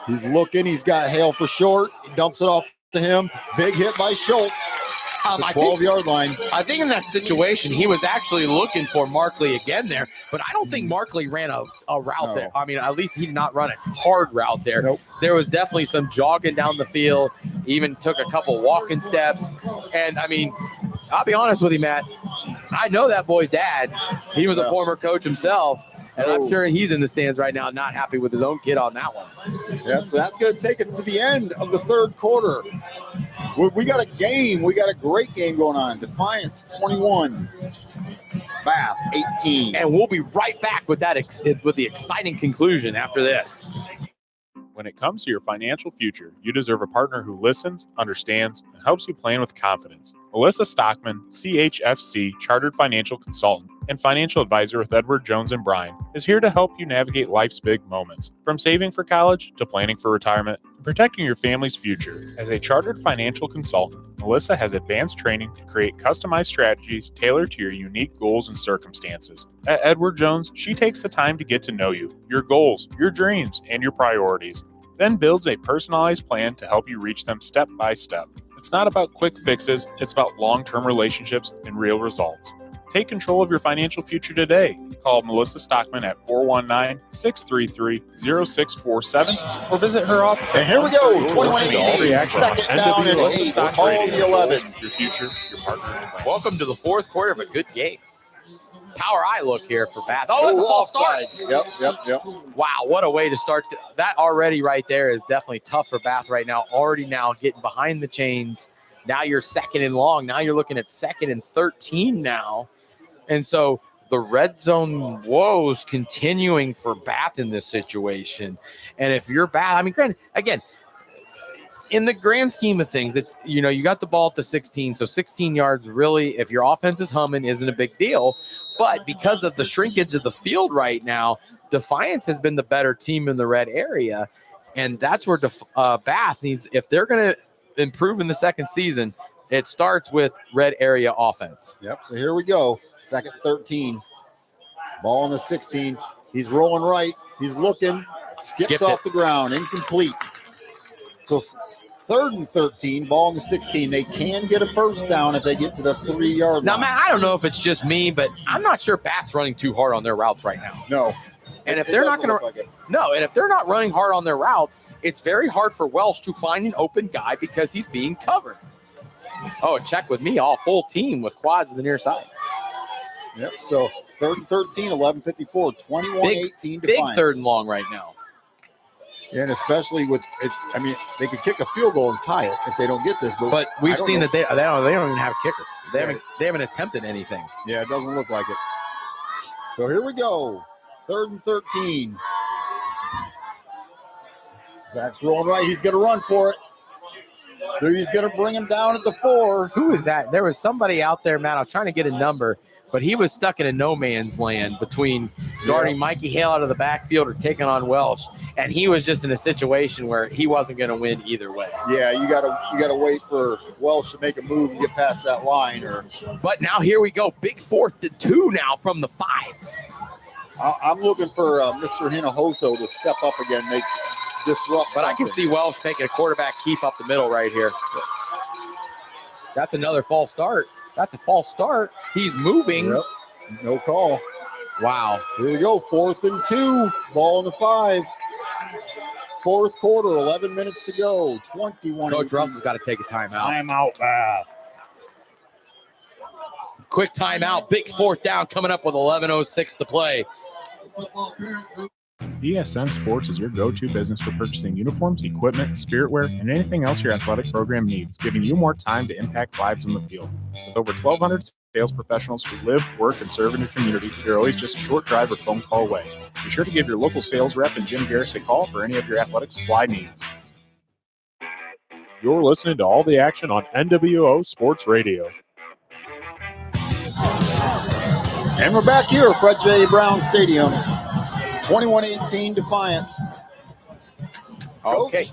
He's looking. He's got Hale for short. He dumps it off to him. Big hit by Schultz. The 12-yard line. I think in that situation, he was actually looking for Markley again there, but I don't think Markley ran a route there. I mean, at least he did not run a hard route there. Nope. There was definitely some jogging down the field. He even took a couple walking steps. And, I mean, I'll be honest with you, Matt. I know that boy's dad. He was a former coach himself. And I'm sure he's in the stands right now, not happy with his own kid on that one. Yeah, so that's going to take us to the end of the third quarter. We got a game. We got a great game going on. Defiance 21, Bath 18. And we'll be right back with that with the exciting conclusion after this. When it comes to your financial future, you deserve a partner who listens, understands, and helps you plan with confidence. Melissa Stockman, CHFC Chartered Financial Consultant and Financial Advisor with Edward Jones and Bryan, is here to help you navigate life's big moments, from saving for college to planning for retirement and protecting your family's future. As a Chartered Financial Consultant, Melissa has advanced training to create customized strategies tailored to your unique goals and circumstances. At Edward Jones, she takes the time to get to know you, your goals, your dreams, and your priorities, then builds a personalized plan to help you reach them step by step. It's not about quick fixes, it's about long-term relationships and real results. Take control of your financial future today. Call Melissa Stockman at 419-633-0647 or visit her office. And here we go, 21-18, second down and 8, all the 11. Your future, your partner. Welcome to the fourth quarter of a good game. Power eye look here for Bath. Oh, it's a false start. Yep. Wow, what a way to start. That already right there is definitely tough for Bath right now. Already now getting behind the chains. Now you're second and long. Now you're looking at 2nd and 13 now. And so the red zone woes continuing for Bath in this situation. And if you're Bath, I mean, granted, again, in the grand scheme of things, it's, you know, you got the ball at the 16. So 16 yards really, if your offense is humming, isn't a big deal. But because of the shrinkage of the field right now, Defiance has been the better team in the red area. And that's where Bath needs, if they're going to improve in the second season, it starts with red area offense. Yep, so here we go. 2nd 13. Ball on the 16. He's rolling right. He's looking. Skips off the ground. Incomplete. So 3rd and 13. Ball on the 16. They can get a first down if they get to the 3-yard line. Now, man, I don't know if it's just me, but I'm not sure Bath's running too hard on their routes right now. No. And if they're not going to and if they're not running hard on their routes, it's very hard for Welsh to find an open guy because he's being covered. Oh, check with me, all full team with quads to the near side. Yep, so 3rd and 13, 11:54, 21-18 Big Defiance. 3rd and long right now. Yeah, and especially with I mean, they could kick a field goal and tie it if they don't get this. But we've seen that they don't even have a kicker. They haven't attempted anything. Yeah, it doesn't look like it. So here we go. 3rd and 13. Zach's rolling right. He's going to run for it. He's going to bring him down at the 4. Who is that? There was somebody out there, Matt. I was trying to get a number, but he was stuck in a no man's land between guarding Mikey Hale out of the backfield or taking on Welsh, and he was just in a situation where he wasn't going to win either way. Yeah, you gotta wait for Welsh to make a move and get past that line. But now here we go, big 4th and 2 now from the 5. I'm looking for Mr. Hinojosa to step up again, disrupt. But I can see Welsh taking a quarterback keep up the middle right here. That's another false start. That's a false start. He's moving. Yep. No call. Wow. So here we go, 4th and 2, ball in the 5. 4th quarter, 11 minutes to go. 21. Coach Russell's got to take a timeout. Timeout, Bath. Quick timeout. Big 4th down coming up with 11:06 to play. BSN Sports is your go-to business for purchasing uniforms, equipment, spiritware, and anything else your athletic program needs, giving you more time to impact lives in the field. With over 1,200 sales professionals who live, work, and serve in your community, you're always just a short drive or phone call away. Be sure to give your local sales rep and Jim Garris a call for any of your athletic supply needs. You're listening to all the action on NWO Sports Radio. And we're back here at Fred J. Brown Stadium. 21-18 Defiance. Okay.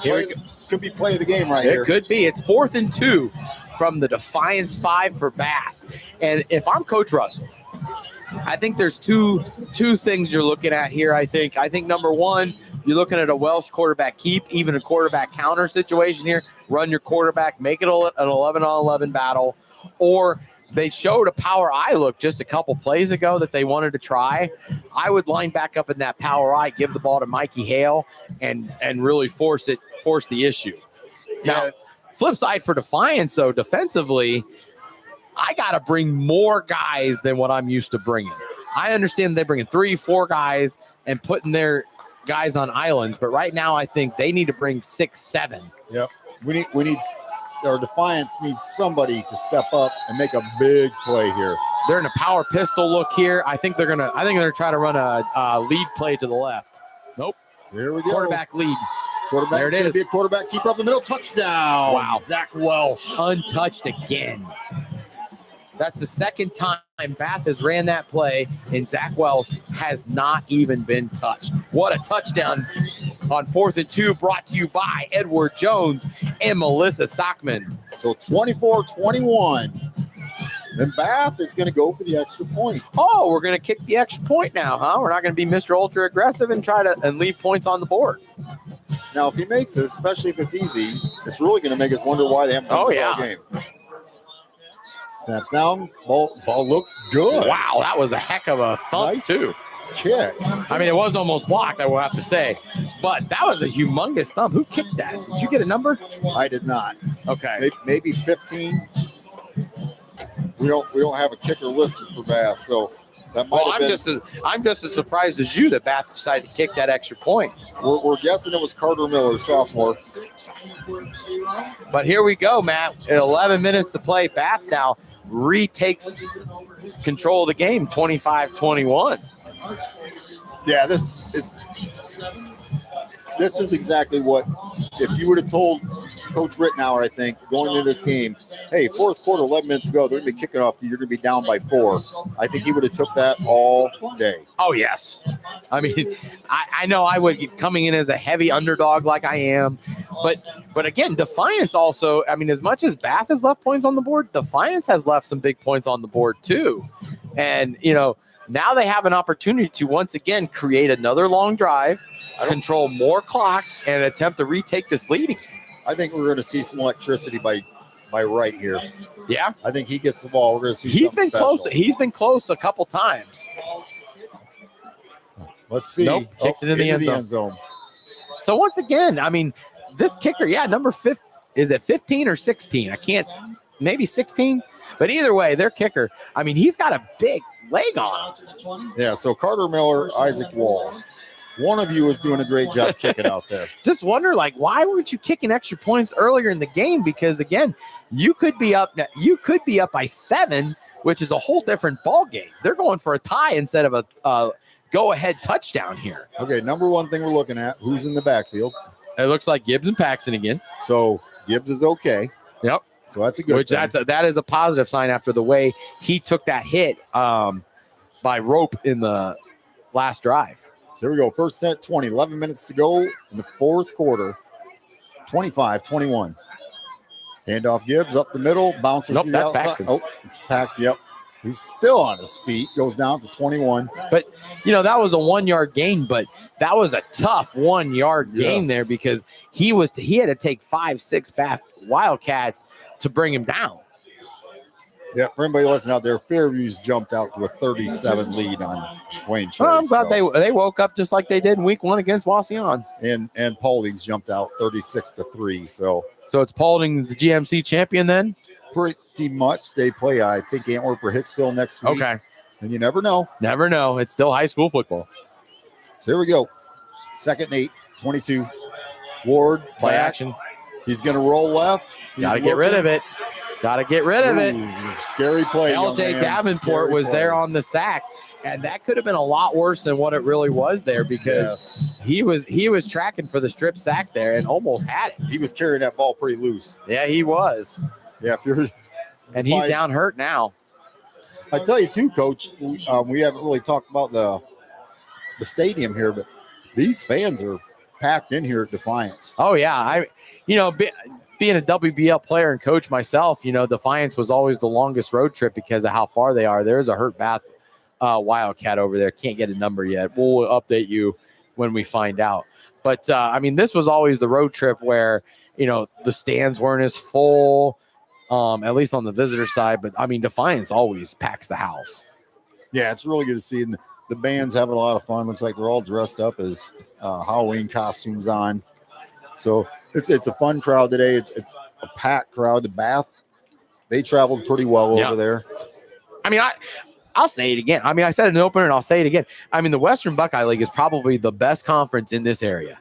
Coach, could be play of the game right here. It could be. It's 4th and 2 from the Defiance 5 for Bath. And if I'm Coach Russell, I think there's two things you're looking at here. I think number one, you're looking at a Welsh quarterback keep, even a quarterback counter situation here. Run your quarterback, make it an 11-on-11 battle, or they showed a power eye look just a couple plays ago that they wanted to try. I would line back up in that power eye, give the ball to Mikey Hale, and really force the issue. Now, flip side for Defiance, though, defensively, I got to bring more guys than what I'm used to bringing. I understand they're bringing 3-4 guys and putting their guys on islands, but right now I think they need to bring 6-7. Yep. We need our Defiance needs somebody to step up and make a big play here. They're in a power pistol look here. I think they're gonna try to run a lead play to the left. Nope. So here we go. Quarterback lead. Quarterback. There it is. Be a quarterback keeper up the middle. Touchdown. Wow. Zach Welsh. Untouched again. That's the second time Bath has ran that play, and Zach Welsh has not even been touched. What a touchdown on 4th and 2, brought to you by Edward Jones and Melissa Stockman. So 24-21. Then Bath is going to go for the extra point. Oh, we're going to kick the extra point now, huh? We're not going to be Mr. Ultra Aggressive and try to leave points on the board. Now, if he makes this, especially if it's easy, it's really going to make us wonder why they haven't done this all game. Snaps down. Ball looks good. Wow, that was a heck of a thump, too. Kick. I mean, it was almost blocked, I will have to say. But that was a humongous thump. Who kicked that? Did you get a number? I did not. Okay. Maybe 15. We don't have a kicker listed for Bath, so that might have been. I'm just as surprised as you that Bath decided to kick that extra point. We're guessing it was Carter Miller, sophomore. But here we go, Matt. 11 minutes to play. Bath now retakes control of the game, 25-21. Yeah, this is exactly what, if you would have told Coach Rittenauer, I think, going into this game, hey, 4th quarter, 11 minutes to go, they're going to be kicking off, you're going to be down by 4. I think he would have took that all day. Oh, yes. I mean, I know I would get coming in as a heavy underdog like I am, but again, Defiance also, I mean, as much as Bath has left points on the board, Defiance has left some big points on the board too. And, now they have an opportunity to once again create another long drive, control more clock, and attempt to retake this lead again. I think we're going to see some electricity by Wright here. Yeah, I think he gets the ball. We're going to see. He's been close. He's been close a couple times. Let's see. Nope, kicks it in the end zone. So once again, I mean, this kicker, number 5, is it 15 or 16? I can't. Maybe 16. But either way, their kicker. I mean, he's got a big leg on him. Yeah, so Carter Miller, Isaac Walls. One of you is doing a great job kicking out there. Just wonder, why weren't you kicking extra points earlier in the game? Because again, you could be up by 7, which is a whole different ball game. They're going for a tie instead of a go-ahead touchdown here. Okay, number one thing we're looking at, who's in the backfield? It looks like Gibbs and Paxton again. So Gibbs is okay. Yep. So that's a good thing. That is a positive sign after the way he took that hit by rope in the last drive. So here we go. First set, 20, 11 minutes to go in the fourth quarter. 25-21. Handoff Gibbs up the middle, bounces to the that's outside. Paxton. Oh, it's Paxton. Yep. He's still on his feet, goes down to 21. But, that was a 1 yard gain, but that was a tough 1 yard gain there because he had to take 5-6 Bath Wildcats to bring him down. Yeah, for anybody listening out there, Fairview's jumped out to a 37 lead on Wayne Chase. Well, I'm glad they woke up just like they did in week 1 against Wauseon. And Paulding's jumped out 36-3. So it's Paulding the GMC champion then? Pretty much. They play, I think, Antwerp or Hicksville next week. Okay. And you never know. Never know. It's still high school football. So here we go. Second 8, 22. Ward. Play back. action. He's going to roll left. Got to get rid of it. Got to get rid of it. Scary play. LJ Davenport was there on the sack, and that could have been a lot worse than what it really was there because he was tracking for the strip sack there and almost had it. He was carrying that ball pretty loose. Yeah, he was. Yeah, and he's down hurt now. I tell you too, Coach. We haven't really talked about the stadium here, but these fans are packed in here at Defiance. Oh yeah, being a WBL player and coach myself, Defiance was always the longest road trip because of how far they are. There's a hurt Bath Wildcat over there. Can't get a number yet. We'll update you when we find out. But this was always the road trip where the stands weren't as full. At least on the visitor side, but Defiance always packs the house. Yeah, it's really good to see. And the band's having a lot of fun. Looks like they're all dressed up as Halloween costumes on. So it's a fun crowd today. It's a packed crowd. The Bath, they traveled pretty well over there. I'll say it again. I said it in the opener and I'll say it again. The Western Buckeye League is probably the best conference in this area.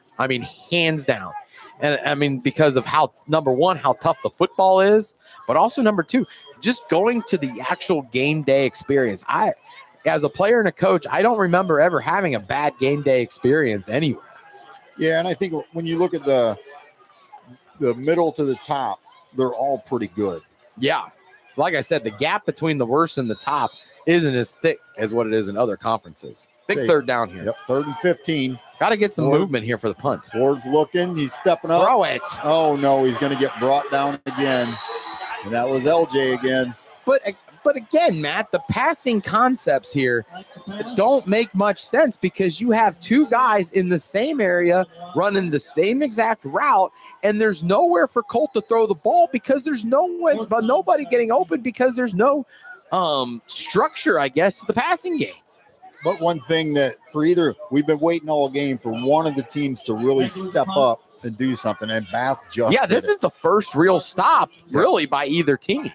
Hands down. And because of number one, how tough the football is, but also number two, just going to the actual game day experience. As a player and a coach, I don't remember ever having a bad game day experience anywhere. Yeah, and I think when you look at the middle to the top, they're all pretty good. Yeah. Like I said, the gap between the worst and the top isn't as thick as what it is in other conferences. Big third down here. Yep, 3rd and 15. Got to get some movement here for the punt. Ward's looking. He's stepping up. Throw it. Oh, no, he's going to get brought down again. And that was LJ again. But again, Matt, the passing concepts here don't make much sense because you have two guys in the same area running the same exact route, and there's nowhere for Colt to throw the ball because there's nobody getting open because there's no structure, I guess, to the passing game. But one thing that we've been waiting all game for one of the teams to really step up and do something, and Bath just this is the first real stop really by either team.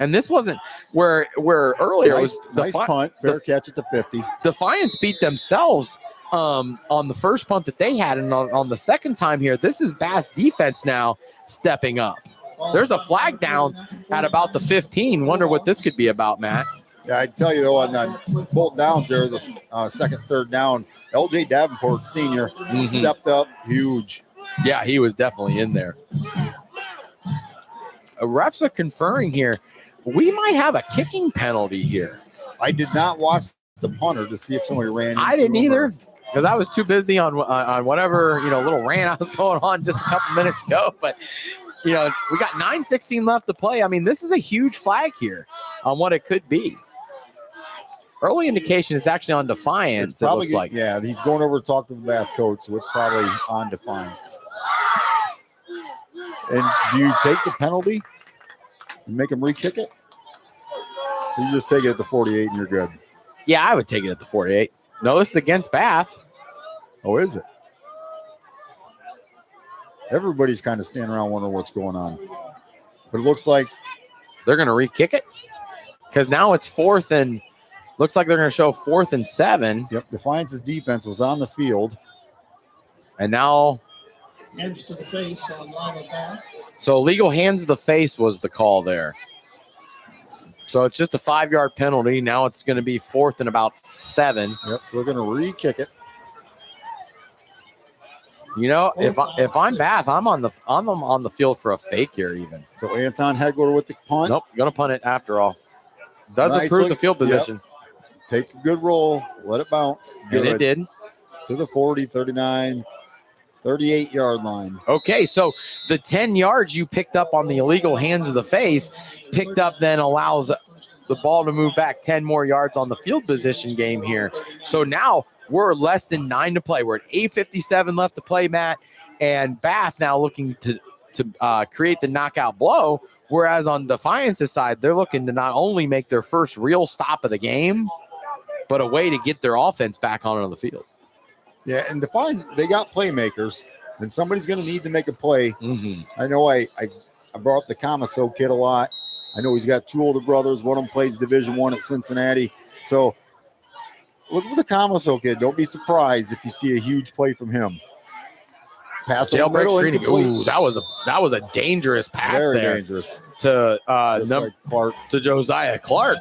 And this wasn't where earlier it was nice punt, fair catch at the 50. Defiance beat themselves on the first punt that they had, and on the second time here, this is Bath's defense now stepping up. There's a flag down at about the 15. Wonder what this could be about, Matt. Yeah, I tell you though, on both downs there, the second, third down, LJ Davenport Sr. stepped up huge. Yeah, he was definitely in there. Refs are conferring here. We might have a kicking penalty here. I did not watch the punter to see if somebody ran into I didn't either because I was too busy on whatever little rant I was going on just a couple minutes ago. But we got 9:16 left to play. This is a huge flag here on what it could be. Early indication is actually on Defiance. It looks like. Yeah, he's going over to talk to the Bath coach, so it's probably on Defiance. And do you take the penalty and make him re-kick it? You just take it at the 48 and you're good. Yeah, I would take it at the 48. No, this is against Bath. Oh, is it? Everybody's kind of standing around wondering what's going on. But it looks like they're going to re-kick it because now it's fourth and looks like they're going to show 4th and 7. Yep, Defiance's defense was on the field. And now Hands to the face on line of pass. So legal hands to the face was the call there. So it's just a 5-yard penalty. Now it's going to be 4th and about 7. Yep, so they're going to re-kick it. You know, if I'm Bath, I'm on the field for a fake here even. So Anton Hegler with the punt. Nope, gonna punt it after all. Does Nice improve look. the field position. Take a good roll. Let it bounce. And it Good. did. To the 40, 39, 38-yard line. Okay, so the 10 yards you picked up on the illegal hands of the face, picked up then allows the ball to move back 10 more yards on the field position game here. So now we're less than 9 to play. We're at 8:57 left to play, Matt. And Bath now looking to create the knockout blow, whereas on Defiance's side, they're looking to not only make their first real stop of the game, but a way to get their offense back onto the field. Yeah, and Defiance, they got playmakers, and somebody's going to need to make a play. Mm-hmm. I know I brought up the Camaso kid a lot. I know he's got 2 older brothers. One of them plays Division I at Cincinnati. So look for the Camaso kid. Don't be surprised if you see a huge play from him. Pass over the Jailbreak middle, screening. incomplete. Ooh, that was a dangerous pass Very there dangerous. to Just like Clark. to Josiah Clark.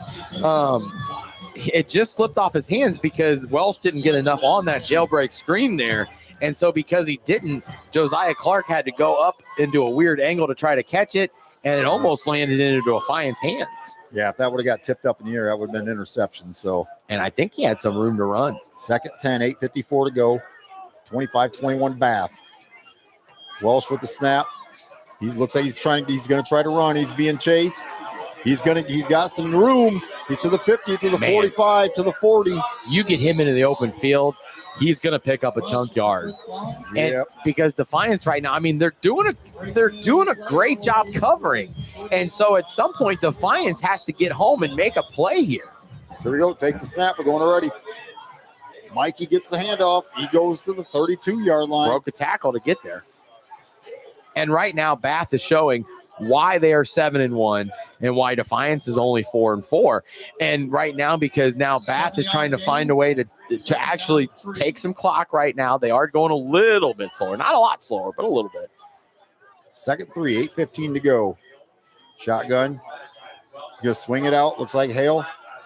It just slipped off his hands because Welsh didn't get enough on that jailbreak screen there. And so because he didn't, Josiah Clark had to go up into a weird angle to try to catch it, and it almost landed into Defiance hands. Yeah, if that would have got tipped up in the air, that would have been an interception. So And I think he had some room to run. second 10, 8:54 to go. 25-21 Bath. Welsh with the snap. He looks like he's going to try to run. He's being chased. He's got some room. He's to the 50, to the 45, to the 40. You get him into the open field, he's going to pick up a chunk yard. And Yep. because Defiance right now, I mean, they're doing a great job covering. And so at some point, Defiance has to get home and make a play here. Here we go. Takes the snap. We're going already. Mikey gets the handoff. He goes to the 32-yard line. Broke a tackle to get there. And right now, Bath is showing why they are 7-1 and why Defiance is only 4-4. And right now, because now Bath is trying to find a way to actually take some clock right now. They are going a little bit slower, not a lot slower, but a little bit. Second 3, 8:15 to go. Shotgun. He's going to swing it out. Looks like Hale.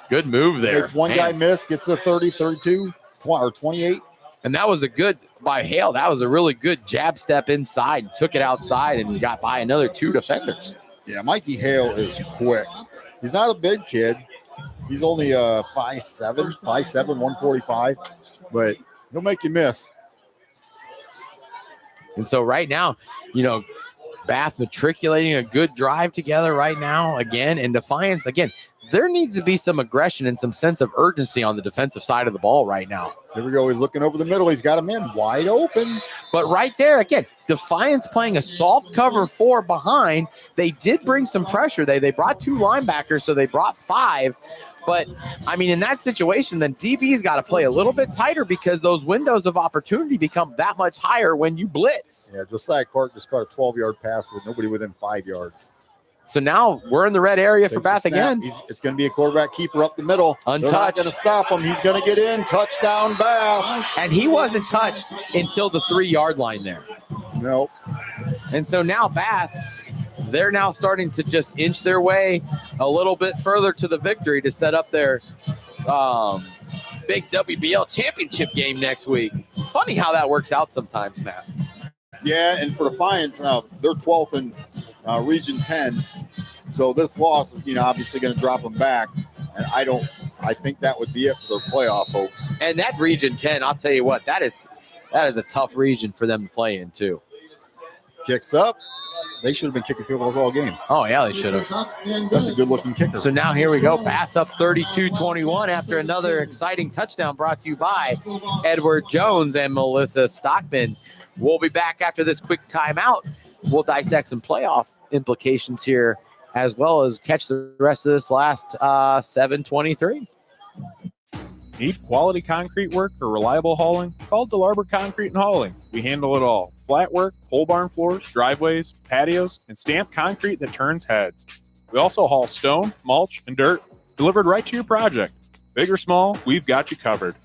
Good move there. Makes one guy miss. Gets to 30, 32, or 28. And that was a good by Hale. That was a really good jab step inside. Took it outside and got by another 2 defenders. Yeah, Mikey Hale is quick. He's not a big kid. He's only 5'7", 145, but he'll make you miss. And so right now, Bath matriculating a good drive together right now again. And Defiance, again, there needs to be some aggression and some sense of urgency on the defensive side of the ball right now. Here we go. He's looking over the middle. He's got him in wide open. But right there, again, Defiance playing a soft cover 4 behind. They did bring some pressure. They brought 2 linebackers, so they brought 5. But, I mean, in that situation, then DB's got to play a little bit tighter because those windows of opportunity become that much higher when you blitz. Yeah, Josiah Clark just caught a 12-yard pass with nobody within 5 yards. So now we're in the red area for Bath again. It's going to be a quarterback keeper up the middle. Untouched. They're not going to stop him. He's going to get in. Touchdown, Bath. And he wasn't touched until the 3-yard line there. Nope. And so now Bath, they're now starting to just inch their way a little bit further to the victory to set up their big WBL championship game next week. Funny how that works out sometimes, Matt. Yeah, and for Defiance, now they're 12th in Region 10. So this loss is, obviously going to drop them back. And I think that would be it for their playoff hopes. And that Region 10, I'll tell you what, that is a tough region for them to play in too. Kicks up. They should have been kicking field goals all game. Oh, yeah, they should have. That's a good-looking kicker. So now here we go. Bath up 32-21 after another exciting touchdown brought to you by Edward Jones and Melissa Stockman. We'll be back after this quick timeout. We'll dissect some playoff implications here as well as catch the rest of this last 7:23. Need quality concrete work or reliable hauling? Call DeLarber Concrete and Hauling. We handle it all. Flat work, pole barn floors, driveways, patios, and stamped concrete that turns heads. We also haul stone, mulch, and dirt delivered right to your project. Big or small, we've got you covered.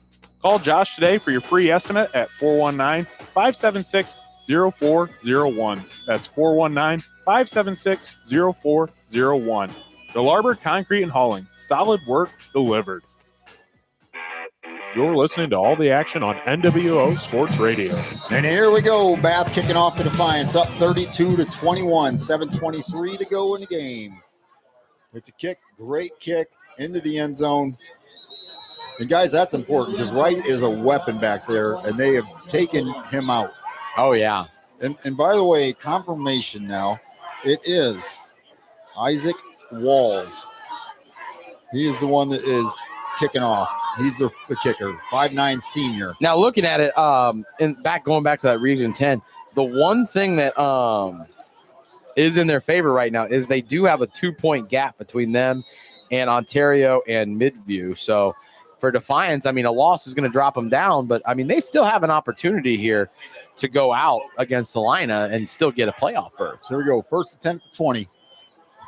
Call Josh today for your free estimate at 419-576-0401. That's 419-576-0401. DeLarber Concrete and Hauling. Solid work delivered. You're listening to all the action on NWO Sports Radio. And here we go. Bath kicking off the Defiance, up 32-21, 7:23 to go in the game. It's a kick, great kick into the end zone. And guys, that's important because Wright is a weapon back there, and they have taken him out. Oh, yeah. And by the way, confirmation now, it is Isaac Walls. He is the one that is kicking off. He's the kicker, 5'9" senior. Now, looking at it, going back to that Region 10, the one thing that is in their favor right now is they do have a 2-point gap between them and Ontario and Midview. So for Defiance, I mean, a loss is going to drop them down, but I mean, they still have an opportunity here to go out against Salina and still get a playoff berth. So here we go. First attempt at 20.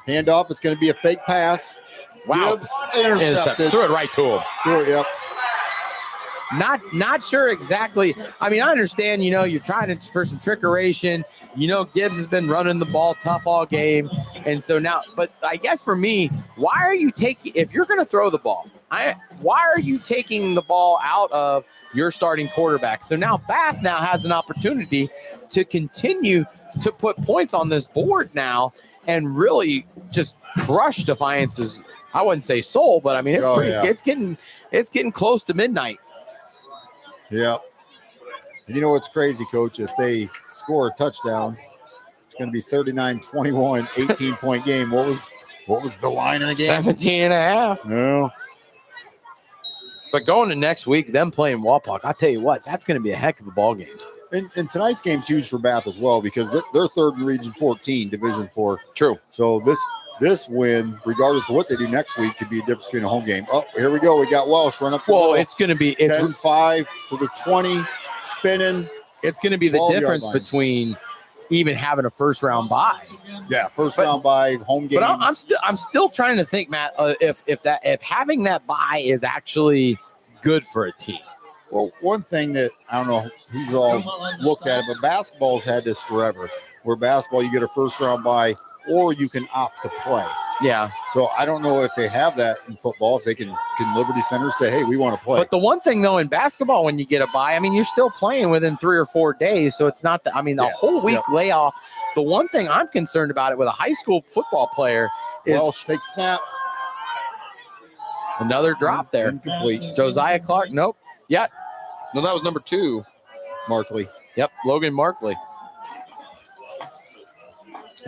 Handoff. It's going to be a fake pass. Wow. Gibbs intercepted. Threw it right to him. Threw it, yep. Not sure exactly. I mean, I understand, you're trying for some trickeration. Gibbs has been running the ball tough all game. And so now, but I guess for me, why are you if you're going to throw the ball, why are you taking the ball out of your starting quarterback? So now Bath now has an opportunity to continue to put points on this board now and really just crush Defiance's, I wouldn't say soul, but I mean, it's getting close to midnight. Yeah. And you know what's crazy, Coach? If they score a touchdown, it's going to be 39-21, 18-point game. What was the line in the game? 17.5. No. But going to next week, them playing Wapak, I'll tell you what, that's going to be a heck of a ball game. And tonight's game's huge for Bath as well because they're third in Region 14, Division 4. True. So this win, regardless of what they do next week, could be a difference between a home game. Oh, here we go. We got Welsh run up the middle. It's going to be 10-5 to the 20, spinning. It's going to be the difference between even having a first-round bye. Yeah, first-round bye, home games. But I'm still trying to think, Matt, if having that bye is actually good for a team. Well, one thing that I don't know who's all looked at it, but basketball's had this forever. Where basketball, you get a first-round bye, or you can opt to play. Yeah. So I don't know if they have that in football, if they can Liberty Center say, hey, we want to play. But the one thing, though, in basketball, when you get a bye, I mean, you're still playing within 3 or 4 days. So it's not the whole week layoff. The one thing I'm concerned about it with a high school football player is Welsh takes snap. Another drop there. Incomplete. Josiah Clark. Nope. Yeah. No, that was number 2. Markley. Yep. Logan Markley.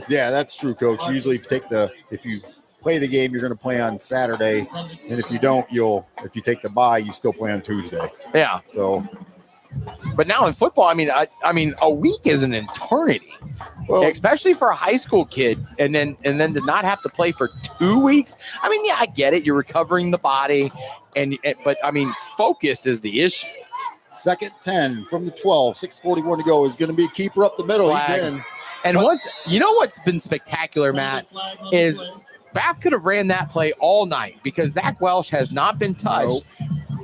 Yeah, that's true, Coach. Usually if you play the game, you're going to play on Saturday. And if you don't, if you take the bye, you still play on Tuesday. Yeah. So, but now in football, I mean, a week is an eternity, especially for a high school kid. And then to not have to play for 2 weeks. I mean, yeah, I get it. You're recovering the body but I mean, focus is the issue. Second 10 from the 12, 6:41 to go is going to be a keeper up the middle. Flag. He's in. And what's been spectacular, Matt, is Bath could have ran that play all night because Zach Welsh has not been touched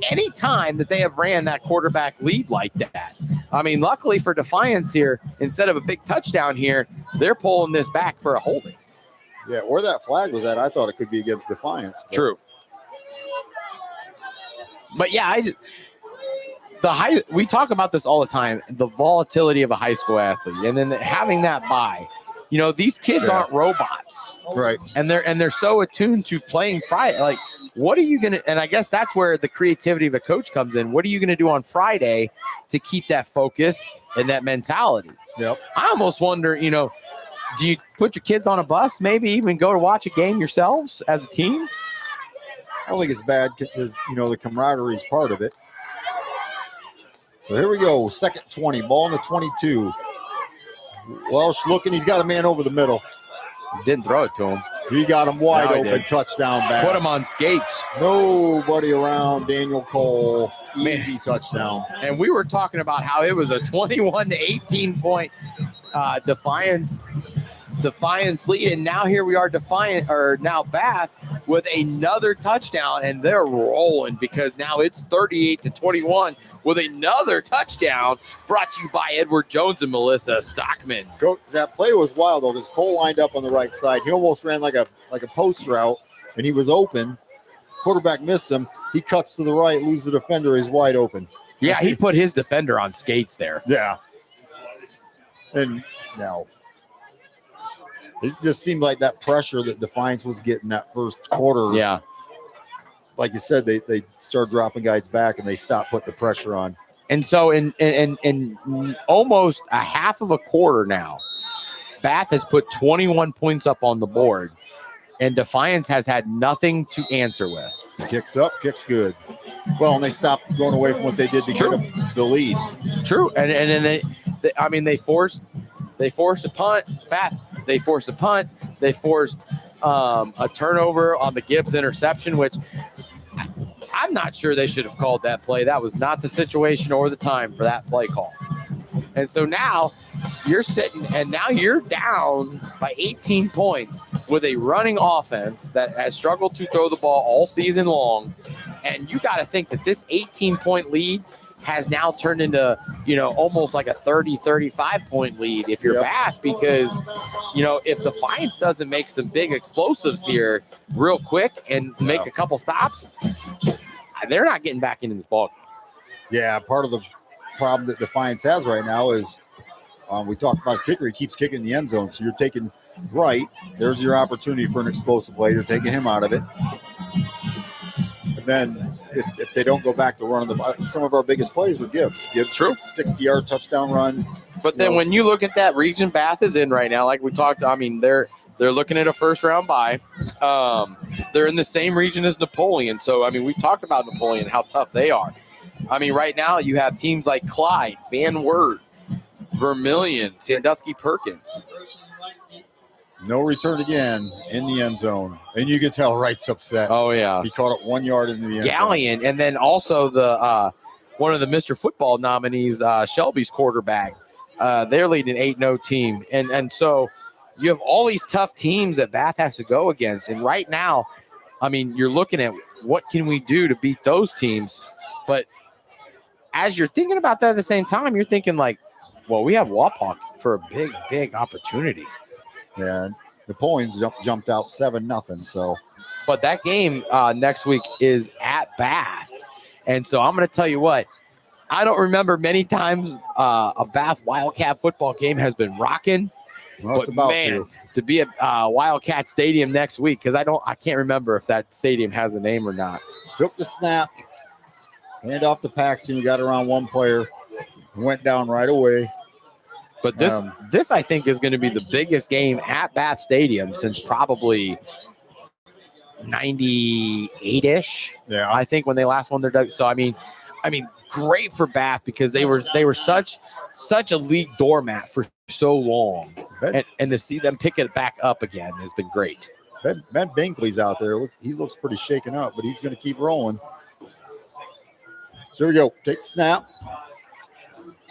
any time that they have ran that quarterback lead like that. I mean, luckily for Defiance here, instead of a big touchdown here, they're pulling this back for a holding. Yeah, where that flag was at, I thought it could be against Defiance. True. But yeah, we talk about this all the time, the volatility of a high school athlete, and then having that bye. These kids aren't robots, right? And they're so attuned to playing Friday. Like, what are you gonna? And I guess that's where the creativity of a coach comes in. What are you gonna do on Friday to keep that focus and that mentality? Yep. I almost wonder, do you put your kids on a bus, maybe even go to watch a game yourselves as a team? I don't think it's bad because the camaraderie is part of it. So here we go. Second 20, ball in the 22. Welsh looking. He's got a man over the middle. Didn't throw it to him. He got him wide open. Did. Touchdown back. Put him on skates. Nobody around. Daniel Cole. Easy touchdown. And we were talking about how it was a 21 to 18 point Defiance lead. And now here we are, now Bath with another touchdown, and they're rolling because now it's 38 to 21. With another touchdown brought to you by Edward Jones and Melissa Stockman. Coach, that play was wild, though, because Cole lined up on the right side. He almost ran like a post route, and he was open. quarterback missed him. He cuts to the right, loses the defender. He's wide open. Yeah, he put his defender on skates there. Yeah. And now it just seemed like that pressure that Defiance was getting that first quarter. Yeah. Like you said, they started dropping guys back and they stopped putting the pressure on. And so in almost a half of a quarter now, Bath has put 21 points up on the board, and Defiance has had nothing to answer with. Kicks up, kicks good. Well, and they stopped going away from what they did to get them the lead. True, and then they forced a punt. Bath, they forced a punt. They forced a turnover on the Gibbs interception, which I'm not sure they should have called that play. That was not the situation or the time for that play call. And so now you're sitting, and now you're down by 18 points with a running offense that has struggled to throw the ball all season long. And you got to think that this 18-point lead has now turned into, almost like a 30, 35-point lead if you're Bath, because, if Defiance doesn't make some big explosives here real quick and make a couple stops, they're not getting back into this ball game. Yeah, part of the problem that Defiance has right now is we talked about kicker. He keeps kicking the end zone. So you're taking right. There's your opportunity for an explosive play. You're taking him out of it. And then if they don't go back to running some of our biggest plays were Gibbs. Gibbs, 60-yard touchdown run. But then when you look at that region Bath is in right now, like we talked, they're looking at a first-round bye. They're in the same region as Napoleon. So, we talked about Napoleon, how tough they are. Right now you have teams like Clyde, Van Wert, Vermilion, Sandusky Perkins. No return again in the end zone. And you can tell Wright's upset. Oh, yeah. He caught it 1 yard into the end zone. Galleon, and then also the one of the Mr. Football nominees, Shelby's quarterback. They're leading an 8-0 team. And so you have all these tough teams that Bath has to go against. And right now, you're looking at what can we do to beat those teams. But as you're thinking about that at the same time, you're thinking like, well, we have Wapak for a big, big opportunity. Yeah, Napoleon's jumped out 7-0. So, but that game next week is at Bath, and so I'm going to tell you what. I don't remember many times a Bath Wildcat football game has been rocking. Well, it's about to be at Wildcat Stadium next week, because I can't remember if that stadium has a name or not. Took the snap, hand off to Paxton. You got around one player, went down right away. But this I think is going to be the biggest game at Bath Stadium since probably 98-ish. Yeah, I think when they last won their. So great for Bath because they were such a league doormat for so long, and to see them pick it back up again has been great. Ben Binkley's out there. He looks pretty shaken up, but he's going to keep rolling. So here we go. Take snap.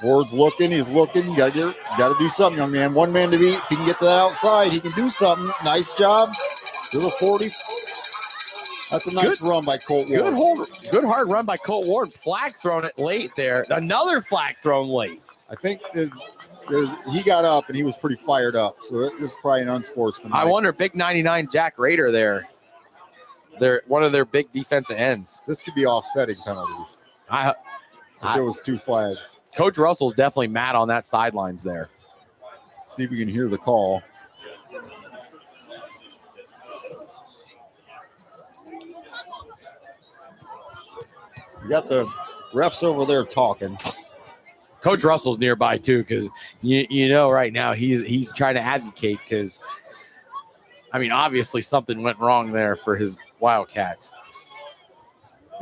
Ward's looking. He's looking. Got to do something, young man. One man to beat. If he can get to that outside, he can do something. Nice job. To the 40. That's a nice run by Colt Ward. Good hard run by Colt Ward. Flag thrown it late there. Another flag thrown late. I think he got up and he was pretty fired up. So this is probably an unsportsmanlike. I wonder, big 99 Jack Rader there. They're one of their big defensive ends. This could be offsetting penalties. If there was 2 flags. Coach Russell's definitely mad on that sidelines there. See if we can hear the call. We got the refs over there talking. Coach Russell's nearby too, because right now he's trying to advocate because, obviously something went wrong there for his Wildcats.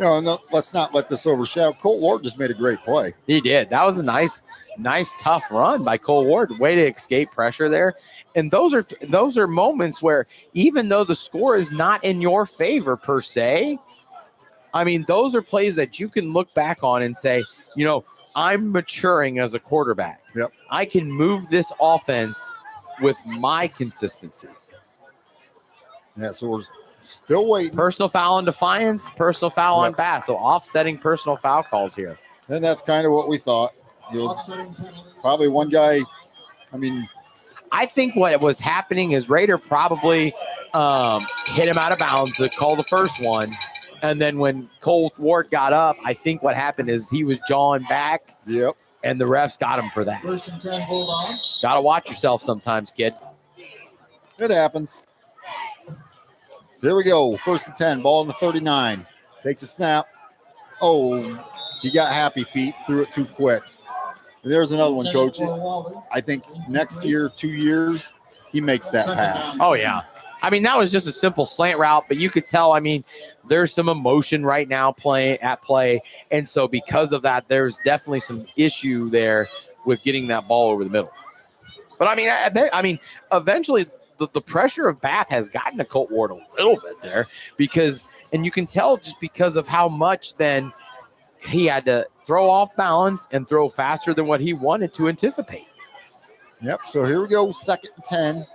No, let's not let this overshadow. Colt Ward just made a great play. He did. That was a nice, tough run by Colt Ward. Way to escape pressure there. And those are moments where even though the score is not in your favor per se, those are plays that you can look back on and say, I'm maturing as a quarterback. Yep. I can move this offense with my consistency. Yeah, so we're still waiting. Personal foul on Defiance, personal foul on Bath. So offsetting personal foul calls here. And that's kind of what we thought. It was probably one guy. I think what was happening is Raider probably hit him out of bounds to call the first one. And then when Cole Ward got up, I think what happened is he was jawing back. Yep. And the refs got him for that. First and 10, hold on. Got to watch yourself sometimes, kid. It happens. So here we go. First and 10. Ball in the 39. Takes a snap. Oh, he got happy feet. Threw it too quick. And there's another one, Coach. I think next year, 2 years, he makes that pass. Oh, yeah. I mean, that was just a simple slant route, but you could tell, I mean, there's some emotion right now at play. And so because of that, there's definitely some issue there with getting that ball over the middle. But I mean, eventually the pressure of Bath has gotten to Colt Ward a little bit there and you can tell just because of how much then he had to throw off balance and throw faster than what he wanted to anticipate. Yep. So here we go. Second and 10.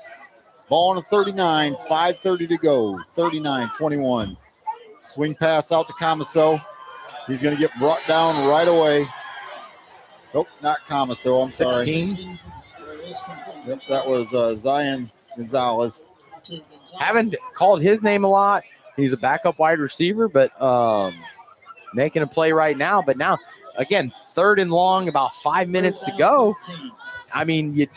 Ball on a 39, 5:30 to go. 39-21. Swing pass out to Camaso. He's going to get brought down right away. Nope, not Camaso. I'm sorry. 16. Yep, that was Zion Gonzalez. Haven't called his name a lot. He's a backup wide receiver, but making a play right now. But now, again, 3rd and long, about 5 minutes to go. I mean,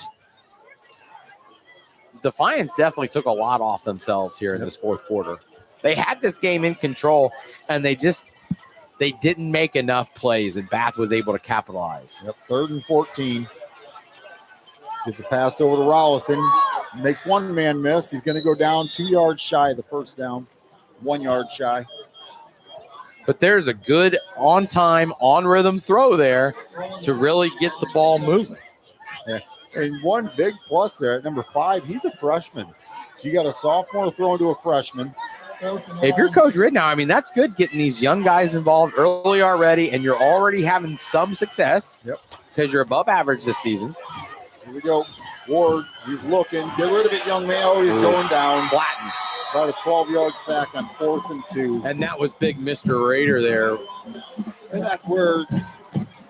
Defiance definitely took a lot off themselves here in this fourth quarter. They had this game in control, and they didn't make enough plays, and Bath was able to capitalize. Yep, 3rd and 14. Gets a pass over to Rollison. Makes one man miss. He's going to go down 2 yards shy of the first down. 1 yard shy. But there's a good on-time, on-rhythm throw there to really get the ball moving. Yeah. And one big plus there at number 5, he's a freshman. So you got a sophomore throwing to a freshman. If you're Coach Ridnow, I mean, that's good getting these young guys involved early already, and you're already having some success because you're above average this season. Here we go. Ward, he's looking. Get rid of it, young man. Oh, he's going down. Flattened. About a 12-yard sack on 4th and 2. And that was big Mr. Raider there. And that's where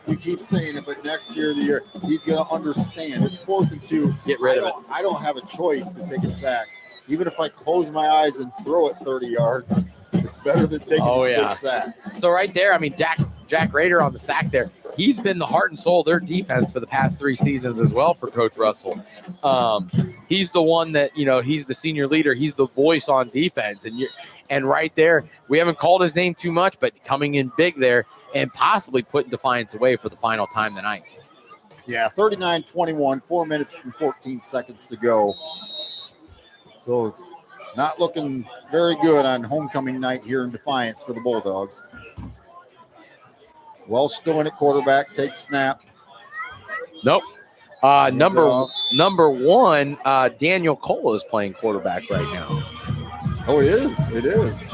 we keep saying it, but next year, he's going to understand. It's 4th and 2. Get rid of it. I don't have a choice to take a sack. Even if I close my eyes and throw it 30 yards, it's better than taking a big sack. So right there, I mean, Jack Rader on the sack there. He's been the heart and soul of their defense for the past 3 seasons as well for Coach Russell. He's the one that, he's the senior leader. He's the voice on defense. And right there, we haven't called his name too much, but coming in big there and possibly putting Defiance away for the final time tonight. Yeah, 39-21, 4 minutes and 14 seconds to go. So it's not looking very good on homecoming night here in Defiance for the Bulldogs. Welsh going at quarterback, takes a snap. Nope. Number 1, Daniel Cole is playing quarterback right now. Oh, it is. It is.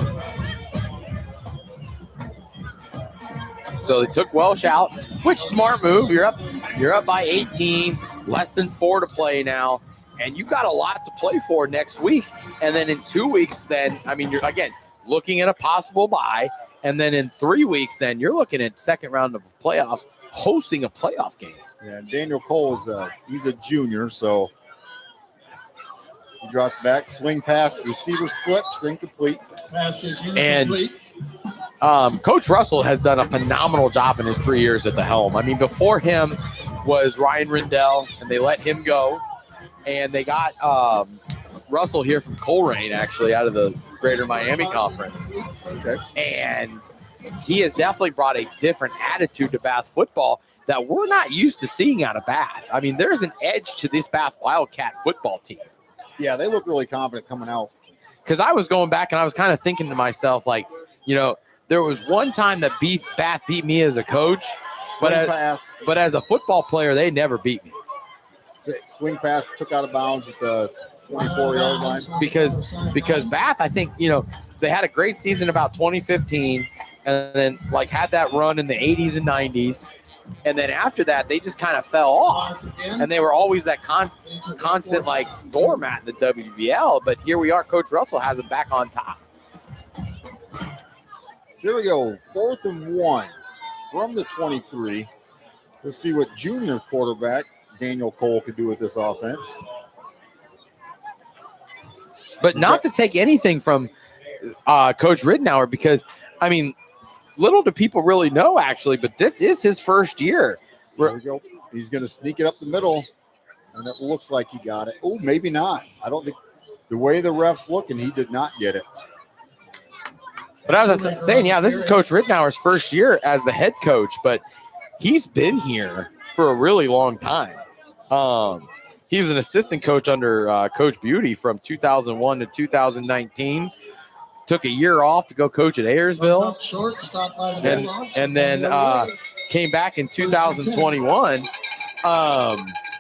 So they took Welsh out, which smart move. You're up by 18, less than 4 to play now, and you got a lot to play for next week. And then in 2 weeks, you're again looking at a possible bye. And then in 3 weeks, then you're looking at second round of playoffs, hosting a playoff game. Yeah, Daniel Cole he's a junior, so he drops back, swing pass, receiver slips, incomplete. And Coach Russell has done a phenomenal job in his 3 years at the helm. I mean, before him was Ryan Rindell, and they let him go. And they got Russell here from Coleraine, actually, out of the Greater Miami Conference. Okay. And he has definitely brought a different attitude to Bath football that we're not used to seeing out of Bath. I mean, there's an edge to this Bath Wildcat football team. Yeah, they look really confident coming out. Because I was going back and I was kind of thinking to myself, there was one time that Bath beat me as a coach, but as a football player, they never beat me. Swing pass took out of bounds at the 24-yard line. Because Bath, I think, they had a great season about 2015 and then had that run in the 80s and 90s. And then after that, they just kind of fell off. And they were always that constant doormat in the WBL. But here we are. Coach Russell has them back on top. So here we go. 4th and 1 from the 23. We'll see what junior quarterback Daniel Cole could do with this offense. But not to take anything from Coach Ridnour, because I mean, little do people really know, actually, but this is his first year. There we go. He's going to sneak it up the middle, and it looks like he got it. Oh, maybe not. I don't think the way the ref's looking, he did not get it. But I was saying, yeah, this is Coach Rittenauer's first year as the head coach, but he's been here for a really long time. He was an assistant coach under Coach Beauty from 2001 to 2019. Took a year off to go coach at Ayersville, and then came back in 2021.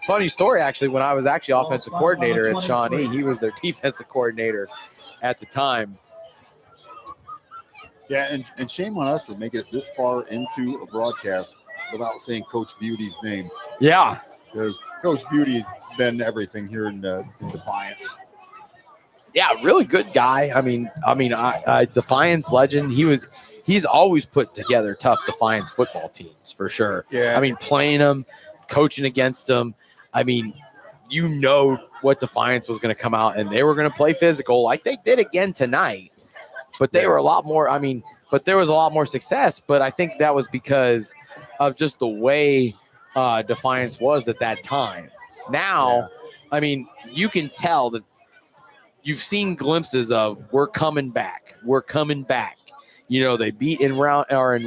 Funny story, actually, when I was actually offensive coordinator at Shawnee, he was their defensive coordinator at the time. Yeah, and shame on us for making it this far into a broadcast without saying Coach Beauty's name. Yeah. Because Coach Beauty's been everything here in Defiance. Yeah, really good guy. I mean, Defiance legend. He's always put together tough Defiance football teams for sure. Yeah. I mean, playing them, coaching against them. I mean, you know what Defiance was going to come out, and they were going to play physical like they did again tonight. But they were a lot more. I mean, but there was a lot more success. But I think that was because of just the way Defiance was at that time. Now, I mean, you can tell that you've seen glimpses of we're coming back. We're coming back. You know, they beat in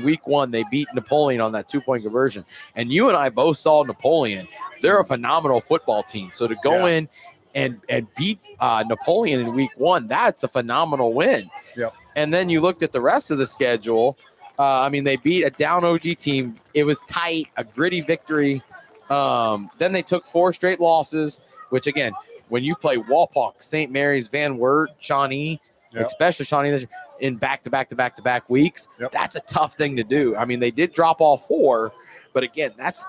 week 1, they beat Napoleon on that 2-point conversion. And you and I both saw Napoleon. They're a phenomenal football team. So to go in and beat Napoleon in week 1, that's a phenomenal win. Yep. And then you looked at the rest of the schedule. I mean, they beat a down OG team. It was tight, a gritty victory. Then they took 4 straight losses, which, again, when you play Walpock, St. Mary's, Van Wert, Shawnee, especially Shawnee in back-to-back weeks, that's a tough thing to do. I mean, they did drop all 4, but, again, that's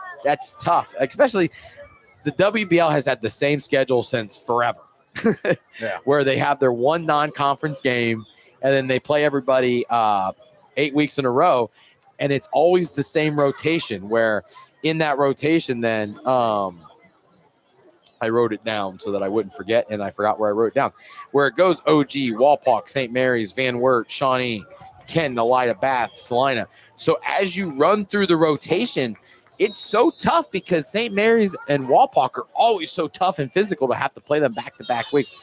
tough, especially the WBL has had the same schedule since forever, where they have their one non-conference game, and then they play everybody 8 weeks in a row, and it's always the same rotation, where in that rotation then I wrote it down so that I wouldn't forget, and I forgot where I wrote it down, where it goes OG, Walpock, St. Mary's, Van Wert, Shawnee, Ken, Elida, Bath, Salina. So as you run through the rotation, it's so tough because St. Mary's and Walpock are always so tough and physical to have to play them back-to-back weeks.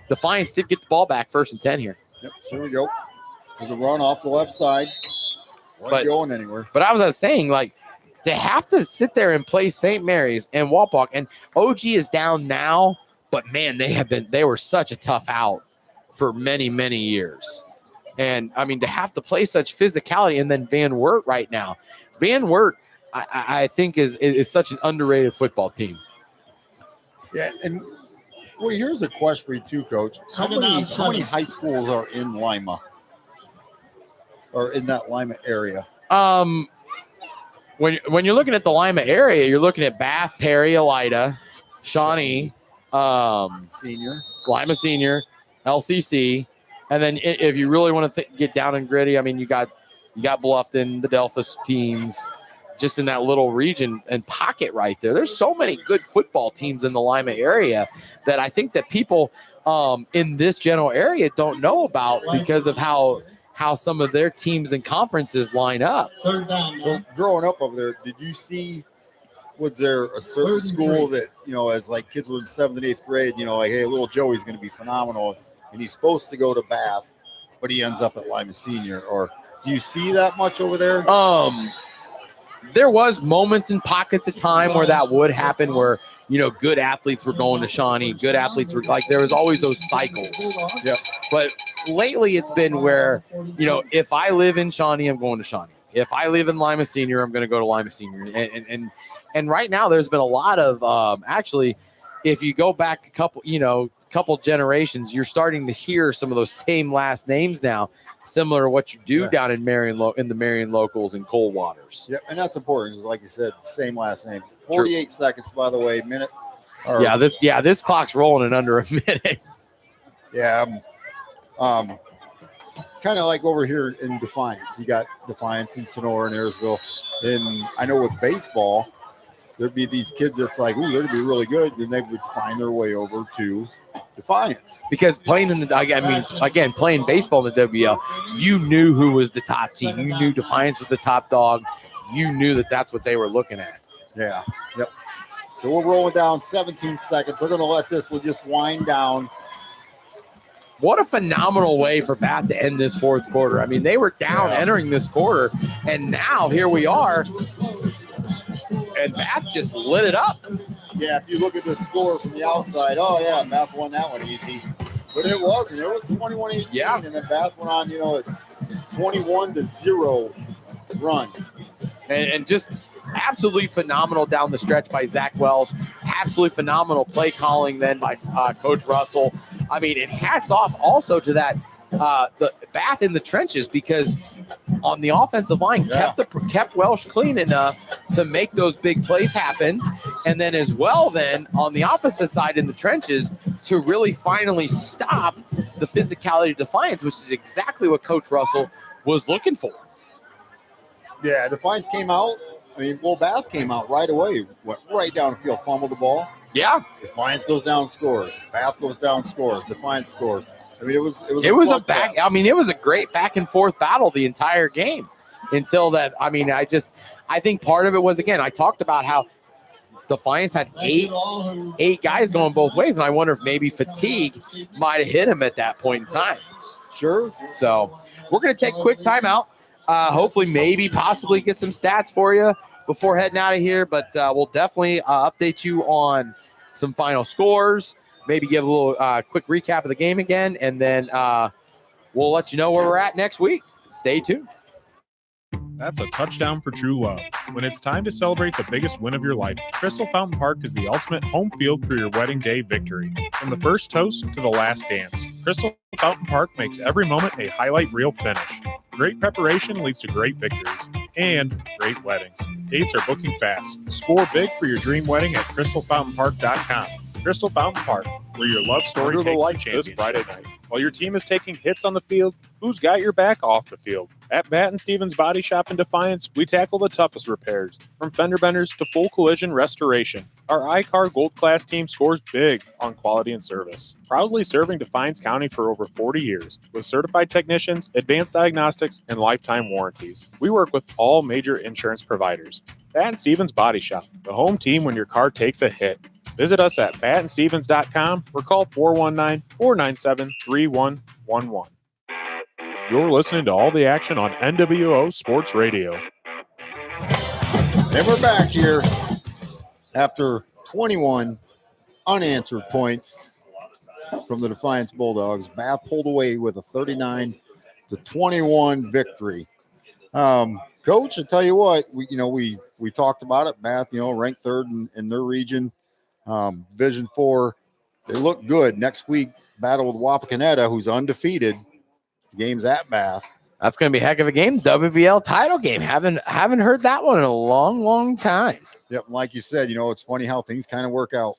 Defiance did get the ball back 1st and 10 here. Yep, here we go. There's a run off the left side. Wasn't going anywhere. But I was saying, like, they have to sit there and play St. Mary's and Walpock. And OG is down now, but, man, they were such a tough out for many, many years. And, I mean, to have to play such physicality, and then Van Wert right now. Van Wert, I think, is such an underrated football team. Yeah, and well, here's a question for you too, Coach. How many high schools are in Lima, or in that Lima area? When you're looking at the Lima area, you're looking at Bath, Perry, Elida, Shawnee, Senior, Lima Senior, LCC, and then if you really want to get down and gritty, I mean, you got Bluffton, the Delphus teams, just in that little region and pocket right there. There's so many good football teams in the Lima area that I think that people in this general area don't know about because of how some of their teams and conferences line up. So growing up over there, did you see, was there a certain school that, you know, as like kids were in 7th and 8th grade, you know, like, hey, little Joey's going to be phenomenal, and he's supposed to go to Bath, but he ends up at Lima Senior? Or do you see that much over there? There was moments and pockets of time where that would happen, where, you know, good athletes were going to Shawnee, good athletes were, like, there was always those cycles. Yep. But lately it's been where, you know, if I live in Shawnee, I'm going to Shawnee. If I live in Lima Senior, I'm going to go to Lima Senior. And right now there's been a lot of, actually, if you go back a couple generations, you're starting to hear some of those same last names now, similar to what you do down in in the Marion locals and Cold Waters. Yeah, and that's important, because like you said, same last name. 48 seconds, by the way, minute. This clock's rolling in under a minute. Yeah. Kind of like over here in Defiance. You got Defiance in Tenor and Ayersville. And I know with baseball, there'd be these kids that's like, ooh, they're going to be really good. Then they would find their way over to Defiance. Because playing playing baseball in the WL, you knew who was the top team. You knew Defiance was the top dog. You knew that that's what they were looking at. Yeah. Yep. So we're rolling down 17 seconds. They're going to let this one just wind down. What a phenomenal way for Bath to end this fourth quarter. I mean, they were down entering this quarter, and now here we are, and Bath just lit it up. Yeah, if you look at the score from the outside, Bath won that one easy. But it wasn't. It was 21-18, and then Bath went on, a 21-0 run. And just absolutely phenomenal down the stretch by Zach Wells. Absolutely phenomenal play calling then by Coach Russell. I mean, and hats off also to that the Bath in the trenches, because on the offensive line kept Welsh clean enough to make those big plays happen, and then as well then on the opposite side in the trenches to really finally stop the physicality of Defiance, which is exactly what Coach Russell was looking for. Yeah, Defiance came out. Bath came out right away, went right down the field, fumbled the ball. Yeah. Defiance goes down, scores. Bath goes down, scores. Defiance scores. it was a great back and forth battle the entire game until that. I think part of it was, again, I talked about how Defiance had eight guys going both ways, and I wonder if maybe fatigue might have hit him at that point in time. Sure. So we're going to take a quick timeout. Hopefully, possibly get some stats for you before heading out of here, but we'll definitely update you on some final scores, maybe give a little quick recap of the game again, and then we'll let you know where we're at next week. Stay tuned. That's a touchdown for true love. When it's time to celebrate the biggest win of your life, Crystal Fountain Park is the ultimate home field for your wedding day victory. From the first toast to the last dance, Crystal Fountain Park makes every moment a highlight reel finish. Great preparation leads to great victories and great weddings. Dates are booking fast. Score big for your dream wedding at crystalfountainpark.com. Crystal Fountain Park, where your love story takes the lights this Friday night. While your team is taking hits on the field, who's got your back off the field? At Bath & Stevens Body Shop in Defiance, we tackle the toughest repairs, from fender benders to full collision restoration. Our iCar Gold Class team scores big on quality and service. Proudly serving Defiance County for over 40 years, with certified technicians, advanced diagnostics, and lifetime warranties. We work with all major insurance providers. Bath & Stevens Body Shop, the home team when your car takes a hit. Visit us at batandstevens.com or call 419-497-3111. You're listening to all the action on NWO Sports Radio. And we're back here after 21 unanswered points from the Defiance Bulldogs. Bath pulled away with a 39-21 victory. Coach, I tell you what, we talked about it. Bath, ranked third in their region. Division 4, they look good. Next week, battle with Wapakoneta, who's undefeated. Game's at Bath. That's going to be a heck of a game. WBL title game. Haven't heard that one in a long, long time. Yep, like you said, it's funny how things kind of work out.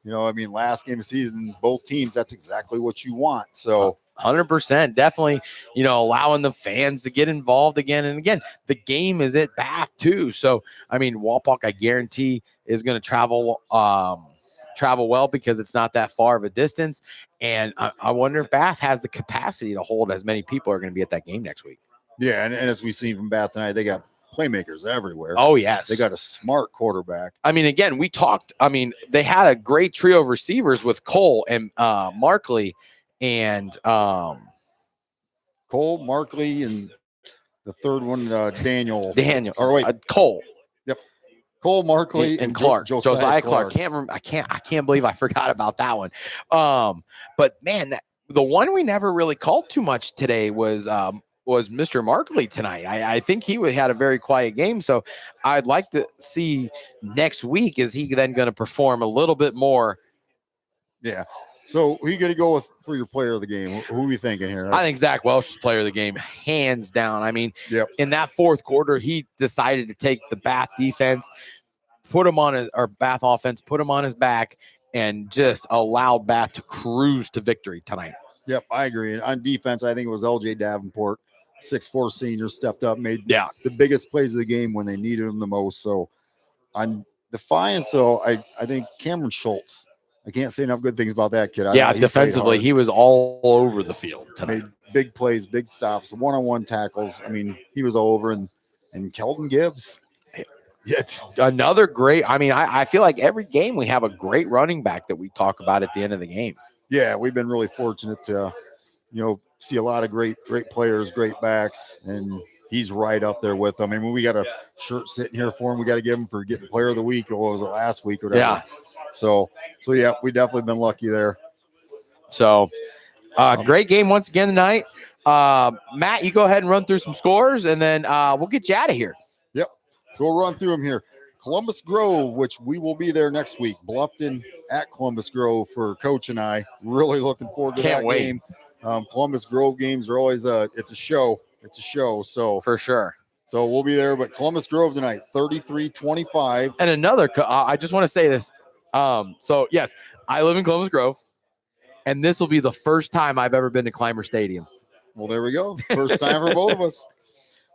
Last game of the season, both teams, that's exactly what you want. So 100%, definitely, allowing the fans to get involved again and again. The game is at Bath too. So, Walpock, I guarantee, is going to travel well because it's not that far of a distance. And I wonder if Bath has the capacity to hold as many people are going to be at that game next week. Yeah, and as we see from Bath tonight, they got playmakers everywhere. Oh, yes. They got a smart quarterback. Again, we talked, they had a great trio of receivers with Cole and Markley and Cole, Markley, and the third one, Daniel. Or wait. Cole. Yep. Cole, Markley, and Clark. Josiah Clark. I can't believe I forgot about that one. But man, the one we never really called too much today was Mr. Markley tonight. I think he had a very quiet game. So I'd like to see next week, is he then going to perform a little bit more? Yeah. So who are you going to go with for your player of the game? Who are we thinking here? I think Zach Welsh is player of the game, hands down. In that fourth quarter, he decided to take the Bath defense, Bath offense, put him on his back, and just allowed Bath to cruise to victory tonight. Yep, I agree. And on defense, I think it was LJ Davenport, 6'4" senior, stepped up, made the biggest plays of the game when they needed him the most. So on Defiance, though, I think Cameron Schultz I can't say enough good things about that kid. Yeah, He played defensively, hard. he was all over the field tonight. Made big plays, big stops, one-on-one tackles. I mean, he was all over. And Kelton Gibbs. Yeah. Another great. I mean, I feel like every game we have a great running back that we talk about at the end of the game. Yeah, we've been really fortunate to, see a lot of great players, great backs, and he's right up there with them. I mean, we got a shirt sitting here for him. We got to give him for getting Player of the Week, or what was it, last week or whatever. Yeah. So yeah, we definitely been lucky there. So, great game once again tonight. Matt, you go ahead and run through some scores, and then we'll get you out of here. Yep. So we'll run through them here. Columbus Grove, which we will be there next week. Bluffton at Columbus Grove for Coach and I. Really looking forward to Can't that wait. game. Columbus Grove games are always it's a show. It's a show. So For sure. So we'll be there. But Columbus Grove tonight, 33-25. And another, I just want to say this. So, yes, I live in Columbus Grove, and this will be the first time I've ever been to Clymer Stadium. Well, there we go. First time for both of us.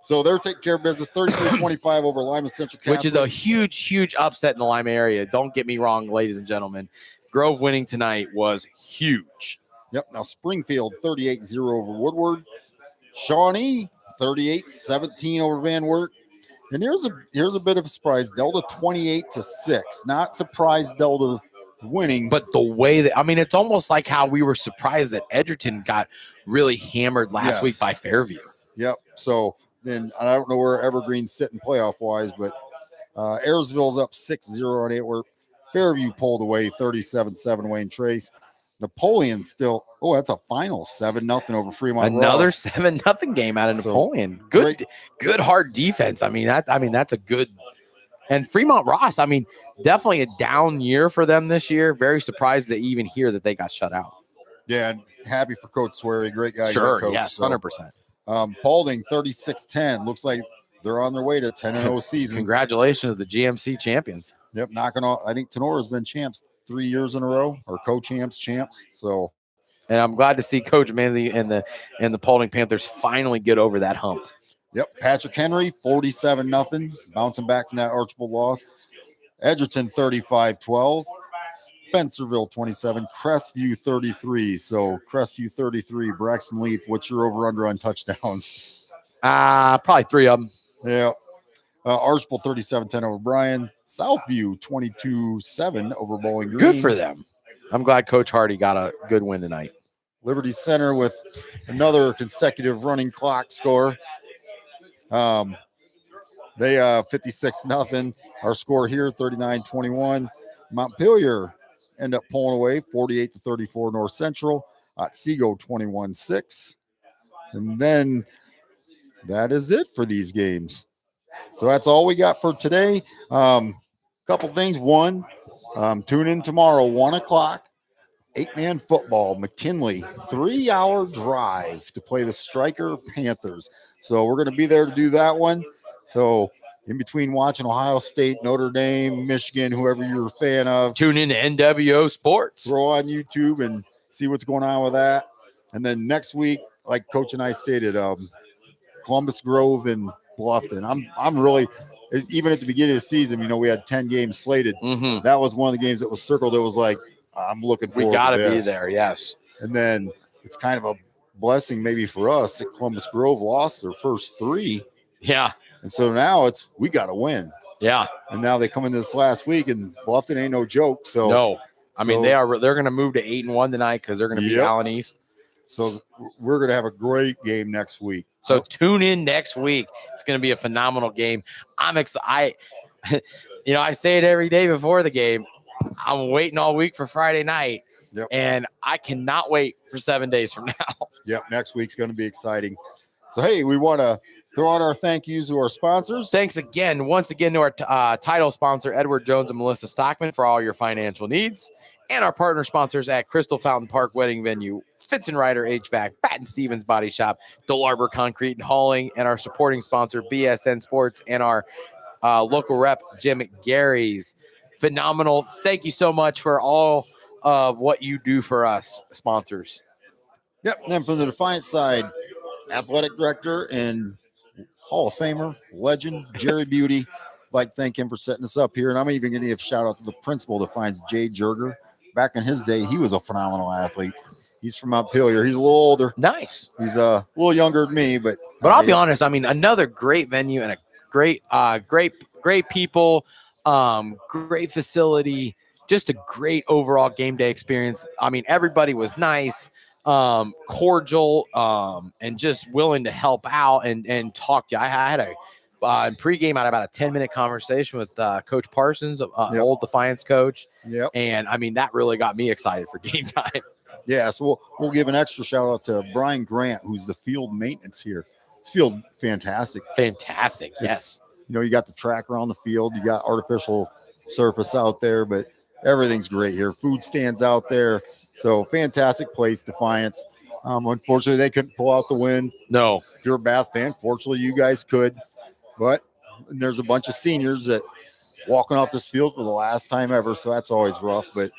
So they're taking care of business, 33-25 over Lima Central Catholic. Which is a huge upset in the Lima area. Don't get me wrong, ladies and gentlemen. Grove winning tonight was huge. Yep. Now Springfield 38-0 over Woodward. Shawnee 38-17 over Van Wert. And here's a bit of a surprise. Delta 28-6. Not surprised Delta winning. But the way that, I mean, it's almost like how we were surprised that Edgerton got really hammered last week by Fairview. Yep. So then I don't know where Evergreen's sitting playoff wise, but Ayersville's up 6-0 on Antwerp. Fairview pulled away 37-7 Wayne Trace. Napoleon still, that's a final 7-0 over Fremont. Another Ross. 7-0 game out of So, Napoleon. great. Good hard defense. I mean, that's a good. And Fremont Ross, I mean, definitely a down year for them this year. Very surprised to even hear that they got shut out. Yeah, and happy for Coach Swery. Great guy. Sure, great coach. yes, 100%. Paulding 36-10. Looks like they're on their way to 10-0 season. Congratulations to the GMC champions. Yep, knocking off. I think Tenora's been champs 3 years in a row, or co-champs. So, And I'm glad to see Coach Manzi and the Paulding Panthers finally get over that hump. yep. Patrick Henry 47-0, bouncing back from that Archibald loss. Edgerton 35-12. Spencerville 27, Crestview 33. So Crestview 33, Braxton Leaf. What's your over/under on touchdowns? Probably 3 of them. Yeah. Archibald 37-10 over Bryan. Southview 22-7 over Bowling Green. Good for them. I'm glad Coach Hardy got a good win tonight. Liberty Center with another consecutive running clock score. They 56-0. Our score here 39-21. Montpelier end up pulling away 48-34 North Central. Otsego 21-6. And then that is it for these games. So that's all we got for today. Couple things. One, tune in tomorrow, 1 o'clock, 8-man football, McKinley, 3-hour drive to play the Striker Panthers. So we're going to be there to do that one. So in between watching Ohio State, Notre Dame, Michigan, whoever you're a fan of, Tune in to NWO Sports. throw on YouTube and see what's going on with that. And then next week, like Coach and I stated, Columbus Grove and Bluffton. I'm really, even at the beginning of the season, we had 10 games slated. Mm-hmm. That was one of the games that was circled. That was like, I'm looking forward We got to to be this. there, yes. And then it's kind of a blessing maybe for us that Columbus Grove lost their first 3. Yeah, And so now we got to win. yeah. And now they come into this last week, and Bluffton ain't no joke. So No. I mean, So- they're going to move to 8-1 tonight because they're going to beat Yep. Allen East. So we're going to have a great game next week. So tune in next week. It's going to be a phenomenal game. I'm excited. I say it every day before the game. I'm waiting all week for Friday night, Yep. and I cannot wait for 7 days from now. Yep, next week's going to be exciting. So, hey, we want to throw out our thank yous to our sponsors. Thanks once again to our title sponsor, Edward Jones and Melissa Stockman, for all your financial needs, and our partner sponsors at Crystal Fountain Park Wedding Venue, Fitz and Ryder HVAC, Patton Stevens Body Shop, Delarbor Concrete and Hauling, and our supporting sponsor, BSN Sports, and our local rep, Jim Gary's. Phenomenal. Thank you so much for all of what you do for us, sponsors. Yep, and then from the Defiance side, athletic director and Hall of Famer, legend, Jerry Beauty. I'd like to thank him for setting us up here. And I'm even going to give a shout out to the principal of Defiance, Jay Jerger. back in his day, he was a phenomenal athlete. He's from Montpelier. He's a little older. Nice. He's a little younger than me, but I'll be honest. I mean, another great venue and a great people, great facility, just a great overall game day experience. I mean, everybody was nice, cordial, and just willing to help out and talk to you. I had a in pregame, I had about a 10-minute conversation with Coach Parsons, old Defiance coach. Yep. And I mean, that really got me excited for game time. Yeah, so we'll give an extra shout out to Brian Grant, who's the field maintenance here. It's field fantastic. Fantastic. Yes. You know, you got the track around the field, you got artificial surface out there, but everything's great here. Food stands out there. So fantastic place, Defiance. Unfortunately, they couldn't pull out the win. No. If you're a Bath fan, fortunately, you guys could. But there's a bunch of seniors that walking off this field for the last time ever, so that's always rough. But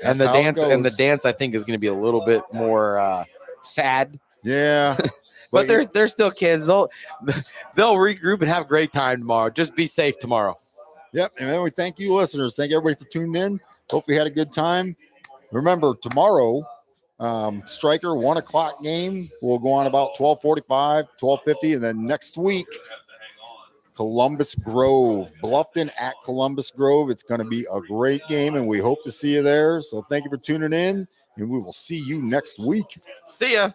and the dance, I think, is going to be a little bit more sad. Yeah. But they're still kids. They'll regroup and have a great time tomorrow. Just be safe tomorrow. Yep. And then we thank you, listeners. Thank everybody for tuning in. Hope you had a good time. Remember, tomorrow, Striker 1 o'clock game will go on about 12:45, 12:50, and then next week, Columbus Grove, Bluffton at Columbus Grove. It's going to be a great game, and we hope to see you there. So thank you for tuning in, and we will see you next week. See ya.